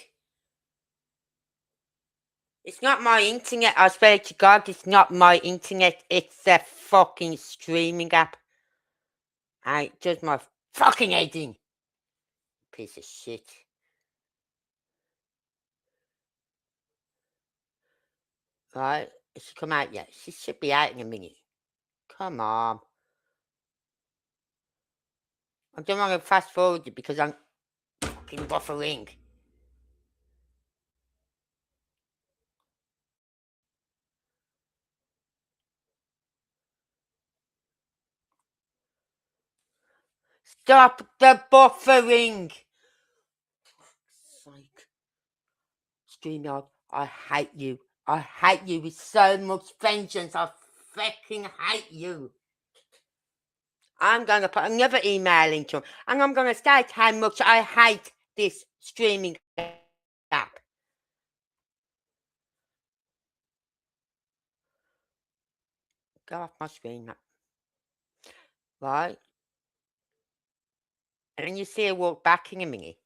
It's not my internet. I swear to God, it's not my internet. It's the fucking streaming app. And it does my fucking head in. Piece of shit. Right? Has she come out yet? She should be out in a minute. Come on. I don't want to fast forward it because I'm fucking buffering. Stop the buffering! Psych. StreamYard, I hate you. I hate you with so much vengeance. I fucking hate you. I'm going to put another email into him, and I'm going to state how much I hate this streaming app. Go off my screen. Right? And then you see her walk back in a minute.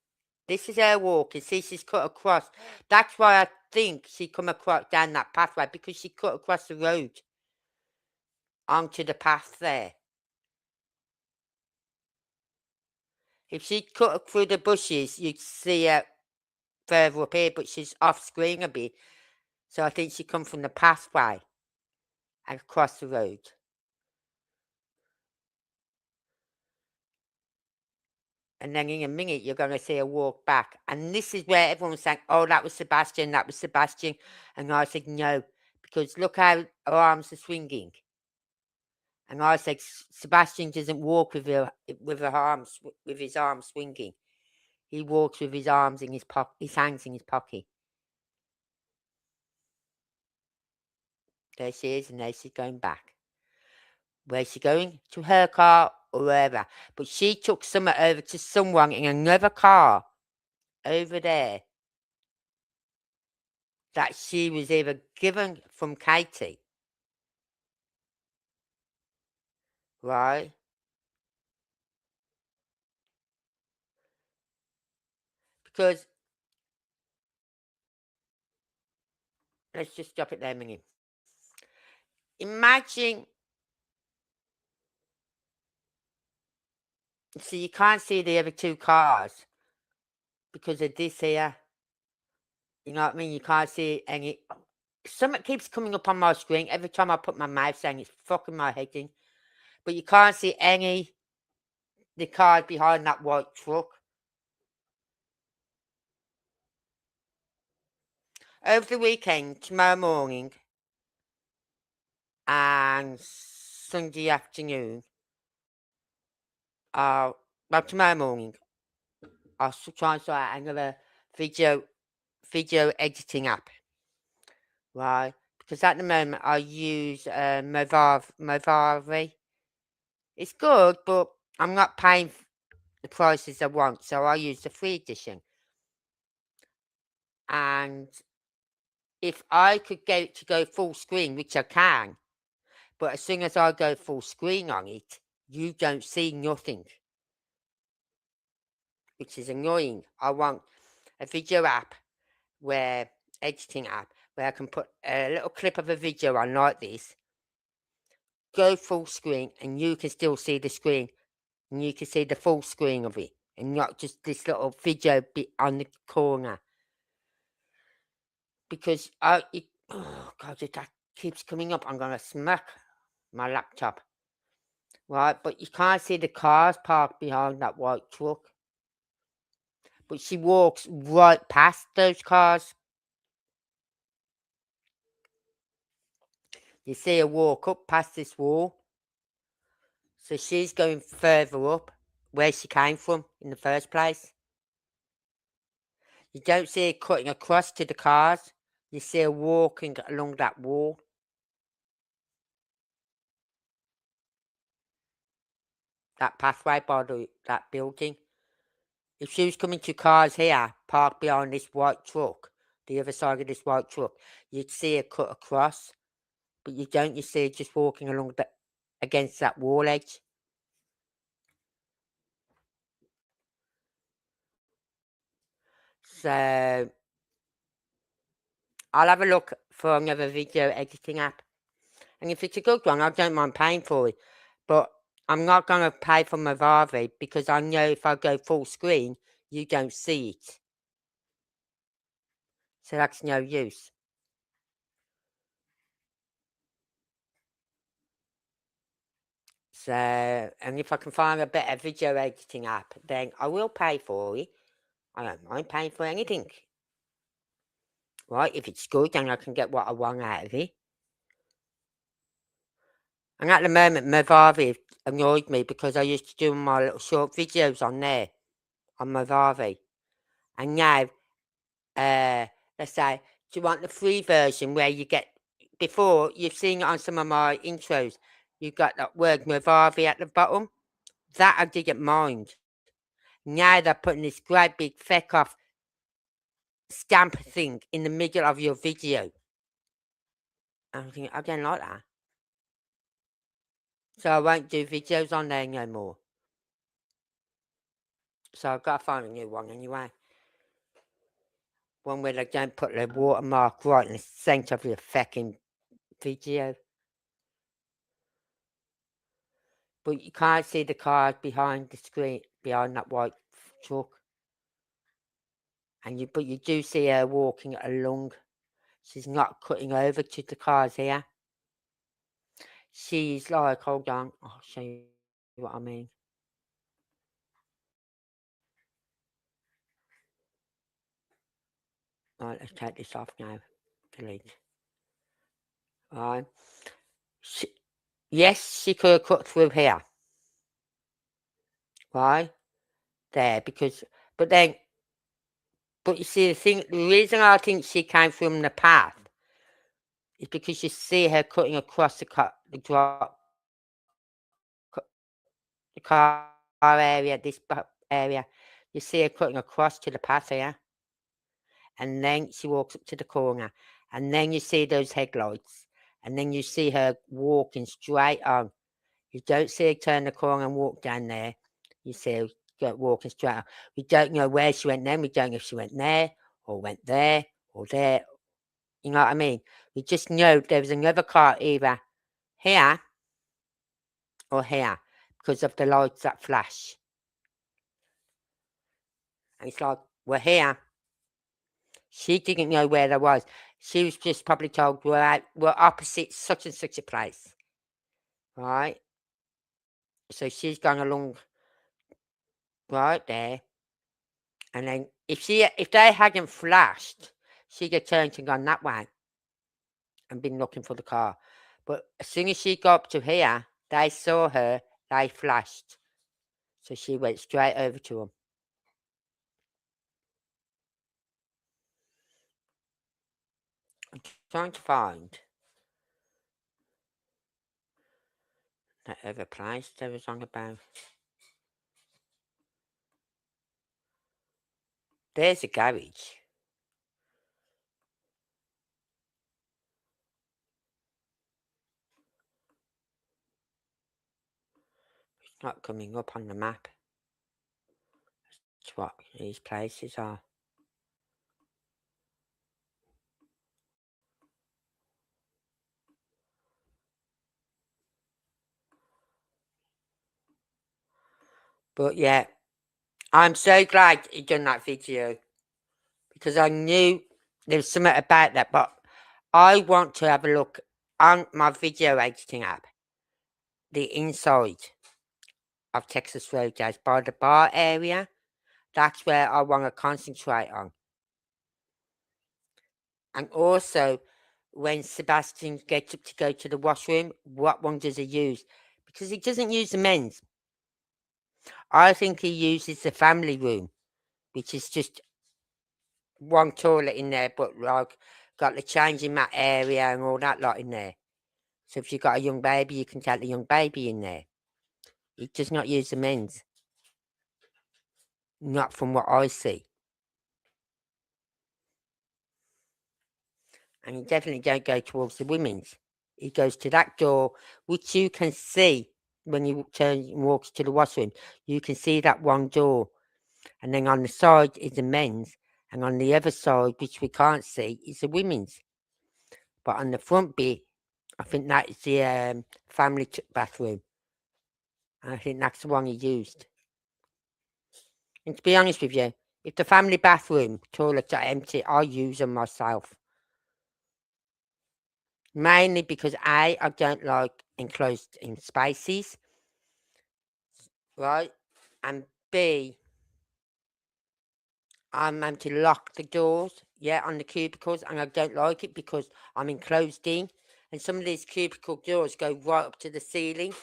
This is her walk. You see she's cut across. That's why I think she come across down that pathway, because she cut across the road onto the path there. If she cut through the bushes, you'd see her further up here, but she's off screen a bit. So I think she come from the pathway and across the road. And then in a minute, you're going to see her walk back. And this is where everyone's saying, oh, that was Sebastian, that was Sebastian. And I said, no, because look how her arms are swinging. And I said, Sebastian doesn't walk with his arms swinging. He walks with his arms in his pocket, his hands in his pocket. There she is, and there she's going back. Where's she going? To her car or wherever. But she took something over to someone in another car over there that she was either given from Katie. Right? Because, let's just stop it there a minute. Imagine, see, you can't see the other two cars because of this here. You know what I mean? You can't see any. Something keeps coming up on my screen every time I put my mouse down. It's fucking my head in. But you can't see the cars behind that white truck. Over the weekend, tomorrow morning and Sunday afternoon, well, tomorrow morning, I'll try and sort out another video editing app, right? Because at the moment I use Movavi. It's good, but I'm not paying the prices I want, so I use the free edition. And if I could get it to go full screen, which I can, but as soon as I go full screen on it, you don't see nothing, which is annoying. I want a video app, editing app, where I can put a little clip of a video on like this, go full screen, and you can still see the screen, and you can see the full screen of it, and not just this little video bit on the corner. because oh God, if that keeps coming up, I'm gonna smack my laptop. Right, but you can't see the cars parked behind that white truck. But she walks right past those cars. You see her walk up past this wall. So she's going further up where she came from in the first place. You don't see her cutting across to the cars. You see her walking along that wall. That pathway by that building. If she was coming to cars here, parked behind this white truck, the other side of this white truck, you'd see her cut across. But you don't, you see her just walking along against that wall edge. So I'll have a look for another video editing app. And if it's a good one, I don't mind paying for it. But I'm not going to pay for Movavi because I know if I go full screen, you don't see it. So that's no use. So, and if I can find a better video editing app, then I will pay for it. I don't mind paying for anything. Right? If it's good, then I can get what I want out of it. And at the moment, Movavi annoyed me because I used to do my little short videos on there, on Movavi. And now, let's say, do you want the free version where you get, before, you've seen it on some of my intros, you got that word Movavi at the bottom? That I didn't mind. Now they're putting this great big feck off stamp thing in the middle of your video. I'm thinking, I don't like that. So I won't do videos on there no more. So I've got to find a new one anyway. One where they don't put the watermark right in the centre of your fucking video. But you can't see the cars behind the screen, behind that white truck. But you do see her walking along. She's not cutting over to the cars here. She's like, hold on, I'll show you what I mean. Right, let's take this off now. Delete. Right. Yes, she could have cut through here. Right? There, but you see, the reason I think she came from the path is because you see her cutting across the car area, this area. You see her cutting across to the path here. And then she walks up to the corner. And then you see those headlights. And then you see her walking straight on. You don't see her turn the corner and walk down there. You see her walking straight on. We don't know where she went then. We don't know if she went there or went there or there. You know what I mean? We just know there was another car either here or here because of the lights that flash. And it's like, we're here. She didn't know where there was. She was just probably told we're opposite such and such a place. Right? So she's gone along right there. And then if they hadn't flashed, she'd have turned and gone that way and been looking for the car. But as soon as she got up to here, they saw her, they flashed. So she went straight over to them. I'm trying to find that other place they was on about. There's a garage. It's not coming up on the map. That's what these places are. But yeah, I'm so glad he done that video because I knew there's something about that, but I want to have a look on my video editing app, the inside of Texas Roadhouse by the bar area. That's where I want to concentrate on. And also, when Sebastian gets up to go to the washroom, what one does he use? Because he doesn't use the men's. I think he uses the family room, which is just one toilet in there, but like got the changing mat area and all that lot in there. So if you've got a young baby, you can take the young baby in there. He does not use the men's. Not from what I see. And he definitely don't go towards the women's. He goes to that door, which you can see when you turn and walks to the washroom. You can see that one door. And then on the side is the men's. And on the other side, which we can't see, is the women's. But on the front bit, I think that is the family bathroom. I think that's the one he used. And to be honest with you, if the family bathroom toilets are empty, I use them myself. Mainly because A, I don't like enclosed in spaces, right? And B, I'm meant to lock the doors, on the cubicles, and I don't like it because I'm enclosed in. And some of these cubicle doors go right up to the ceiling.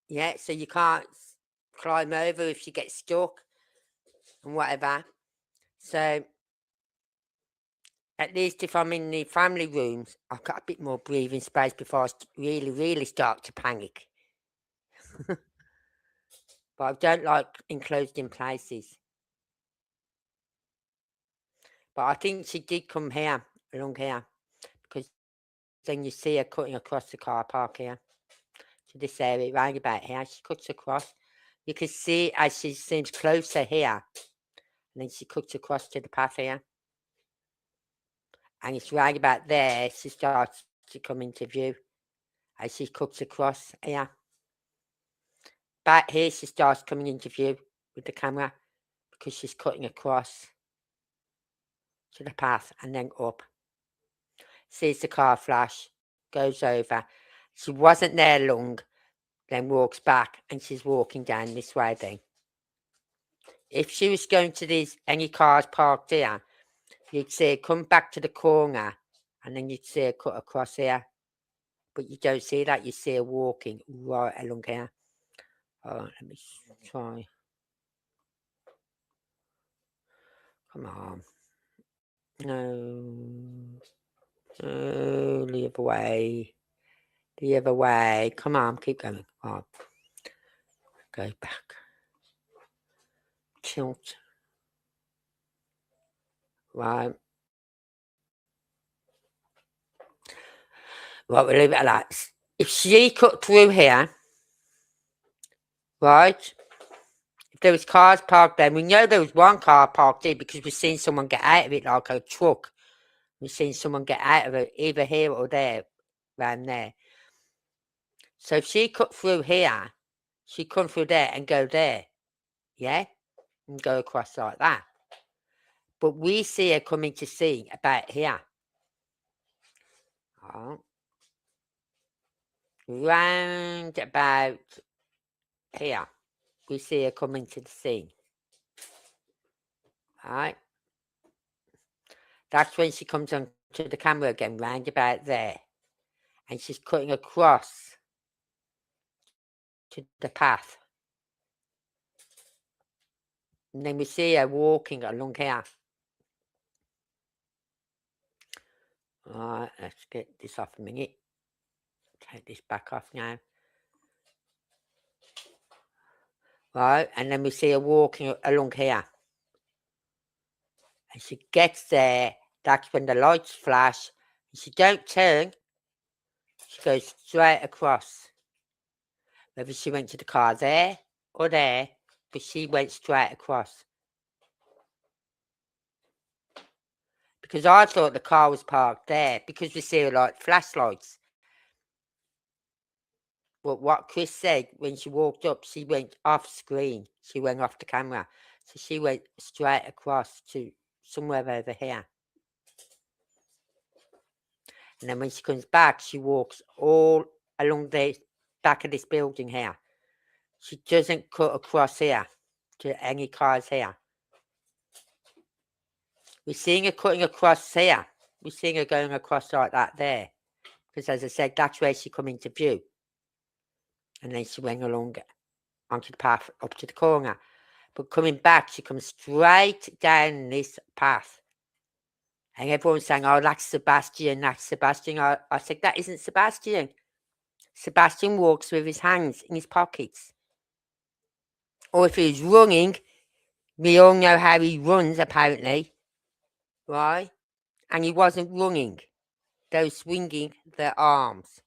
Yeah, so you can't climb over if you get stuck and whatever. So at least if I'm in the family rooms, I've got a bit more breathing space before I really start to panic. But I don't like enclosed in places. But I think she did come here, along here, because then you see her cutting across the car park here to this area, right about here. She cuts across. You can see as she seems closer here, and then she cuts across to the path here. And it's right about there she starts to come into view as she cuts across here. Back here she starts coming into view with the camera because she's cutting across to the path and then up. Sees the car flash, goes over. She wasn't there long, then walks back and she's walking down this way then. If she was going to these any cars parked here, you'd see her come back to the corner and then you'd see her cut across here. But you don't see that, you see her walking right along here. Oh, let me try. Come on. No. Oh, the other way. The other way. Come on, keep going. Oh. Go back. Tilt. Right. Right, we'll leave it at that. If she cut through here, right, if there was cars parked there, we know there was one car parked here because we've seen someone get out of it like a truck. We've seen someone get out of it either here or there, around there. So if she cut through here, she'd come through there and go there, yeah? And go across like that. But we see her coming to see about here. Oh. Round about here. We see her coming to the scene. Alright. That's when she comes on to the camera again, round about there. And she's cutting across to the path. And then we see her walking along here. Alright, let's get this off a minute. Take this back off now. Right, and then we see her walking along here. And she gets there, that's when the lights flash. And she don't turn, she goes straight across. Whether she went to the car there or there, but she went straight across. Because I thought the car was parked there, because we see like flashlights. But what Chris said, when she walked up, she went off screen. She went off the camera. So she went straight across to somewhere over here. And then when she comes back, she walks all along the back of this building here. She doesn't cut across here to any cars here. We're seeing her cutting across here. We're seeing her going across like that there. Because as I said, that's where she come into view. And then she went along onto the path up to the corner. But coming back, she comes straight down this path. And everyone's saying, oh, that's Sebastian, that's Sebastian. I said, that isn't Sebastian. Sebastian walks with his hands in his pockets. Or if he's running, we all know how he runs, apparently. Right? And he wasn't running. They were swinging their arms.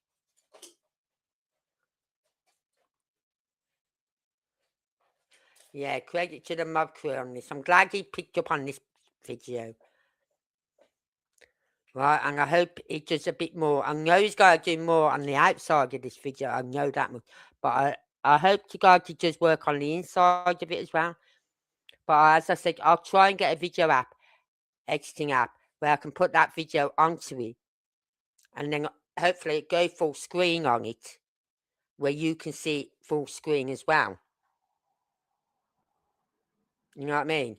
Yeah, credit to the mob crew on this. I'm glad he picked up on this video. Right, and I hope he does a bit more. I know he's got to do more on the outside of this video. I know that much. But I hope to God he does work on the inside of it as well. But as I said, I'll try and get a video app, editing app, where I can put that video onto it. And then hopefully go full screen on it, where you can see it full screen as well. You know what I mean?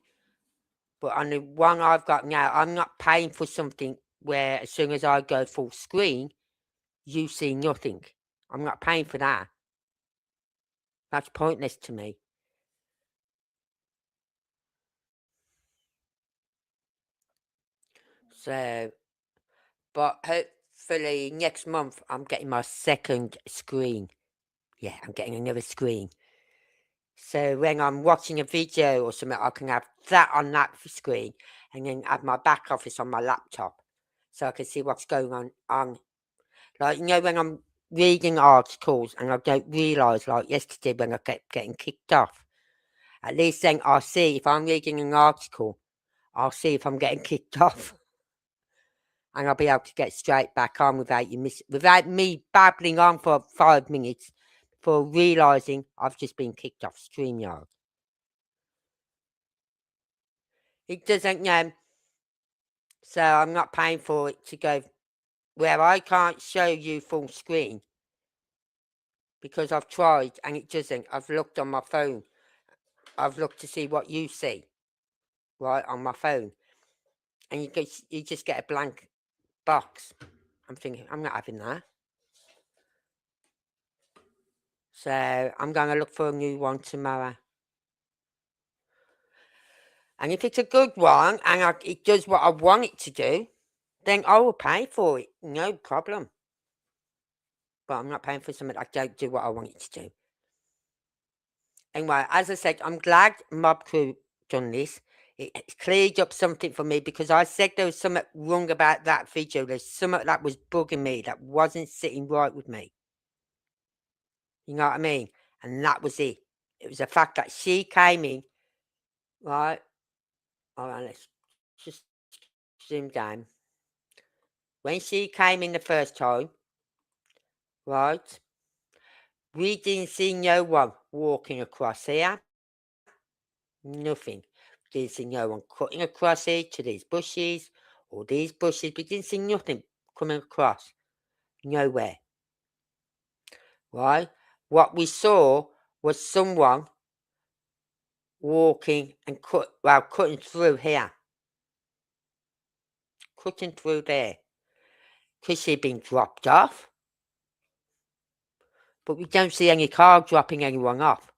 But on the one I've got now, I'm not paying for something where as soon as I go full screen, you see nothing. I'm not paying for that. That's pointless to me. So, but hopefully next month I'm getting my second screen. Yeah, I'm getting another screen. So when I'm watching a video or something, I can have that on that screen and then have my back office on my laptop. So I can see what's going on. Like, you know, when I'm reading articles and I don't realise, like yesterday when I kept getting kicked off, at least then I'll see if I'm reading an article, I'll see if I'm getting kicked off. And I'll be able to get straight back on without without me babbling on for 5 minutes before realising I've just been kicked off StreamYard. It doesn't, so I'm not paying for it to go where I can't show you full screen because I've tried and it doesn't. I've looked on my phone. I've looked to see what you see, right, on my phone. And you just get a blank box. I'm thinking, I'm not having that. So I'm going to look for a new one tomorrow. And if it's a good one and it does what I want it to do, then I will pay for it. No problem. But I'm not paying for something that don't do what I want it to do. Anyway, as I said, I'm glad Mob Crew done this. It cleared up something for me because I said there was something wrong about that video. There's something that was bugging me, that wasn't sitting right with me. You know what I mean? And that was it. It was the fact that she came in, right? All right, let's just zoom down. When she came in the first time, right, we didn't see no one walking across here. Nothing. We didn't see no one cutting across here to these bushes or these bushes. We didn't see nothing coming across. Nowhere. Right? What we saw was someone walking and cutting through here. Cutting through there. Because she'd been dropped off. But we don't see any car dropping anyone off.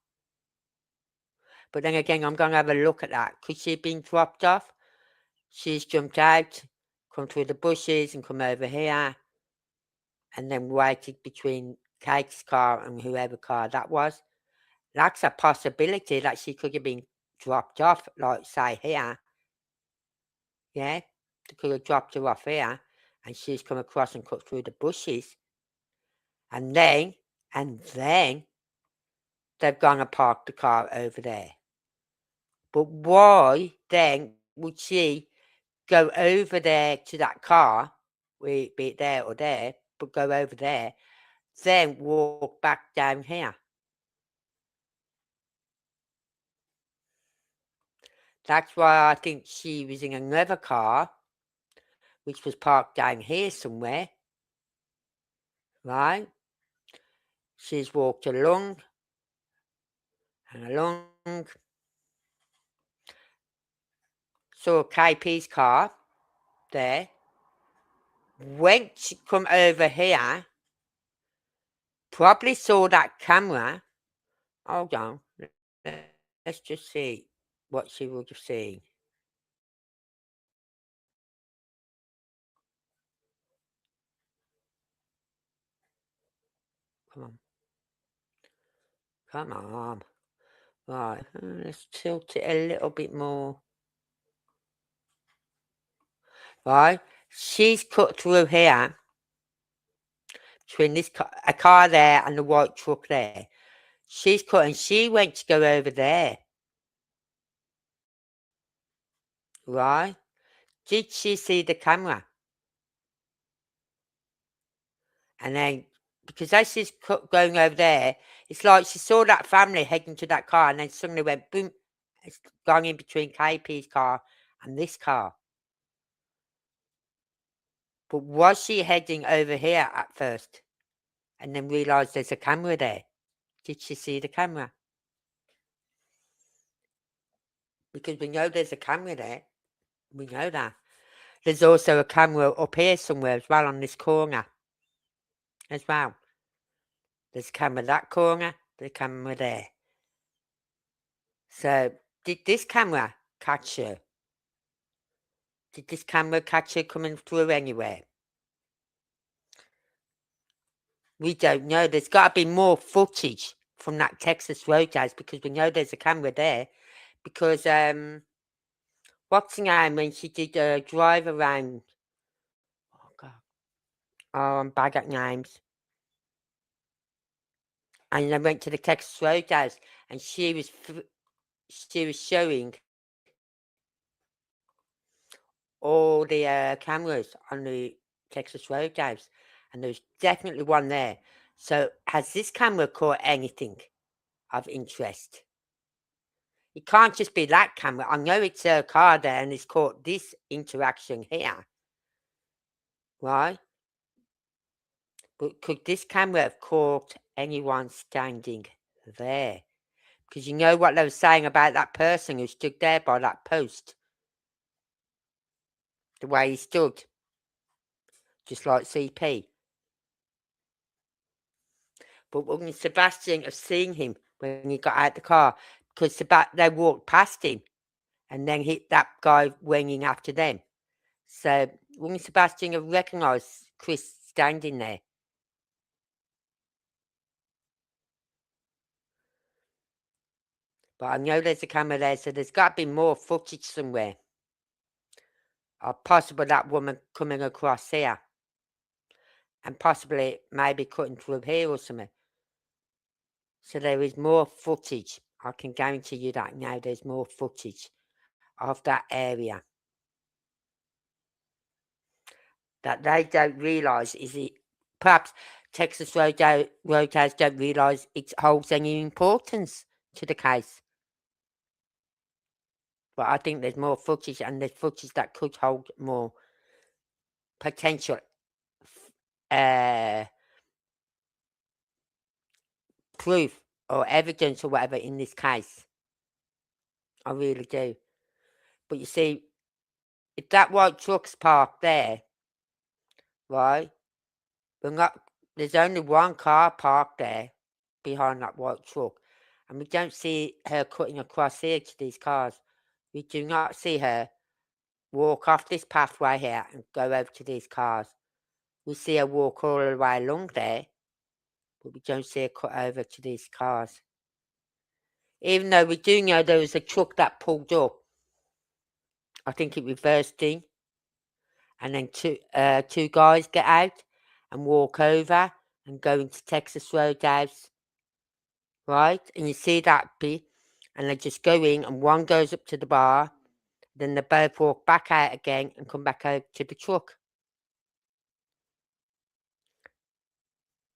But then again, I'm going to have a look at that. Because she'd been dropped off. She's jumped out, come through the bushes and come over here. And then waited between Kate's car and whoever car that was. That's a possibility that she could have been dropped off, like say here. Yeah, they could have dropped her off here. And she's come across and cut through the bushes. And then they've gone and parked the car over there. But why then would she go over there to that car, be it there or there, but go over there, then walk back down here? That's why I think she was in another car, which was parked down here somewhere, right? She's walked along and along. Saw KP's car there. Went to come over here. Probably saw that camera. Hold on. Let's just see what she would have seen. Come on. Come on. Right. Let's tilt it a little bit more. Right. She's cut through here. Between this a car there and the white truck there. She's cut and she went to go over there. Right. Did she see the camera? And then, because as she's going over there, it's like she saw that family heading to that car and then suddenly went boom. It's gone in between KP's car and this car. But was she heading over here at first and then realised there's a camera there? Did she see the camera? Because we know there's a camera there. We know that. There's also a camera up here somewhere as well on this corner. As well. There's a camera that corner, the camera there. So, did this camera catch her? Did this camera catch her coming through anywhere? We don't know. There's got to be more footage from that Texas Roadhouse because we know there's a camera there. Because, what's her name when she did a drive around? Oh, God. Oh, I'm bad at names. And I went to the Texas Roadhouse and she was showing all the cameras on the Texas Roadhouse. And there was definitely one there. So has this camera caught anything of interest? It can't just be that camera. I know it's a car there and it's caught this interaction here. Right? But could this camera have caught anyone standing there? Because you know what they were saying about that person who stood there by that post. The way he stood. Just like CP. But wouldn't Sebastian have seen him when he got out the car? Because they walked past him and then hit that guy winging after them. So wouldn't Sebastian have recognised Chris standing there? But I know there's a camera there, so there's got to be more footage somewhere. Or possibly that woman coming across here. And possibly maybe cutting through here or something. So there is more footage. I can guarantee you that now there's more footage of that area. That they don't realise is it. Perhaps Texas Roadhouse don't realise it holds any importance to the case. But I think there's more footage and there's footage that could hold more potential proof or evidence or whatever in this case. I really do. But you see, if that white truck's parked there, right, there's only one car parked there behind that white truck. And we don't see her cutting across here to these cars. We do not see her walk off this pathway here and go over to these cars. We see her walk all the way along there, but we don't see her cut over to these cars. Even though we do know there was a truck that pulled up. I think it reversed in. And then two guys get out and walk over and go into Texas Roadhouse. Right? And you see that bit. And they just go in and one goes up to the bar. Then they both walk back out again and come back over to the truck.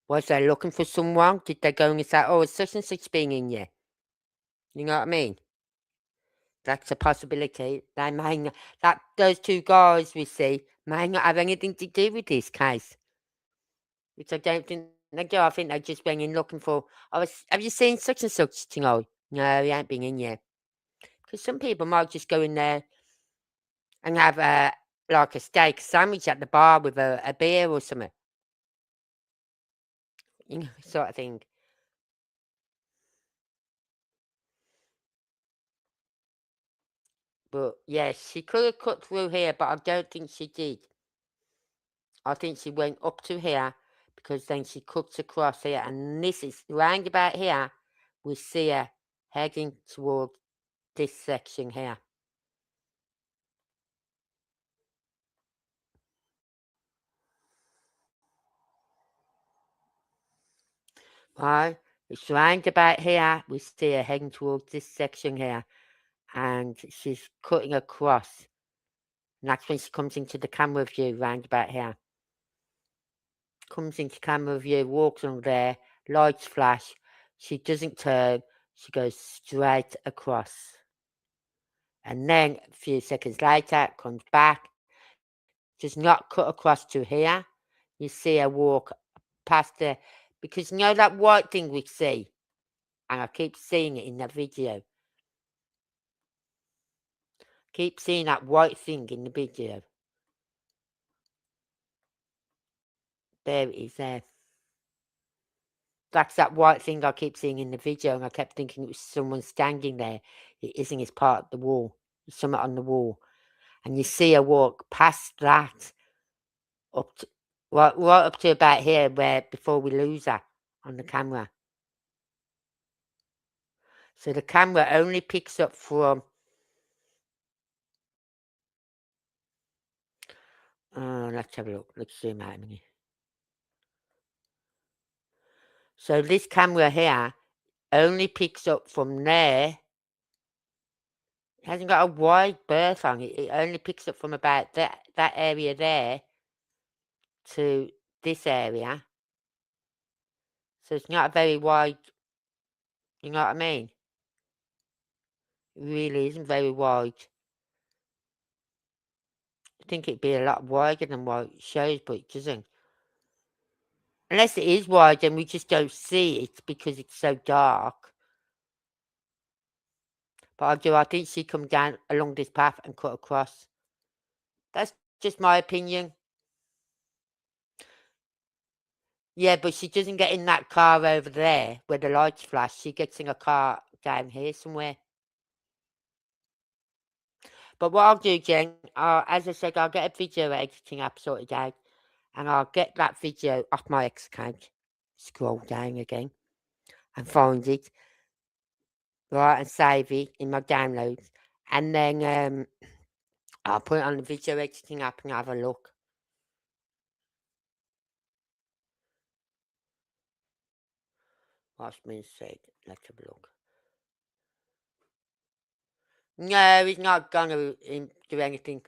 Was they looking for someone? Did they go and say, oh, it's such and such being in here? You know what I mean? That's a possibility. They may not, those two guys we see may not have anything to do with this case. which I don't think they do. I think they just went in looking for, have you seen such and such tonight? No, he ain't been in yet. Because some people might just go in there and have like a steak sandwich at the bar with a beer or something. You know, sort of thing. But yeah, she could have cut through here, but I don't think she did. I think she went up to here because then she cuts across here, and this is round about here. We see her heading toward this section here. Right, it's round about here. We see her heading towards this section here, and she's cutting across. And that's when she comes into the camera view round about here. Comes into camera view, walks on there, lights flash. She doesn't turn. She goes straight across. And then a few seconds later, comes back. Does not cut across to here. You see her walk past there. Because you know that white thing we see? And I keep seeing it in the video. Keep seeing that white thing in the video. There it is there. That's that white thing I keep seeing in the video, and I kept thinking it was someone standing there. It isn't, it's part of the wall. There's something on the wall. And you see her walk past that up to, right up to about here, where before we lose her on the camera. So the camera only picks up from let's have a look. Let's zoom out a minute. So this camera here only picks up from there. It hasn't got a wide berth on it. It only picks up from about that area there to this area. So it's not a very wide, you know what I mean? It really isn't very wide. I think it'd be a lot wider than what it shows, but it doesn't. Unless it is wide and we just don't see it because it's so dark. But I think she come down along this path and cut across. That's just my opinion. Yeah, but she doesn't get in that car over there where the lights flash. She gets in a car down here somewhere. But what I'll do, Jen, as I said, I'll get a video editing app sorted out. And I'll get that video off my X account. Scroll down again. And find it. Right, and save it in my downloads. And then I'll put it on the video editing app and have a look. What's been said? Let's have a look. No, he's not going to do anything.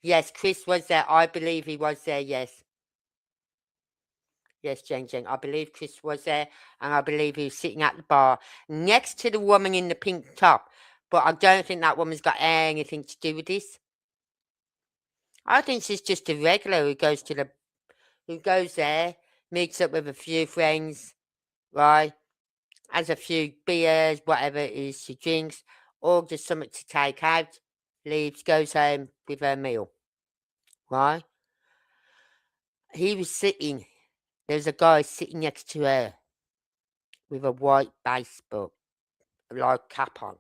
Yes, Chris was there. I believe he was there, yes. Yes, Jen. I believe Chris was there, and I believe he was sitting at the bar next to the woman in the pink top. But I don't think that woman's got anything to do with this. I think she's just a regular who goes there, meets up with a few friends, right? Has a few beers, whatever it is she drinks, orders something to take out, leaves, goes home with her meal, right? There's a guy sitting next to her with a white baseball like cap on,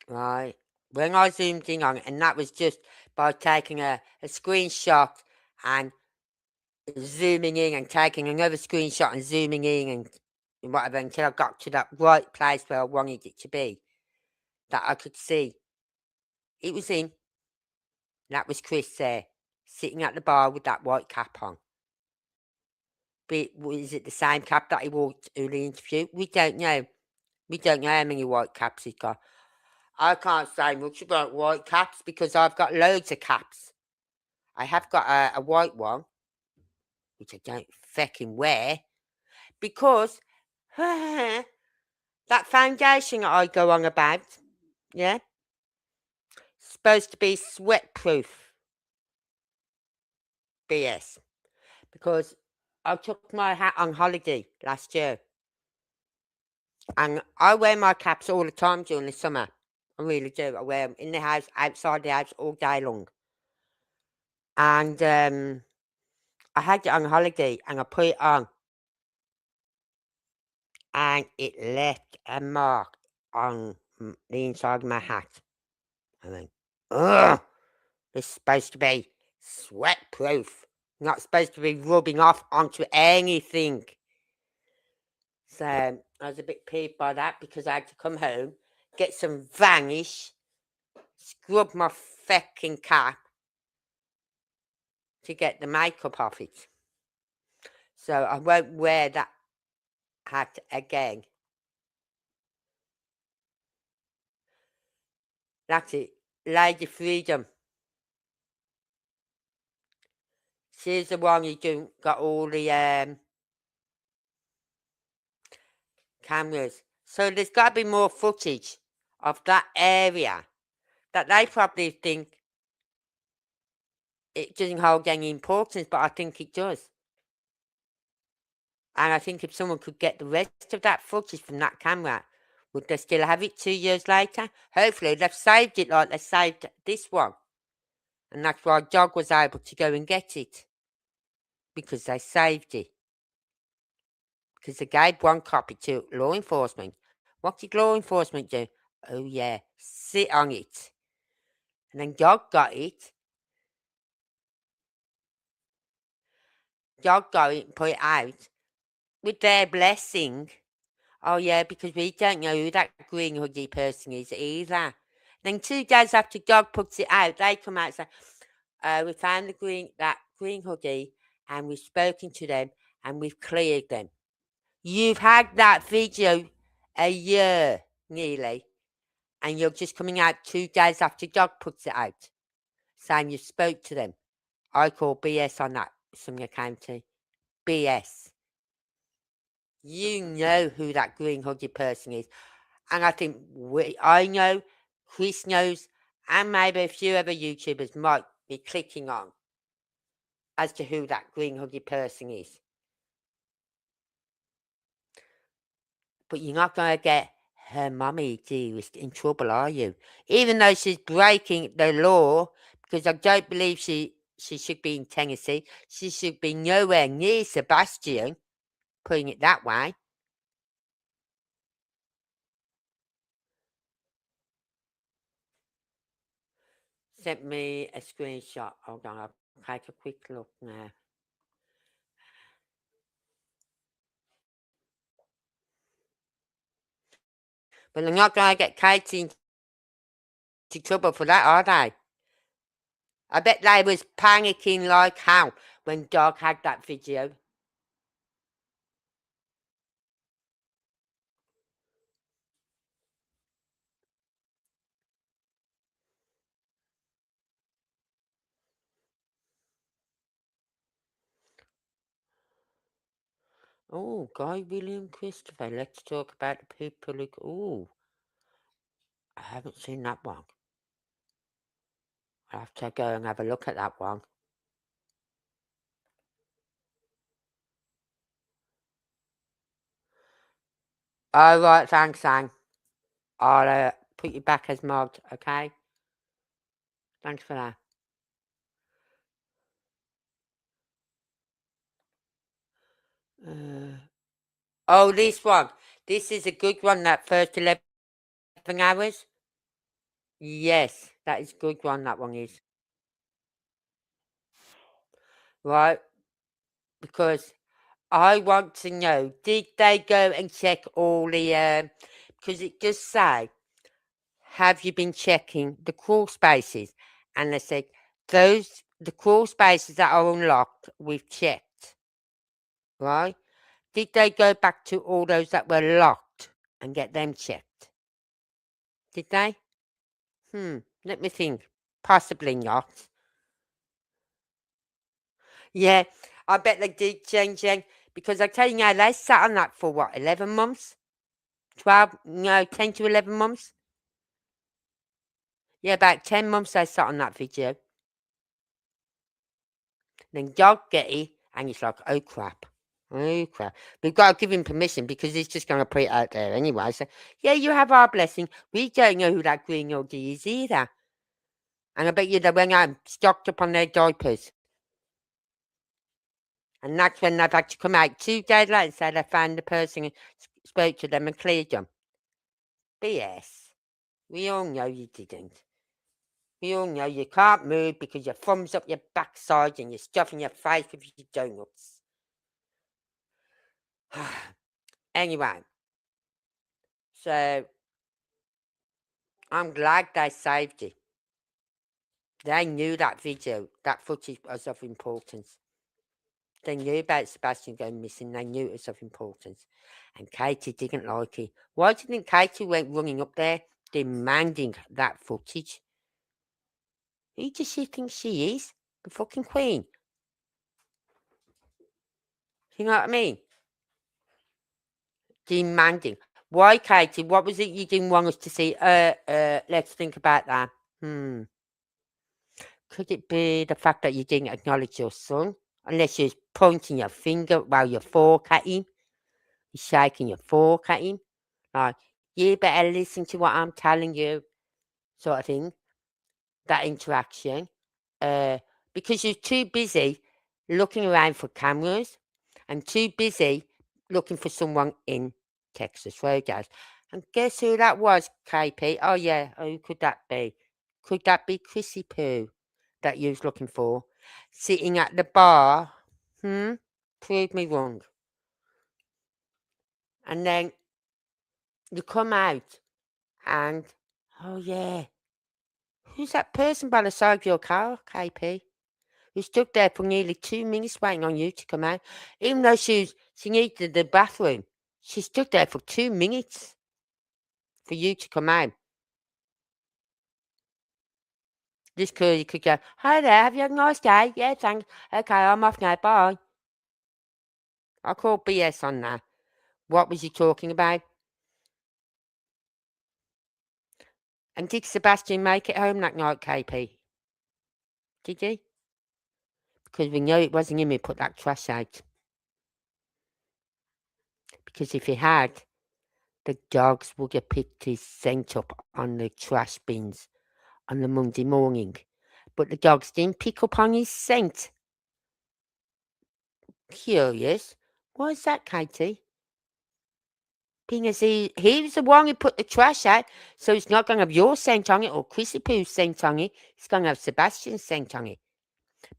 right? When I zoomed in on it, and that was just by taking a screenshot and zooming in and taking another screenshot and zooming in and whatever until I got to that right place where I wanted it to be, that I could see it was in. That was Chris there, sitting at the bar with that white cap on. But was it the same cap that he wore to the interview? We don't know. We don't know how many white caps he's got. I can't say much about white caps because I've got loads of caps. I have got a white one, which I don't fecking wear, because that foundation that I go on about, yeah, supposed to be sweat proof. BS. Because I took my hat on holiday last year. And I wear my caps all the time during the summer. I really do. I wear them in the house, outside the house, all day long. And I had it on holiday and I put it on. And it left a mark on the inside of my hat. I went, ugh, it's supposed to be sweat proof. Not supposed to be rubbing off onto anything. So I was a bit peeved by that because I had to come home, get some vanish, scrub my fecking cap to get the makeup off it. So I won't wear that hat again. That's it. Lady Freedom. She's the one who got all the cameras. So there's got to be more footage of that area that they probably think it doesn't hold any importance, but I think it does. And I think if someone could get the rest of that footage from that camera, would they still have it 2 years later? Hopefully they've saved it like they saved this one. And that's why Dog was able to go and get it. Because they saved it. Because they gave one copy to law enforcement. What did law enforcement do? Oh yeah, sit on it. And then Dog got it. Dog got it and put it out. With their blessing. Oh yeah, because we don't know who that green hoodie person is either. Then 2 days after Dog puts it out, they come out and say, we found that green hoodie and we've spoken to them and we've cleared them. You've had that video a year nearly, and you're just coming out 2 days after Dog puts it out, saying you spoke to them. I call BS on that, Sumner County. BS. You know who that green hoodie person is. And I think I know, Chris knows, and maybe a few other YouTubers might be clicking on as to who that green hoodie person is. But you're not going to get her mummy, dearest, in trouble, are you? Even though she's breaking the law, because I don't believe she should be in Tennessee. She should be nowhere near Sebastian, putting it that way. Sent me a screenshot. Hold on, I'll take a quick look now. But they're not going to get Katie into trouble for that, are they? I bet they was panicking like hell when Dog had that video. Oh, Guy William Christopher. Let's talk about the people who... Oh, I haven't seen that one. I'll have to go and have a look at that one. All right, thanks, Sang. I'll put you back as mod, okay? Thanks for that. Oh, this one. This is a good one, that first 11 hours. Yes, that is a good one, that one is. Right? Because I want to know, did they go and check all the... because it does say, have you been checking the crawl spaces? And they said, the crawl spaces that are unlocked, we've checked. Right? Did they go back to all those that were locked and get them checked? Did they? Let me think. Possibly not. Yeah, I bet they did, Jen, because I tell you now, they sat on that for what, 11 months? 12, no, 10 to 11 months? Yeah, about 10 months they sat on that video. Then dog get it, and it's like, oh crap. Oh crap. We've got to give him permission because he's just going to put it out there anyway. So, yeah, you have our blessing. We don't know who that green yogi is either. And I bet you they went out and stocked up on their diapers. And that's when they've had to come out 2 days later and say they found the person and spoke to them and cleared them. BS. We all know you didn't. We all know you can't move because your thumb's up your backside and you're stuffing your face with your donuts. Anyway, so I'm glad they saved it. They knew that video, that footage was of importance. They knew about Sebastian going missing. They knew it was of importance. And Katie didn't like it. Why do you think Katie went running up there demanding that footage? Who does she think she is? The fucking queen. You know what I mean? Demanding. Why, Katie? What was it you didn't want us to see? Let's think about that. Could it be the fact that you didn't acknowledge your son? Unless you're pointing your finger while you're fork at him. You're shaking your fork at him. Like, you better listen to what I'm telling you. Sort of thing. That interaction. Because you're too busy looking around for cameras and too busy looking for someone in Texas Roadhouse. And guess who that was, KP? Oh, yeah. Who could that be? Could that be Chrissy Poo that you was looking for? Sitting at the bar? Prove me wrong. And then you come out and, oh, yeah. Who's that person by the side of your car, KP? Who stood there for nearly 2 minutes waiting on you to come out? Even though she needed the bathroom, she stood there for 2 minutes for you to come out. This curly could go, hi there, have you had a nice day? Yeah, thanks. Okay, I'm off now, bye. I call BS on that. What was you talking about? And did Sebastian make it home that night, KP? Did he? Because we know it wasn't him who put that trash out. Because if he had, the dogs would have picked his scent up on the trash bins on the Monday morning. But the dogs didn't pick up on his scent. Curious. Why is that, Katie? Being as he was the one who put the trash out, so it's not going to have your scent on it or Chrissy Poo's scent on it. It's going to have Sebastian's scent on it.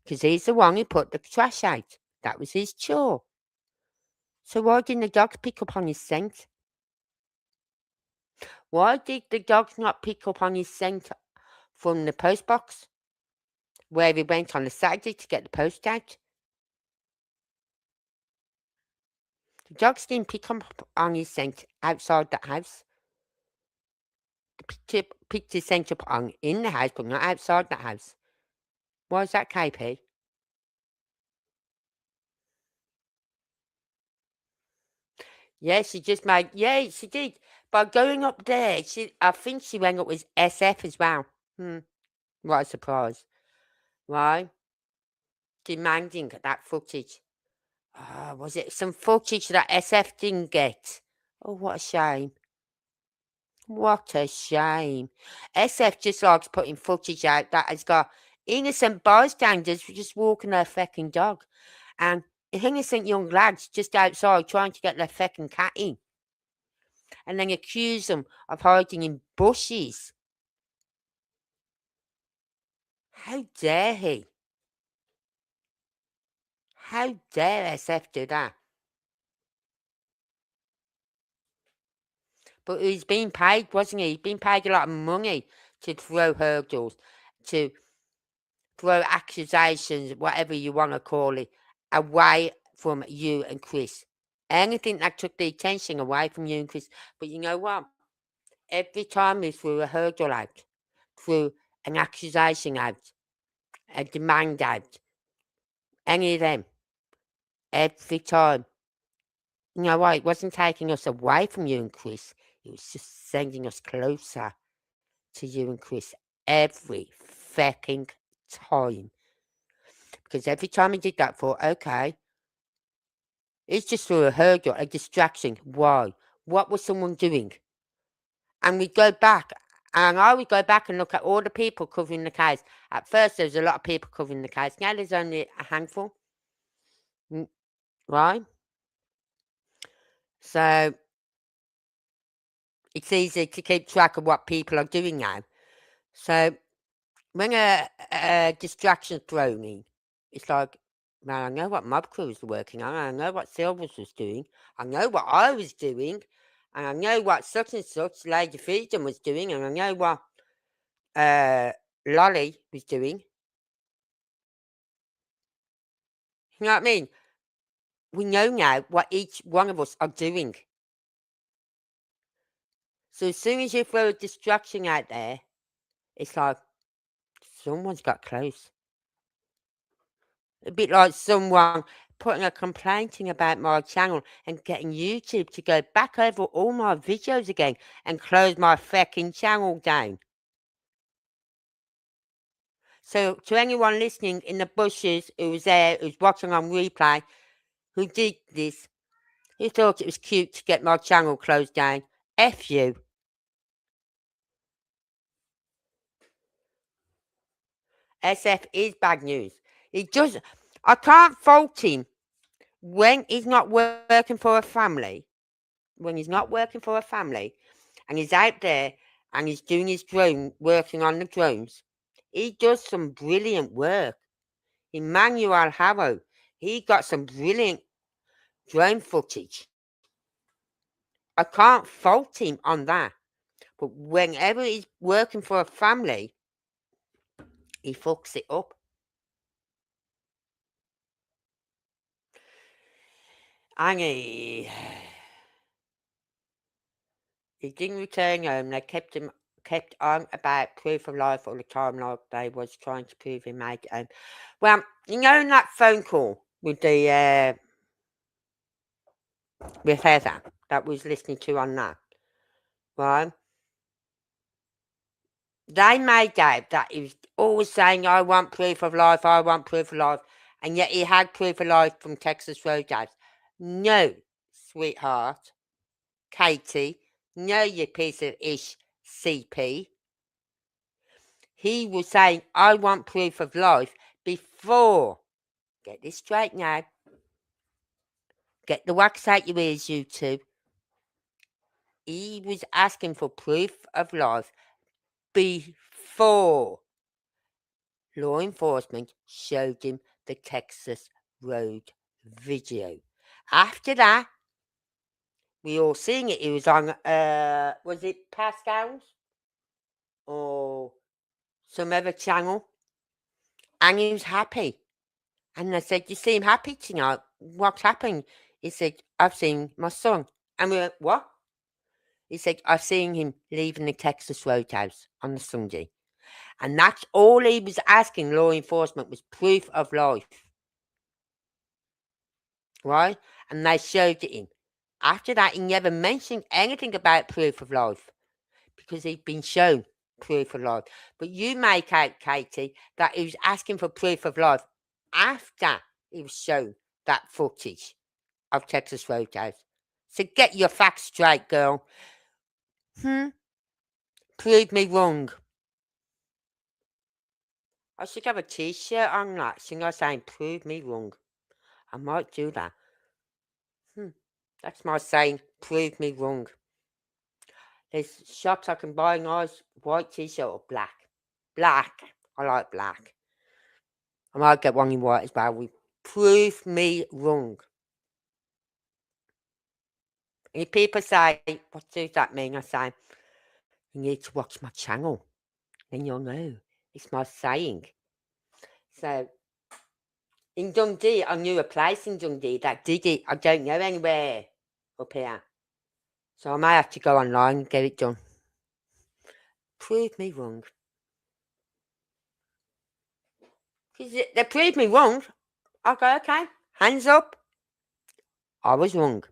Because he's the one who put the trash out. That was his chore. So why didn't the dogs pick up on his scent? Why did the dogs not pick up on his scent from the post box where he went on the Saturday to get the post out? The dogs didn't pick up on his scent outside the house. They picked his scent up on in the house, but not outside the house. Why is that, KP? Yeah, she just made. Yeah, she did. By going up there, I think she went up with SF as well. What a surprise. Why? Demanding that footage. Was it some footage that SF didn't get? Oh, what a shame. What a shame. SF just likes putting footage out that has got innocent bystanders just walking their fecking dog. And innocent young lads just outside trying to get their fecking cat in. And then accuse them of hiding in bushes. How dare he? How dare SF do that? But he's been paid, wasn't he? He's been paid a lot of money to throw hurdles, to throw accusations, whatever you want to call it, away from you and Chris. Anything that took the attention away from you and Chris. But you know what? Every time he threw a hurdle out, threw an accusation out, a demand out, any of them, every time. You know what? It wasn't taking us away from you and Chris. It was just sending us closer to you and Chris every fucking time. Because every time he did that, I thought, okay, it's just through a hurdle, a distraction. Why? What was someone doing? And we go back, and I would go back and look at all the people covering the case. At first, there was a lot of people covering the case. Now there's only a handful, right? So it's easy to keep track of what people are doing now. So when a distraction's thrown in, it's like, well, I know what mob crews were working on. I know what Silvers was doing. I know what I was doing. And I know what such and such Lady Freedom was doing. And I know what Lolly was doing. You know what I mean? We know now what each one of us are doing. So as soon as you throw a distraction out there, it's like someone's got close. A bit like someone putting a complaint in about my channel and getting YouTube to go back over all my videos again and close my fucking channel down. So to anyone listening in the bushes who was there, who's watching on replay, who did this, who thought it was cute to get my channel closed down, F you. SF is bad news. I can't fault him when he's not working for a family. When he's not working for a family and he's out there and he's doing his drone, working on the drones, he does some brilliant work. Emmanuel Harrow, he got some brilliant drone footage. I can't fault him on that. But whenever he's working for a family, he fucks it up. And he didn't return home. They kept on about proof of life all the time, like they was trying to prove he made it home. Well, you know, in that phone call with the with Heather that was listening to on that, right? They made out that he was always saying, I want proof of life, I want proof of life, and yet he had proof of life from Texas Roadhouse. No, sweetheart, Katie, no, you piece of ish CP. He was saying, I want proof of life before. Get this straight now. Get the wax out your ears, you two. He was asking for proof of life before law enforcement showed him the Texas Road video. After that, we all seen it. It was on, was it Pascal's? Or some other channel? And he was happy. And I said, you seem happy tonight. What's happened? He said, I've seen my son. And we went, what? He said, I've seen him leaving the Texas Roadhouse on the Sunday. And that's all he was asking law enforcement was proof of life. Right? And they showed it him. After that, he never mentioned anything about proof of life because he'd been shown proof of life. But you make out, Katie, that he was asking for proof of life after he was shown that footage of Texas Roadhouse. So get your facts straight, girl. Prove me wrong. I should have a t-shirt on that, saying prove me wrong. I might do that. That's my saying, prove me wrong. There's shops I can buy a nice white t-shirt or black. Black. I like black. I might get one in white as well. Prove me wrong. And if people say, what does that mean? I say, you need to watch my channel. Then you'll know. It's my saying. So, in Dundee, I knew a place in Dundee that did it. I don't know anywhere up here. So I may have to go online and get it done. Prove me wrong. Because they prove me wrong. I go, okay, hands up. I was wrong.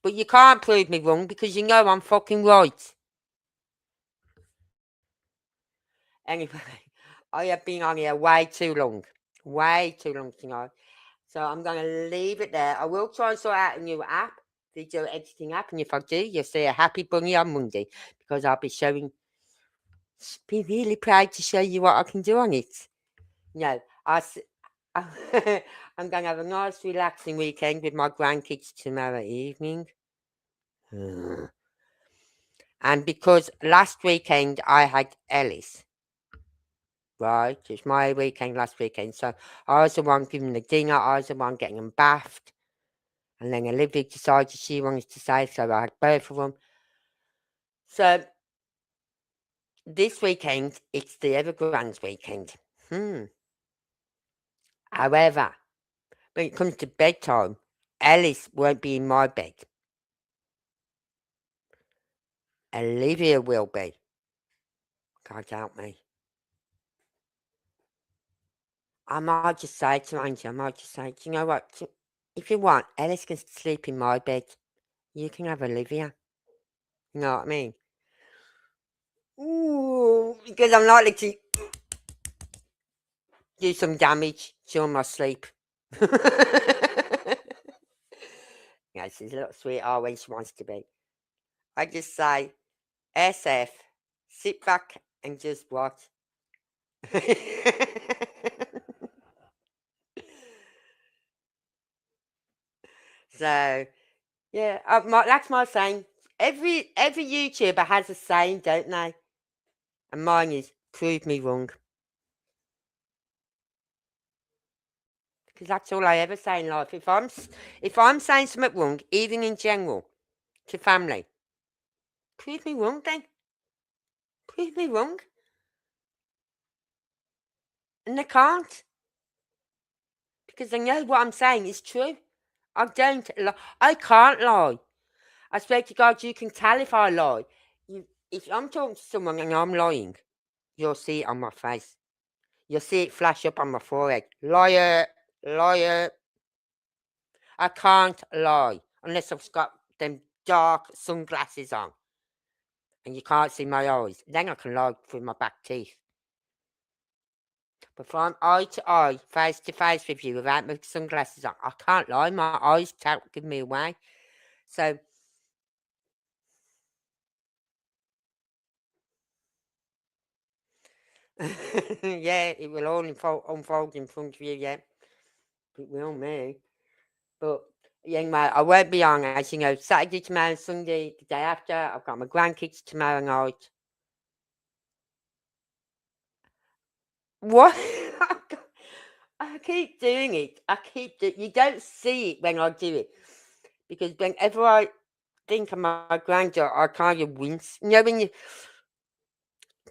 But you can't prove me wrong because you know I'm fucking right. Anyway, I have been on here way too long. Way too long tonight. So I'm going to leave it there. I will try and sort out a new app, video editing app. And if I do, you'll see a happy bunny on Monday because I'll be showing. Be really proud to show you what I can do on it. No, I'm going to have a nice, relaxing weekend with my grandkids tomorrow evening. And because last weekend I had Ellis, right? It's my weekend last weekend. So I was the one giving the dinner. I was the one getting them bathed. And then Olivia decided she wanted to stay, so I had both of them. So this weekend, it's the Evergrands weekend. However, when it comes to bedtime, Alice won't be in my bed. Olivia will be. God help me. I might just say to Angie, do you know what? If you want, Alice can sleep in my bed. You can have Olivia. You know what I mean? Ooh, because I'm likely to do some damage during my sleep. Yeah, she's a little sweetheart when she wants to be. I just say, SF, sit back and just watch. So, yeah, that's my saying. Every YouTuber has a saying, don't they? And mine is, prove me wrong. Because that's all I ever say in life. If I'm saying something wrong, even in general, to family, prove me wrong then. Prove me wrong. And they can't. Because they know what I'm saying is true. I don't lie. I can't lie. I swear to God, you can tell if I lie. If I'm talking to someone and I'm lying, you'll see it on my face. You'll see it flash up on my forehead. Liar, liar. I can't lie unless I've got them dark sunglasses on and you can't see my eyes. Then I can lie through my back teeth. But if I'm eye to eye, face to face with you without my sunglasses on, I can't lie. My eyes give me away. So, yeah, it will all unfold in front of you, yeah. It will me. But, anyway, I won't be on, as you know, Saturday, tomorrow, Sunday, the day after. I've got my grandkids tomorrow night. What? I keep doing it. You don't see it when I do it. Because whenever I think of my granddaughter, I kind of wince. You know, when you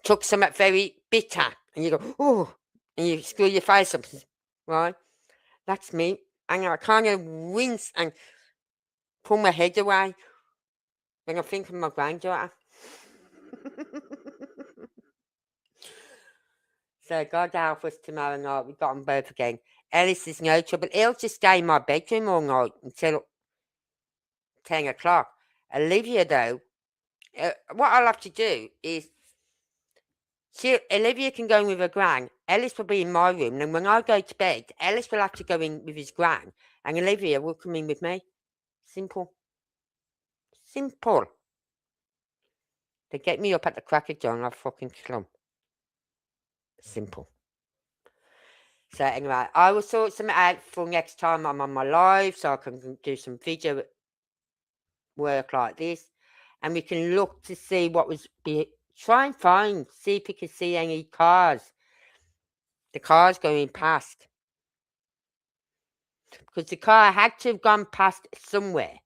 took something very bitter and you go, oh, and you screw your face up, right? That's me. And I kind of wince and pull my head away when I think of my granddaughter. So God help us tomorrow night. We've got them both again. Ellis is no trouble. He'll just stay in my bedroom all night until 10 o'clock. Olivia, though, what I'll have to do is Olivia can go in with her gran. Ellis will be in my room. And when I go to bed, Ellis will have to go in with his gran. And Olivia will come in with me. Simple. Simple. They get me up at the crack of dawn, I'll fucking kill them. Simple. So anyway, I will sort something out for next time I'm on my live so I can do some video work like this. And we can look to see what was... Try and see if we can see any cars. The cars going past. Because the car had to have gone past somewhere.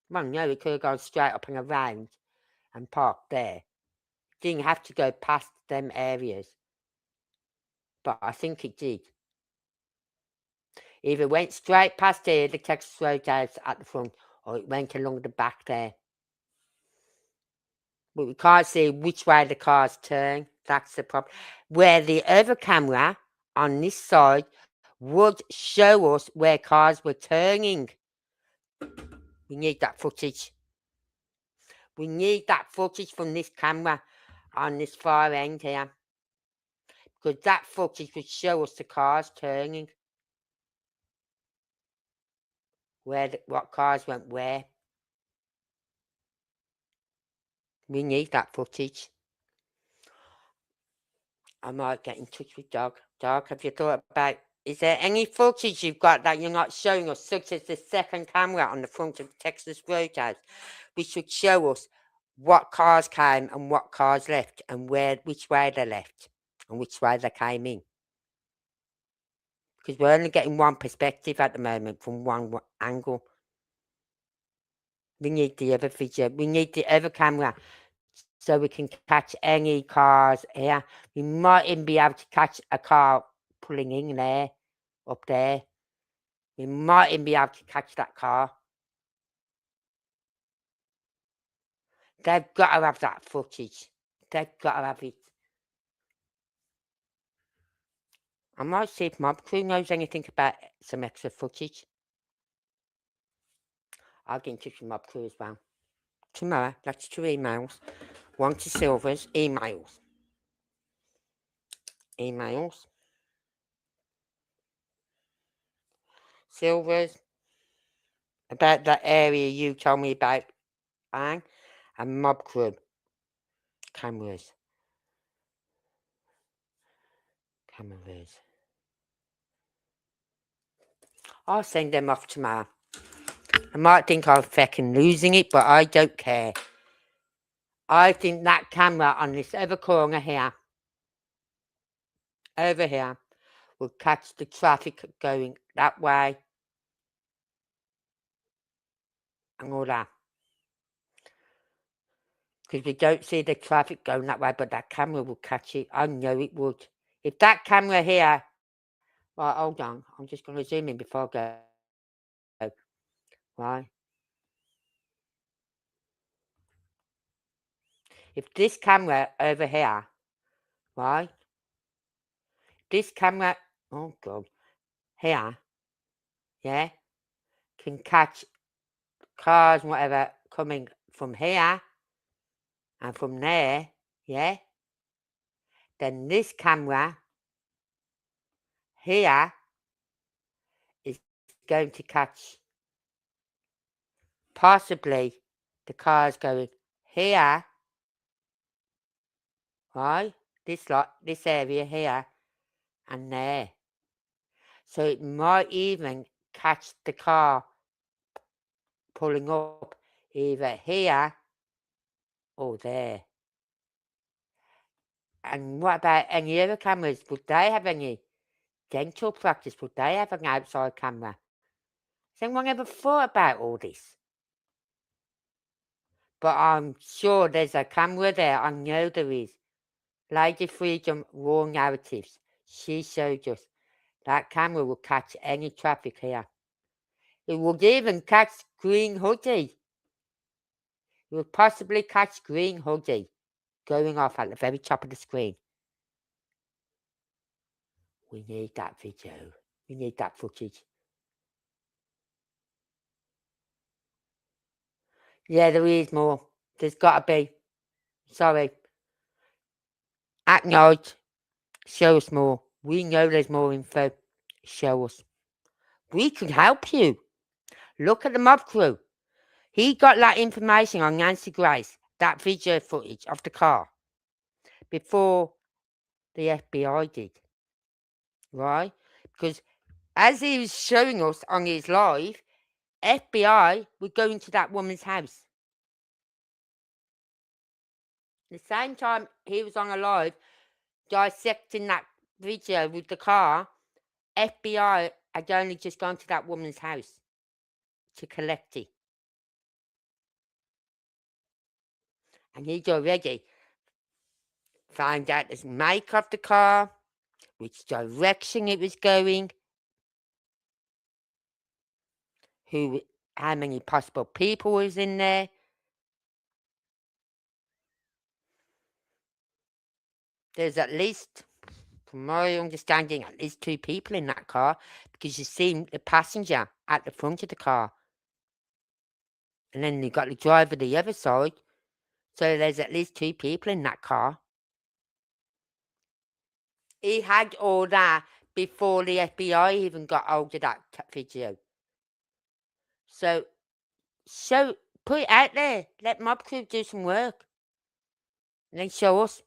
Well, no, it could have gone straight up and around and parked there. Didn't have to go past them areas. But I think it did. Either went straight past here, the Texas Roadhouse at the front, or it went along the back there. But we can't see which way the cars turn. That's the problem. Where the other camera on this side would show us where cars were turning. We need that footage. We need that footage from this camera on this far end here. Because that footage would show us the cars turning. What cars went where. We need that footage. I might get in touch with Doug. Doug, have you thought about, is there any footage you've got that you're not showing us, such as the second camera on the front of the Texas Roadhouse, which would show us what cars came and what cars left, and which way they left and which way they came in? Because we're only getting one perspective at the moment from one angle. We need the other video. We need the other camera so we can catch any cars here. We might even be able to catch a car pulling in there, up there. We might even be able to catch that car. They've got to have that footage. They've got to have it. I might see if Mob Crew knows anything about some extra footage. I'll get in touch with Mob Crew as well. Tomorrow, that's 2 emails. One to Silver's, emails. Silver's, about that area you told me about, and Mob Crew. Cameras. I'll send them off tomorrow. I might think I'm fucking losing it, but I don't care. I think that camera on this other corner here, over here, will catch the traffic going that way and all that. Because we don't see the traffic going that way, but that camera will catch it. I know it would. If that camera here, right, hold on, I'm just going to zoom in before I go. Right. If this camera over here, right, this camera, oh God, here, yeah, can catch cars and whatever coming from here and from there, yeah, then this camera here is going to catch possibly the cars going here, right, this area here and there. So it might even catch the car pulling up either here or there. And what about any other cameras? Would they have any dental practice? Would they have an outside camera? Has anyone ever thought about all this? But I'm sure there's a camera there. I know there is. Lady Freedom Raw Narratives. She showed us. That camera will catch any traffic here. It would even catch Green Hoodie. It would possibly catch Green Hoodie going off at the very top of the screen. We need that video. We need that footage. Yeah, there is more. There's got to be. Sorry. AtNight, show us more. We know there's more info. Show us. We can help you. Look at the Mob Crew. He got that information on Nancy Grace, that video footage of the car, before the FBI did. Right? Because as he was showing us on his live, FBI were going to that woman's house. The same time he was on a live dissecting that video with the car, FBI had only just gone to that woman's house to collect it. And he'd already found out the make of the car, which direction it was going, how many possible people was in there. There's at least, from my understanding, at least 2 people in that car, because you see the passenger at the front of the car. And then you got the driver the other side. So there's at least 2 people in that car. He had all that before the FBI even got hold of that video. So put it out there. Let Mob Crew do some work. And then show us.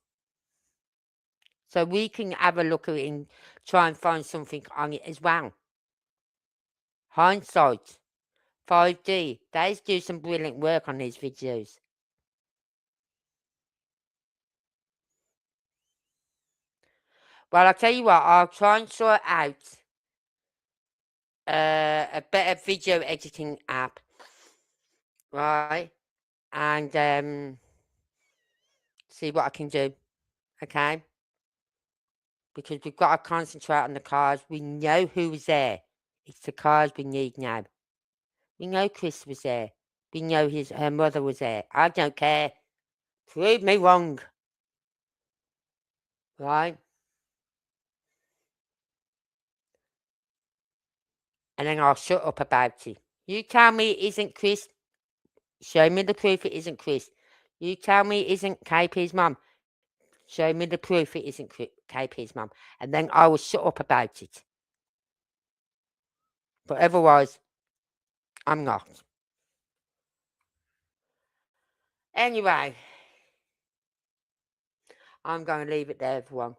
So we can have a look at it and try and find something on it as well. Hindsight. 5D. They do some brilliant work on these videos. Well, I'll tell you what. I'll try and sort out a better video editing app. Right? And see what I can do. Okay? Because we've got to concentrate on the cars. We know who was there. It's the cars we need now. We know Chris was there. We know her mother was there. I don't care. Prove me wrong. Right? And then I'll shut up about it. You tell me it isn't Chris. Show me the proof it isn't Chris. You tell me it isn't KP's mum. Show me the proof it isn't KP's mum. And then I will shut up about it. But otherwise, I'm not. Anyway, I'm going to leave it there, everyone.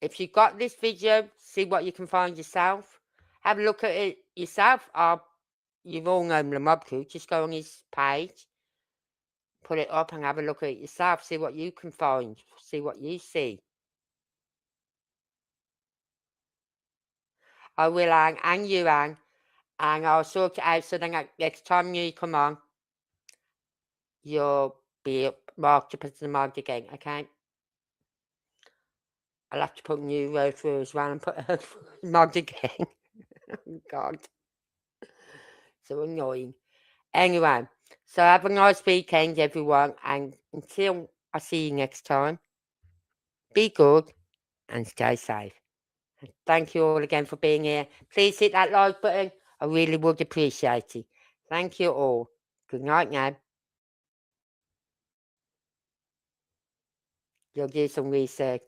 If you got this video, see what you can find yourself. Have a look at it yourself. You've all known the Mob Crew. Just go on his page, put it up and have a look at it yourself. See what you can find. See what you see. I will hang, and you hang, and I'll sort it out so then next time you come on, you'll be marked up as the mod again, okay? I'll have to put new road through as well and put a mod again. Oh, God. So annoying. Anyway, so have a nice weekend, everyone, and until I see you next time, be good and stay safe. And thank you all again for being here. Please hit that like button. I really would appreciate it. Thank you all. Good night now. You'll do some research.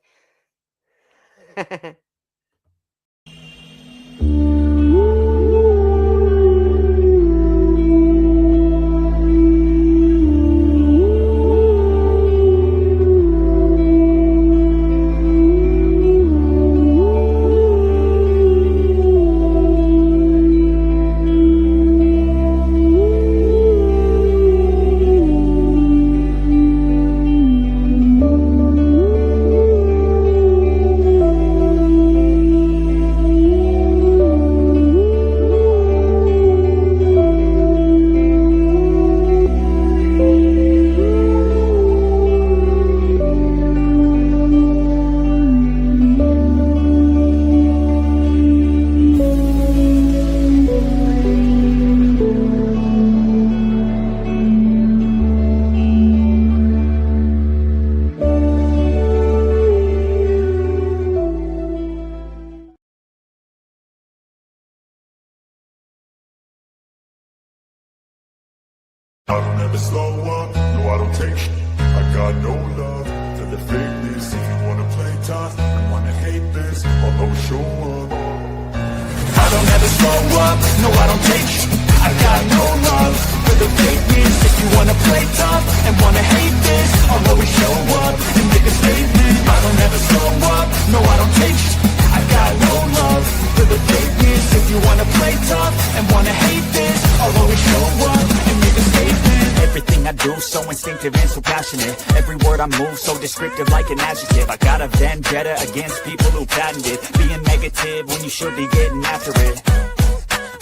I don't ever slow up, no I don't take sh**. I got no love for the fakeness. If you wanna play tough and wanna hate this, I'll always show up. I don't ever slow up, no I don't take sh**. I got no love for the fakeness. If you wanna play tough and wanna hate this, I'll always show up and make a statement. I don't ever slow up, no I don't take sh**. I got no love for the fakeness. If you wanna play tough and wanna hate this, I'll always show up and make a statement. Everything I do, so instinctive and so passionate. Every word I move, so descriptive like an adjective. I got a vendetta against people who patented being negative when you should be getting after it.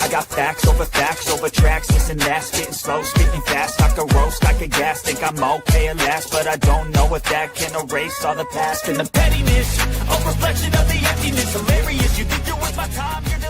I got facts over tracks, this and that, spitting slow, spitting fast. I could roast, I could gas, think I'm okay at last, but I don't know if that can erase all the past. And the pettiness, a reflection of the emptiness. Hilarious, you think you're worth my time, you're